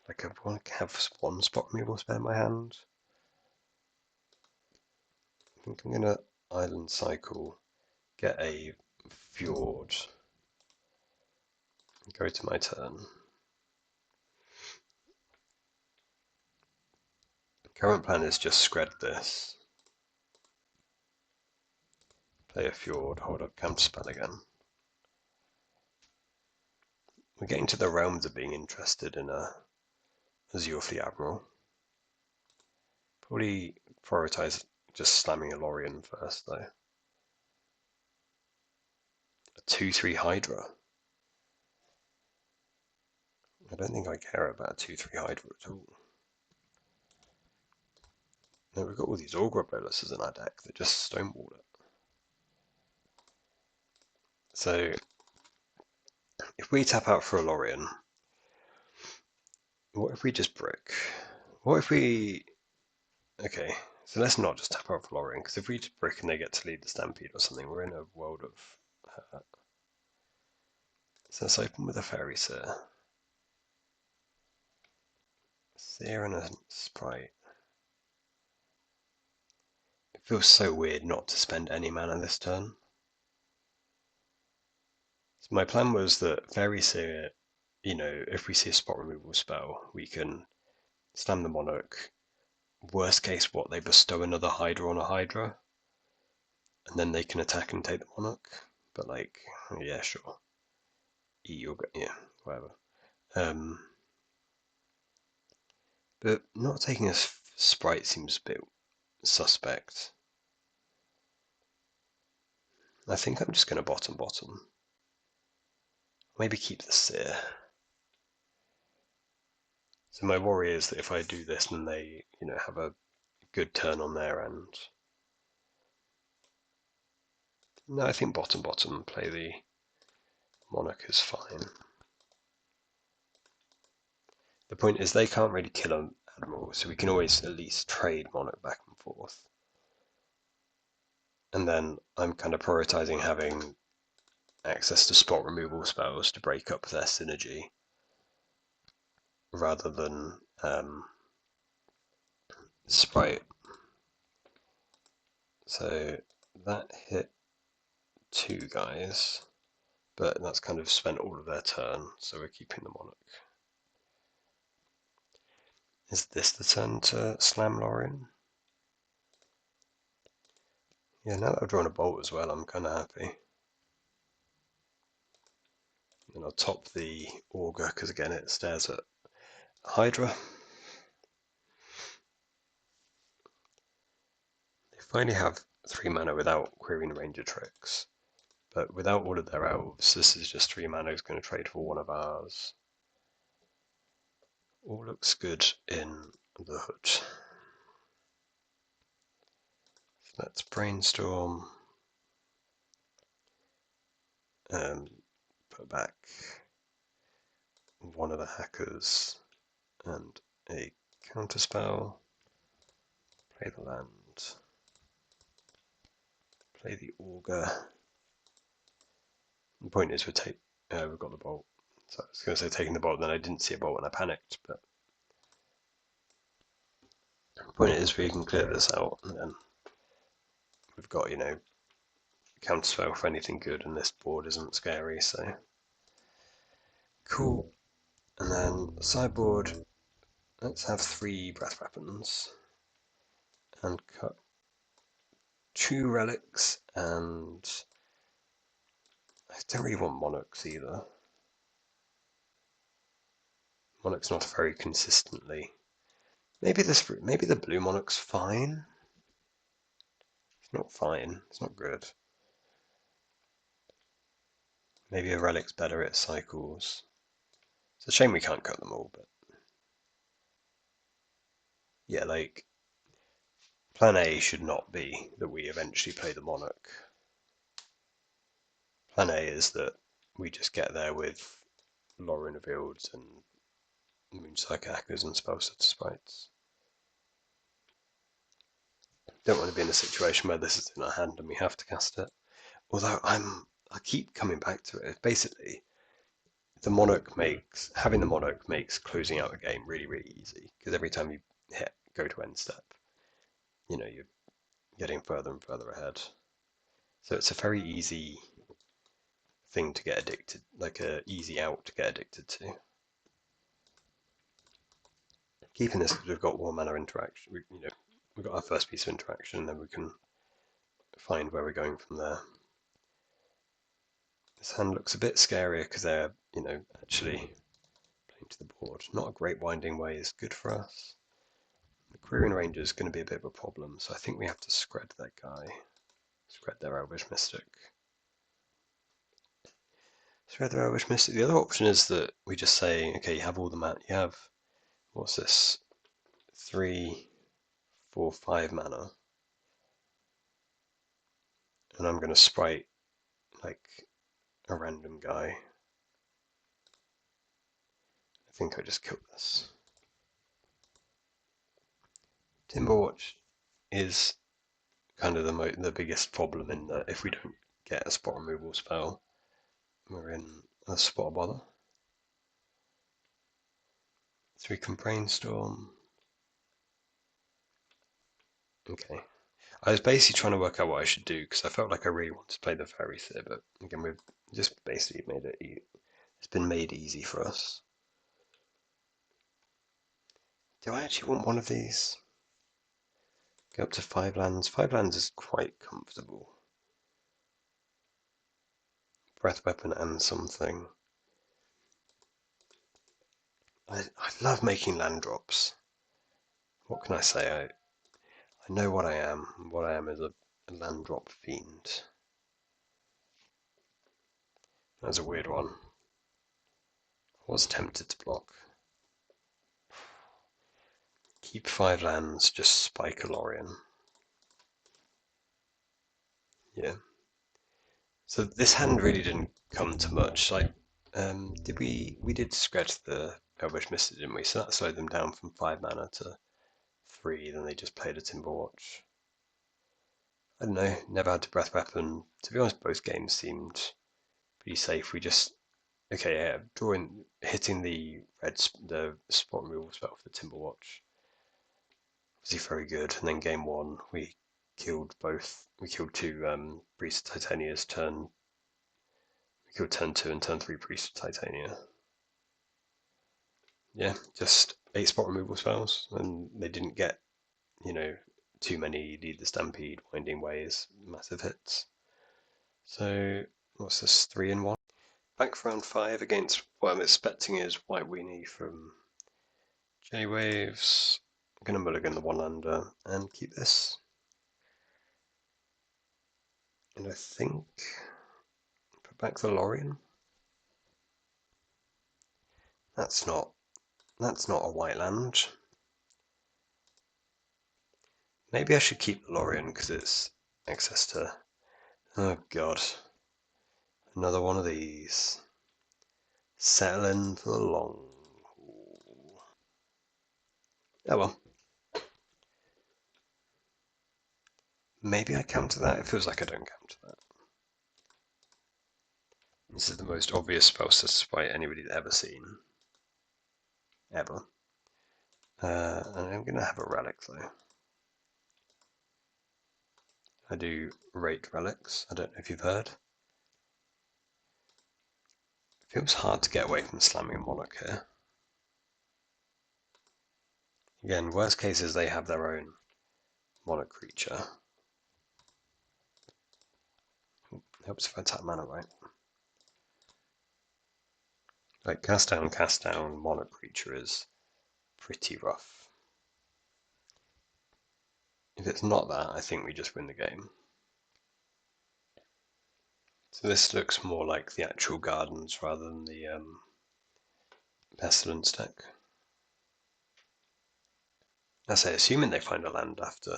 like I want to have 1 spot removal spell in my hand. I think I'm gonna island cycle, get a fjord, go to my turn. Current plan is just scred this, play a fjord, hold up counterspell again. We're getting to the realms of being interested in a U Fae Admiral. Probably prioritize just slamming a Lorien first though. A 2/3 Hydra. I don't think I care about a 2/3 Hydra at all. No, we've got all these augur boluses in our deck that just stonewall it. So if we tap out for a Lorien, what if we just brick? What if we... Okay, so let's not just tap out for Lorien, because if we just brick and they get to lead the Stampede or something, we're in a world of hurt. So let's open with a Faerie Seer. Seer and a Sprite. It feels so weird not to spend any mana this turn. So my plan was that Faerie Seer, you know, if we see a spot removal spell, we can slam the Monarch. Worst case, what, they bestow another Hydra on a Hydra, and then they can attack and take the Monarch. But like, yeah, sure. Yeah, whatever. But not taking a Sprite seems a bit suspect. I think I'm just going to bottom. Maybe keep the Seer. So my worry is that if I do this and they, you know, have a good turn on their end. No, I think bottom, play the Monarch is fine. The point is they can't really kill an Admiral, so we can always at least trade Monarch back and forth. And then I'm kind of prioritizing having access to spot removal spells to break up their synergy rather than Sprite. So that hit 2 guys, but that's kind of spent all of their turn, so we're keeping the Monarch. Is this the turn to slam Lorien? Yeah, now that I've drawn a bolt as well, I'm kind of happy. And I'll top the augur, because again it stares at Hydra. They finally have 3 mana without querying Ranger Tricks, but without all of their elves, this is just 3 mana who's going to trade for one of ours. All looks good in the hood. So let's brainstorm. Put back one of the hackers and a counterspell. Play the land. Play the augur. point is we've got the bolt. So I was going to say taking the bolt, then I didn't see a bolt and I panicked. But the point is we can clear this out, and then we've got, counterspell for anything good, and this board isn't scary, so cool. And then sideboard, let's have 3 breath weapons and cut 2 relics, and I don't really want monarchs either. Monarch's not very consistently. Maybe the blue monarch's fine. It's not fine. It's not good. Maybe a relic's better. It cycles. It's a shame we can't cut them all, but yeah, like plan A should not be that we eventually play the monarch. Plan A is that we just get there with Lorien of Fields and Moonstrike Hackers and Spellsetter Sprites. Don't want to be in a situation where this is in our hand and we have to cast it. Although I keep coming back to it. Basically, having the monarch makes closing out a game really, really easy, because every time you go to end step, you're getting further and further ahead. So it's a very easy thing to get addicted, like a easy out to get addicted to. Keeping this because we've got 1 mana interaction, we've got our first piece of interaction, and then we can find where we're going from there. This hand looks a bit scarier because they're, actually playing to the board. Not a great winding way is good for us. The Querying Ranger is going to be a bit of a problem, so I think we have to scred that guy. Scred their Elvish Mystic. Scred their Elvish Mystic. The other option is that we just say, okay, you have all the mana. You have, what's this? 3, 4, 5 mana. And I'm going to sprite like a random guy. I think I just killed this. Timberwatch is kind of the biggest problem in that if we don't get a spot removal spell, we're in a spot of bother. So we can brainstorm. Okay. I was basically trying to work out what I should do because I felt like I really wanted to play the fairies here, but again, we've just basically made it. It's been made easy for us. Do I actually want one of these? Go up to 5 lands. 5 lands is quite comfortable. Breath weapon and something. I love making land drops. What can I say? I know what I am. What I am is a land drop fiend. That's a weird one. I was tempted to block. Keep 5 lands, just spike a lorien. Yeah. So this hand really didn't come to much. Like, we did scratch the Elvish Mystic, didn't we? So that slowed them down from 5 mana to 3. Then they just played a Timberwatch. I don't know. Never had to breath weapon. To be honest, both games seemed pretty safe. We just hitting the spot removal spell for the Timberwatch. Was very good. And then game 1, we killed 2 Priest of Titania's turn. We killed turn 2 and turn 3 Priest of Titania. Yeah, just 8 spot removal spells, and they didn't get, too many Lead the Stampede, Winding Ways, massive hits. So, what's this, 3 and 1? Back for round 5 against what I'm expecting is White Weenie from Jwaves. I'm going to mulligan the 1-lander and keep this. And I think put back the Lorien. That's not a white land. Maybe I should keep the Lorien because it's access to. Oh god, another one of these. Settling for the long haul. Oh well. Maybe I counter that. It feels like I don't counter that. This is the most obvious spell despite anybody's ever seen. Ever. And I'm going to have a relic though. I do rate relics. I don't know if you've heard. It feels hard to get away from slamming a monarch here. Again, worst case is they have their own monarch creature. Helps if I tap mana, right? Like cast down, monarch creature is pretty rough. If it's not that, I think we just win the game. So this looks more like the actual gardens rather than the Pestilence deck. I say, assuming they find a land after.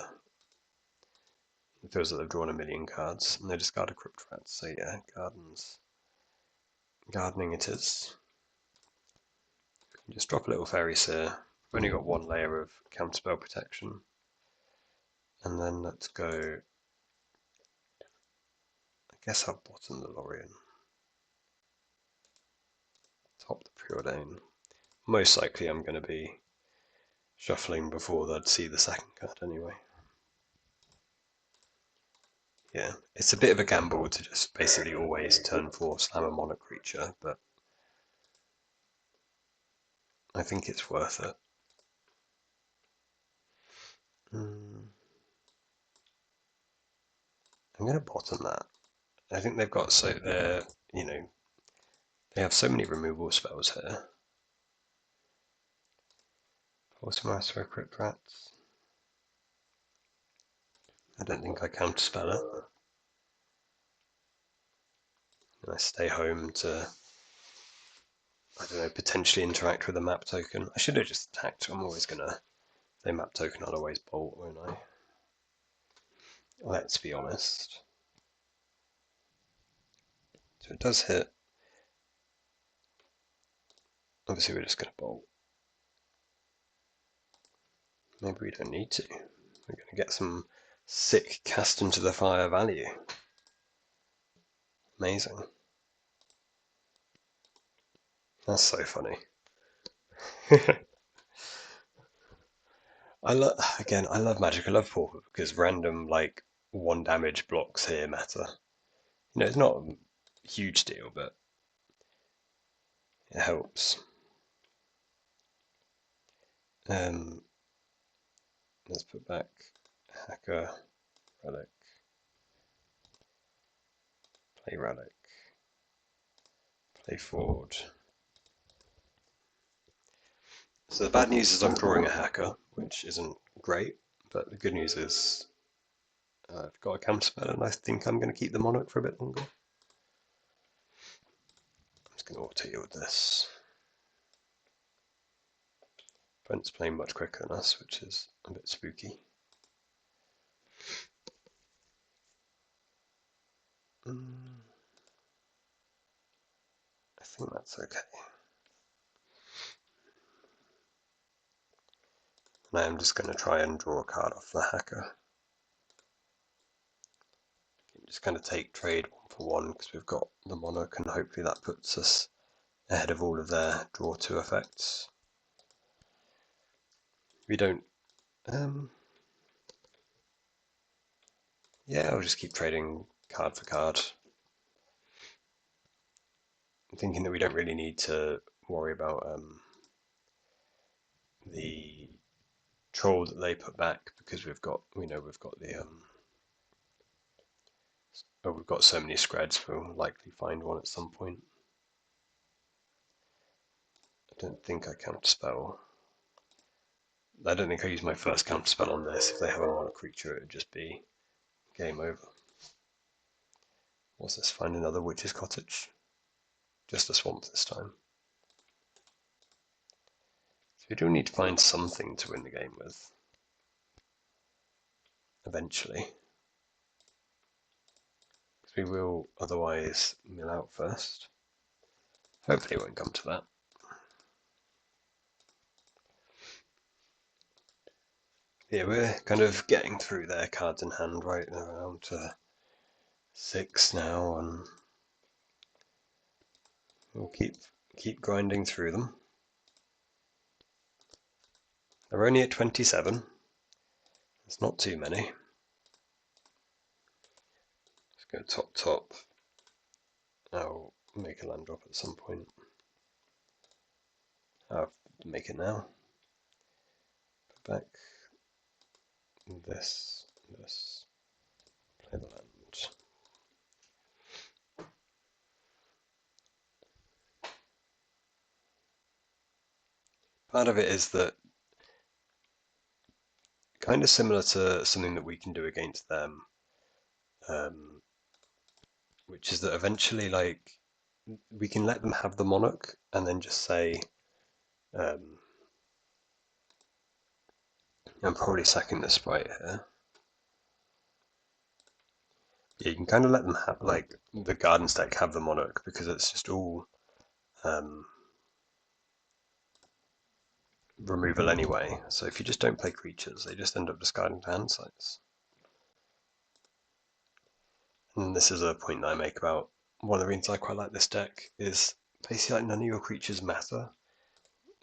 It feels like they've drawn a million cards and they discard a Crypt Rat. So yeah, gardens. Gardening it is. Just drop a little fairy seer. We've only got one layer of counterspell protection. And then let's go. I guess I'll bottom the Lorien. Top the Preordain. Most likely I'm going to be shuffling before they'd see the second card anyway. Yeah, it's a bit of a gamble to just basically always turn 4 slam a monarch creature, but I think it's worth it. I'm going to bottom that. I think they've got they have so many removal spells here. Force Crypt Rats. I don't think I counterspell it. And I stay home to, I don't know, potentially interact with a map token. I should have just attacked. I'm always gonna, they map token, I'll always bolt, won't I? Let's be honest. So it does hit. Obviously we're just gonna bolt. Maybe we don't need to. We're gonna get some sick cast into the fire value. Amazing. That's so funny. I love Magic. I love Pauper because random like 1 damage blocks here matter. It's not a huge deal, but it helps. Let's put back Hacker, Relic, play Relic, play Forge. So the bad news is I'm drawing a Hacker, which isn't great, but the good news is I've got a counterspell and I think I'm going to keep the Monarch for a bit longer. I'm just going to auto yield this. Brent's playing much quicker than us, which is a bit spooky. I think that's okay. And I'm just going to try and draw a card off the Hacker. Just kind of take trade 1 for 1 because we've got the Monarch and hopefully that puts us ahead of all of their draw 2 effects. We don't. Yeah, I'll just keep trading card for card. I'm thinking that we don't really need to worry about the troll that they put back because we've got the we've got so many screds, we'll likely find one at some point. I don't think I counterspell. I don't think I use my first counterspell on this. If they have a monarch creature, it would just be game over. What's this? Find another witch's cottage. Just a swamp this time. So we do need to find something to win the game with. Eventually. Because we will otherwise mill out first. Hopefully it won't come to that. Yeah, we're kind of getting through their cards in hand right around to 6 now, and We'll keep grinding through them. They're only at 27. It's not too many. Let's go top. I'll make a land drop at some point. I'll make it now. Put back this, play the land. Part of it is that kind of similar to something that we can do against them, which is that eventually, like, we can let them have the monarch and then just say, I'm probably sacking the sprite here. Yeah, you can kind of let them have, like, the garden stack have the monarch because it's just all removal anyway. So if you just don't play creatures, they just end up discarding to hand sites. And this is a point that I make about one of the reasons I quite like this deck is basically like none of your creatures matter.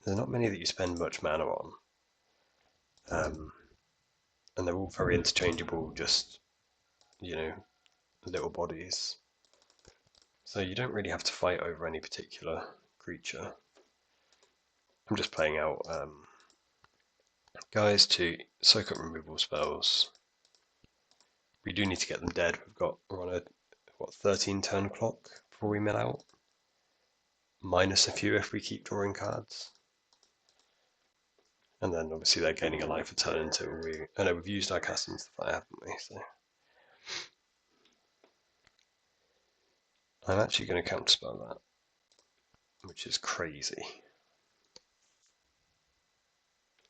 There's not many that you spend much mana on. And they're all very interchangeable, just, you know, little bodies. So you don't really have to fight over any particular creature. I'm just playing out guys to soak up removal spells. We do need to get them dead. We're on a 13 turn clock before we mill out. Minus a few if we keep drawing cards. And then obviously they're gaining a life a turn until I know we've used our cast into the fire, haven't we? So I'm actually going to counterspell that, which is crazy.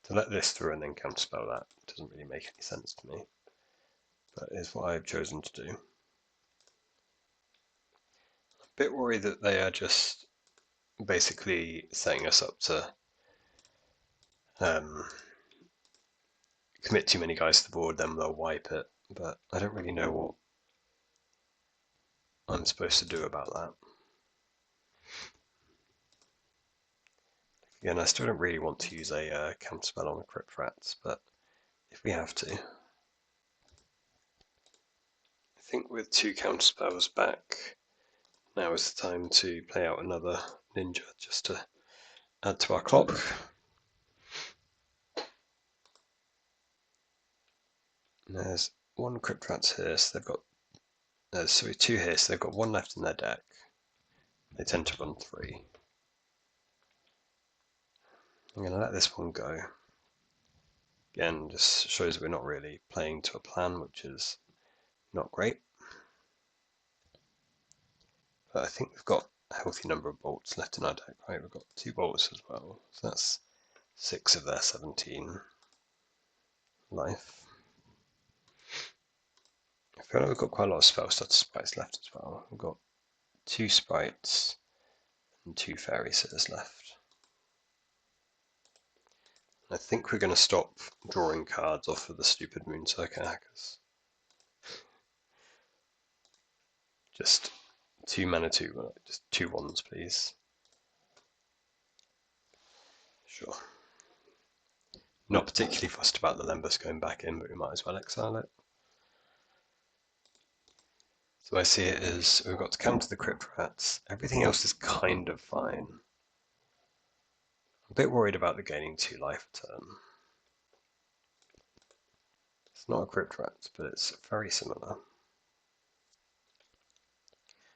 To let this through and then counterspell that doesn't really make any sense to me, but is what I've chosen to do. A bit worried that they are just basically setting us up to commit too many guys to the board, then they'll wipe it, but I don't really know what I'm supposed to do about that. Again, I still don't really want to use a counterspell on the Crypt Rats, but if we have to. I think with 2 counterspells back, now is the time to play out another ninja just to add to our clock. And there's 1 Crypt Rats here, so they've got 2 here, so they've got 1 left in their deck. They tend to run 3. I'm going to let this one go. Again, just shows we're not really playing to a plan, which is not great. But I think we've got a healthy number of bolts left in our deck, right? We've got 2 bolts as well, so that's 6 of their 17 life. I feel like we've got quite a lot of spell stuff sprites left as well. We've got 2 sprites and 2 fairy seers left. I think we're going to stop drawing cards off of the stupid Moon Circuit hackers. Just 2 mana, 2, just 2 ones, please. Sure. Not particularly fussed about the Lembus going back in, but we might as well exile it. So I see it as we've got to counter the Crypt Rats. Everything else is kind of fine. I'm a bit worried about the gaining 2 life a turn. It's not a Crypt Rats, but it's very similar.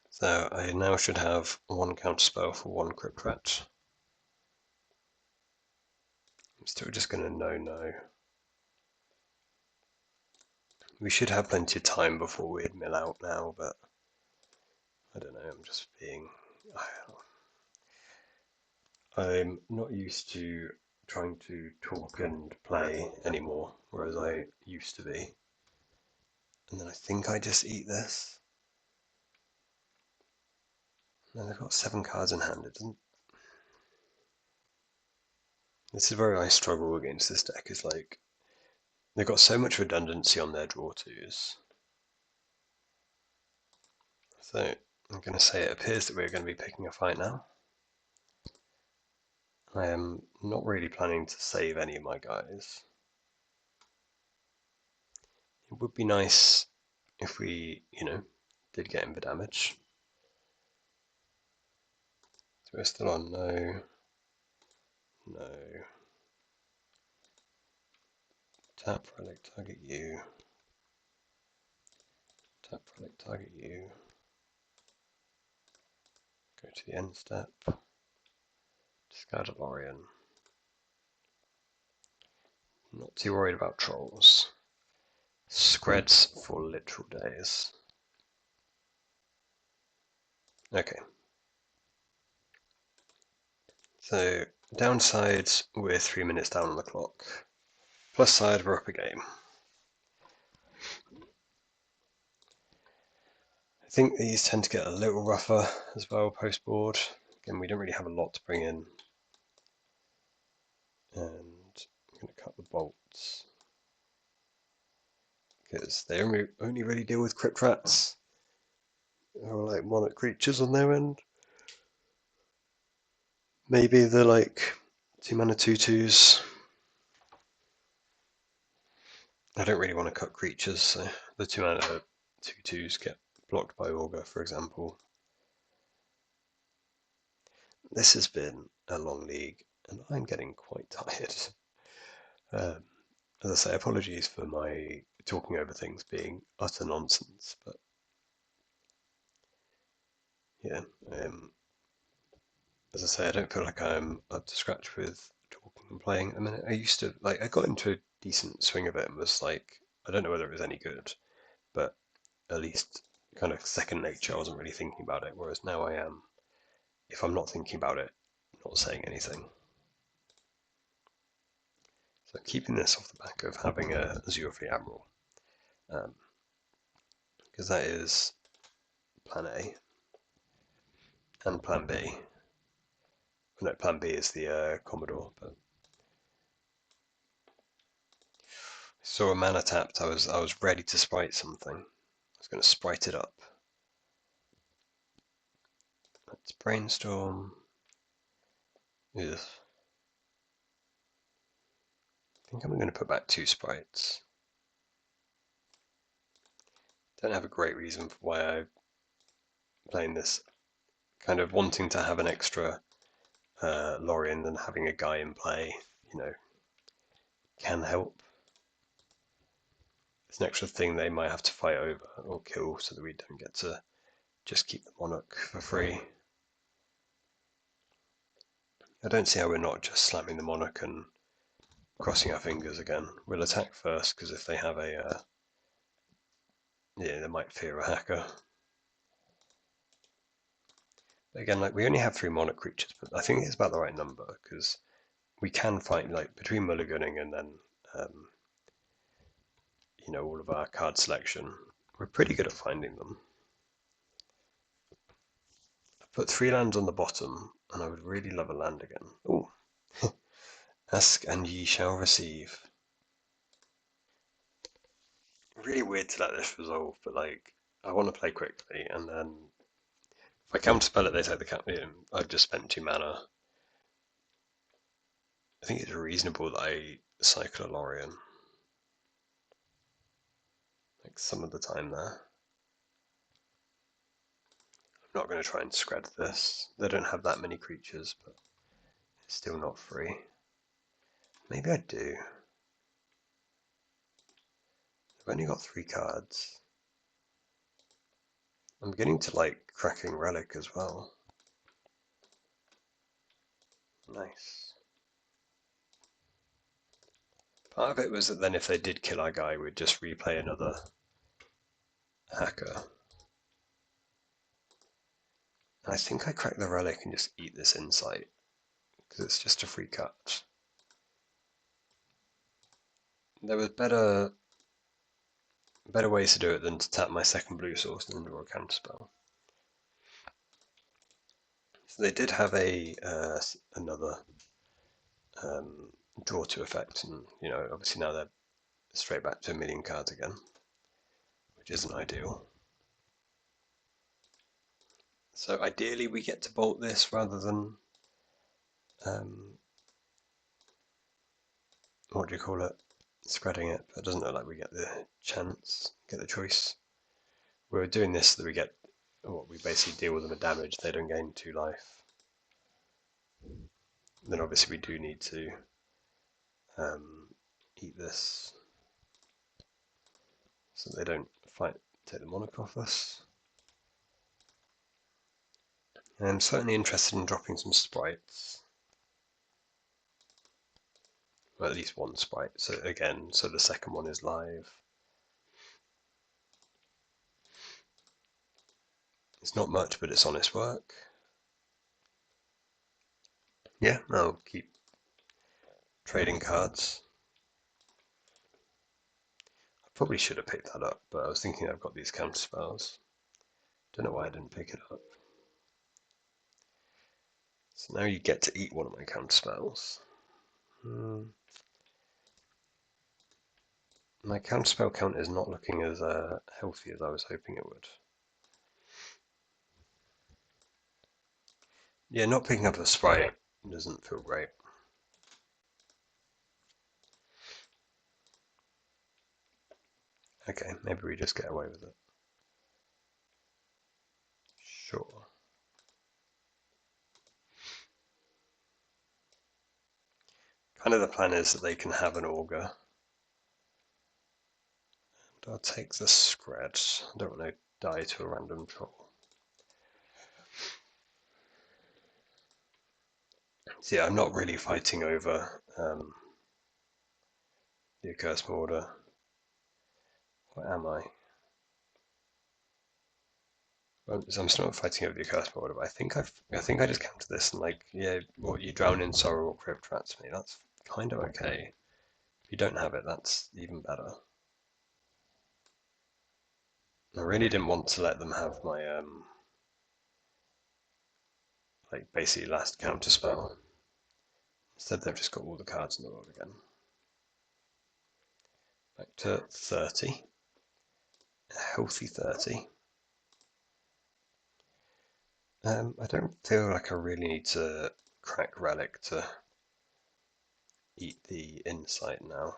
So I now should have 1 counterspell for 1 Crypt Rat. I'm still just going to no. We should have plenty of time before we'd mill out now, but I don't know, I'm just being... I'm not used to trying to talk and play anymore, whereas I used to be. And then I think I just eat this. And they've got 7 cards in hand. This is where I struggle against this deck, is like, they've got so much redundancy on their draw twos. So I'm going to say it appears that we're going to be picking a fight now. I am not really planning to save any of my guys. It would be nice if we, did get him for damage. So we're still on no. Tap relic, target you. Tap relic, target you. Go to the end step. Discard a lorien. Not too worried about trolls. Screds for literal days. Okay. So, downsides, we're 3 minutes down on the clock. Plus side, we're up a game. I think these tend to get a little rougher as well post-board. Again, we don't really have a lot to bring in. And I'm going to cut the bolts. Because they only really deal with crypt rats. Or like monarch creatures on their end. Maybe they're like 2 mana 2/2s. I don't really want to cut creatures, so the 2 mana 2/2s get blocked by augur, for example. This has been a long league, and I'm getting quite tired. As I say, apologies for my talking over things being utter nonsense, but yeah, as I say, I don't feel like I'm up to scratch with talking and playing at the minute. I got into a decent swing of it and was like, I don't know whether it was any good, but at least kind of second nature, I wasn't really thinking about it, whereas now I am. If I'm not thinking about it, not saying anything. So keeping this off the back of having a U Fae Admiral, because that is plan A and plan B. No, plan B is the Commodore, but I saw a mana tapped. I was ready to sprite something. I was going to sprite it up. Let's brainstorm. Ugh. I think I'm going to put back 2 sprites. Don't have a great reason for why I'm playing this. Kind of wanting to have an extra lorien and having a guy in play, can help. It's an extra thing they might have to fight over or kill so that we don't get to just keep the monarch for free. I don't see how we're not just slamming the monarch and crossing our fingers again. We'll attack first because if they have they might fear a hacker. Again, we only have 3 monarch creatures, but I think it's about the right number because we can fight between mulliganing and then all of our card selection. We're pretty good at finding them. I put 3 lands on the bottom, and I would really love a land again. Oh, ask and ye shall receive. Really weird to let this resolve, but I want to play quickly, and then if I counterspell it, they take the counter. I've just spent 2 mana. I think it's reasonable that I cycle a lorien. Some of the time there. I'm not going to try and scred this. They don't have that many creatures, but it's still not free. Maybe I do. I've only got 3 cards. I'm beginning to like cracking relic as well. Nice. Part of it was that then if they did kill our guy, we'd just replay another hacker. I think I crack the relic and just eat this insight, because it's just a free cut. There was better ways to do it than to tap my second blue source and then draw a counterspell. So they did have another draw to effect, and obviously now they're straight back to 1,000,000 cards again, which isn't ideal. So ideally we get to bolt this rather than what do you call it? Spreading it, but it doesn't look like we get the chance, get the choice. We're doing this so that we get what we basically deal with them with damage. They don't gain 2 life. Then obviously we do need to eat this so they don't take the monarch off us. And I'm certainly interested in dropping some sprites. Well, at least one sprite. So again, so the second one is live. It's not much, but it's honest work. Yeah, I'll keep trading cards. I probably should have picked that up, but I was thinking I've got these counterspells. Don't know why I didn't pick it up. So now you get to eat one of my counterspells. My counterspell count is not looking as healthy as I was hoping it would. Yeah, not picking up a sprite doesn't feel great. Okay, maybe we just get away with it. Sure. Kind of the plan is that they can have an augur. And I'll take the scratch. I don't want to die to a random troll. So yeah, I'm not really fighting over the accursed order. What am I? Well, so I'm still not fighting over the accursed order, but I think I just counted this and like, yeah, what you drown in sorrow or crypt rats me. That's kind of okay. If you don't have it, that's even better. I really didn't want to let them have my like basically last counter spell. Instead, they've just got all the cards in the world again. Back to 30. A healthy 30. I don't feel like I really need to crack relic to eat the insight now.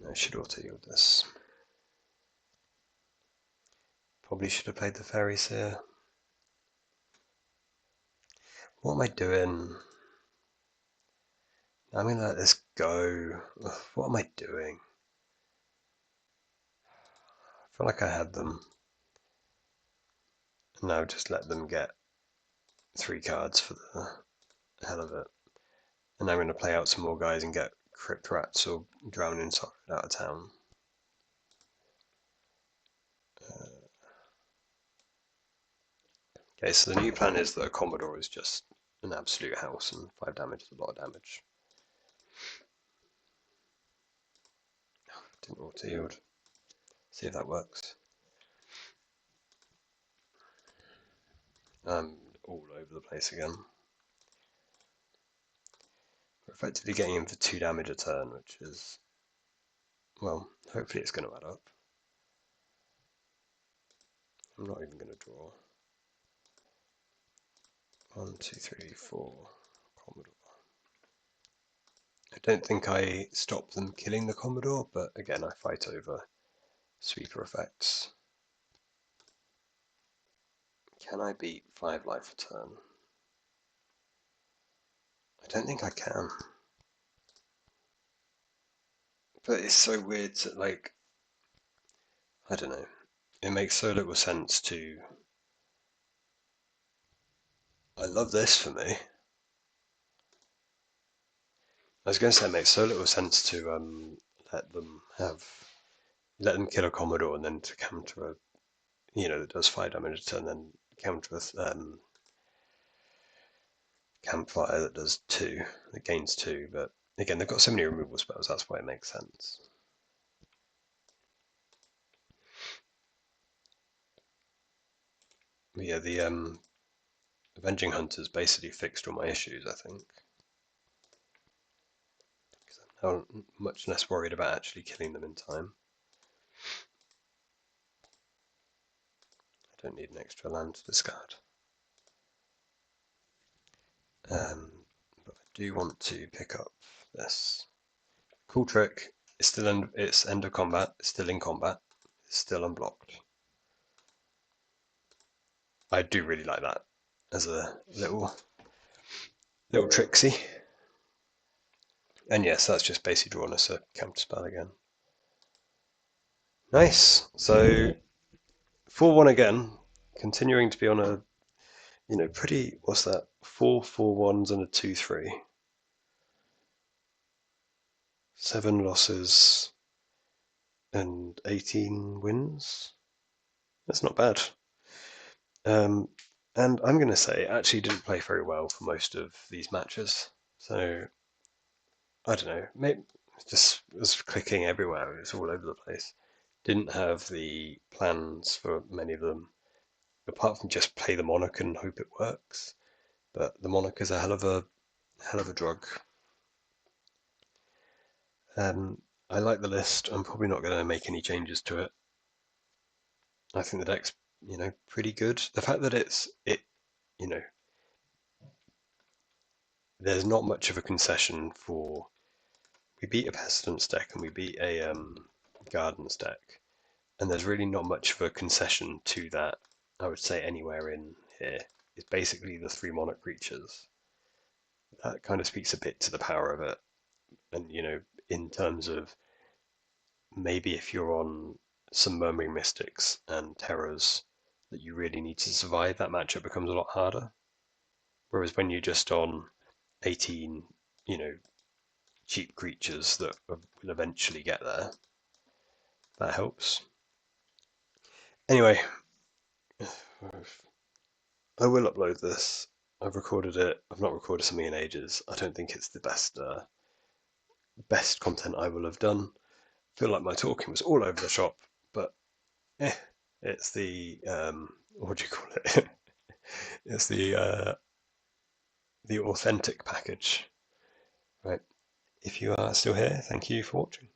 I should auto yield this. Probably should have played the fairies here. What am I doing? I'm gonna let this go. Ugh, what am I doing? I feel like I had them. And now just let them get 3 cards for the hell of it. And I'm going to play out some more guys and get crypt rats or drown in sorrow out of town. Okay, so the new plan is that a Commodore is just an absolute house and 5 damage is a lot of damage. Didn't auto yield. See if that works. I'm all over the place again. We're effectively getting him for 2 damage a turn, which is, well, hopefully it's going to add up. I'm not even going to draw. 1, 2, 3, 4. Commodore. I don't think I stop them killing the Commodore, but again, I fight over sweeper effects. Can I beat 5 life a turn? I don't think I can. But it's so weird to, like, I don't know. It makes so little sense to... I love this for me. I was going to say it makes so little sense to let them kill a Commodore and then to counter a, that does 5 damage a turn, then counter a Campfire that does 2, that gains 2, but again, they've got so many removal spells, that's why it makes sense. But yeah, the Avenging Hunters basically fixed all my issues, I think. Because I'm now much less worried about actually killing them in time. I don't need an extra land to discard. But do want to pick up this. Cool trick. It's still it's end of combat. It's still in combat. It's still unblocked. I do really like that as a little tricksy. And yes, that's just basically drawing us a counterspell again. Nice. So 4-1 again, continuing to be on a pretty, what's that? 4-4-1s and a 2-3. 7 losses and 18 wins. That's not bad. And I'm going to say it actually didn't play very well for most of these matches. So I don't know. Maybe just was clicking everywhere. It was all over the place. Didn't have the plans for many of them, apart from just play the monarch and hope it works. But the monarch is a hell of a drug. I like the list. I'm probably not going to make any changes to it. I think the deck's pretty good. The fact that there's not much of a concession for. We beat a Pestilence deck and we beat a Gardens deck, and there's really not much of a concession to that. I would say anywhere in here. It's basically the 3 monarch creatures. That kind of speaks a bit to the power of it, and in terms of maybe if you're on some Murmuring Mystics and Terrors that you really need to survive, that matchup becomes a lot harder. Whereas when you're just on 18, cheap creatures that will eventually get there, that helps. Anyway, I will upload this. I've recorded it. I've not recorded something in ages. I don't think it's the best content I will have done. I feel like my talking was all over the shop, but it's the what do you call it? It's the authentic package, right? If you are still here, thank you for watching.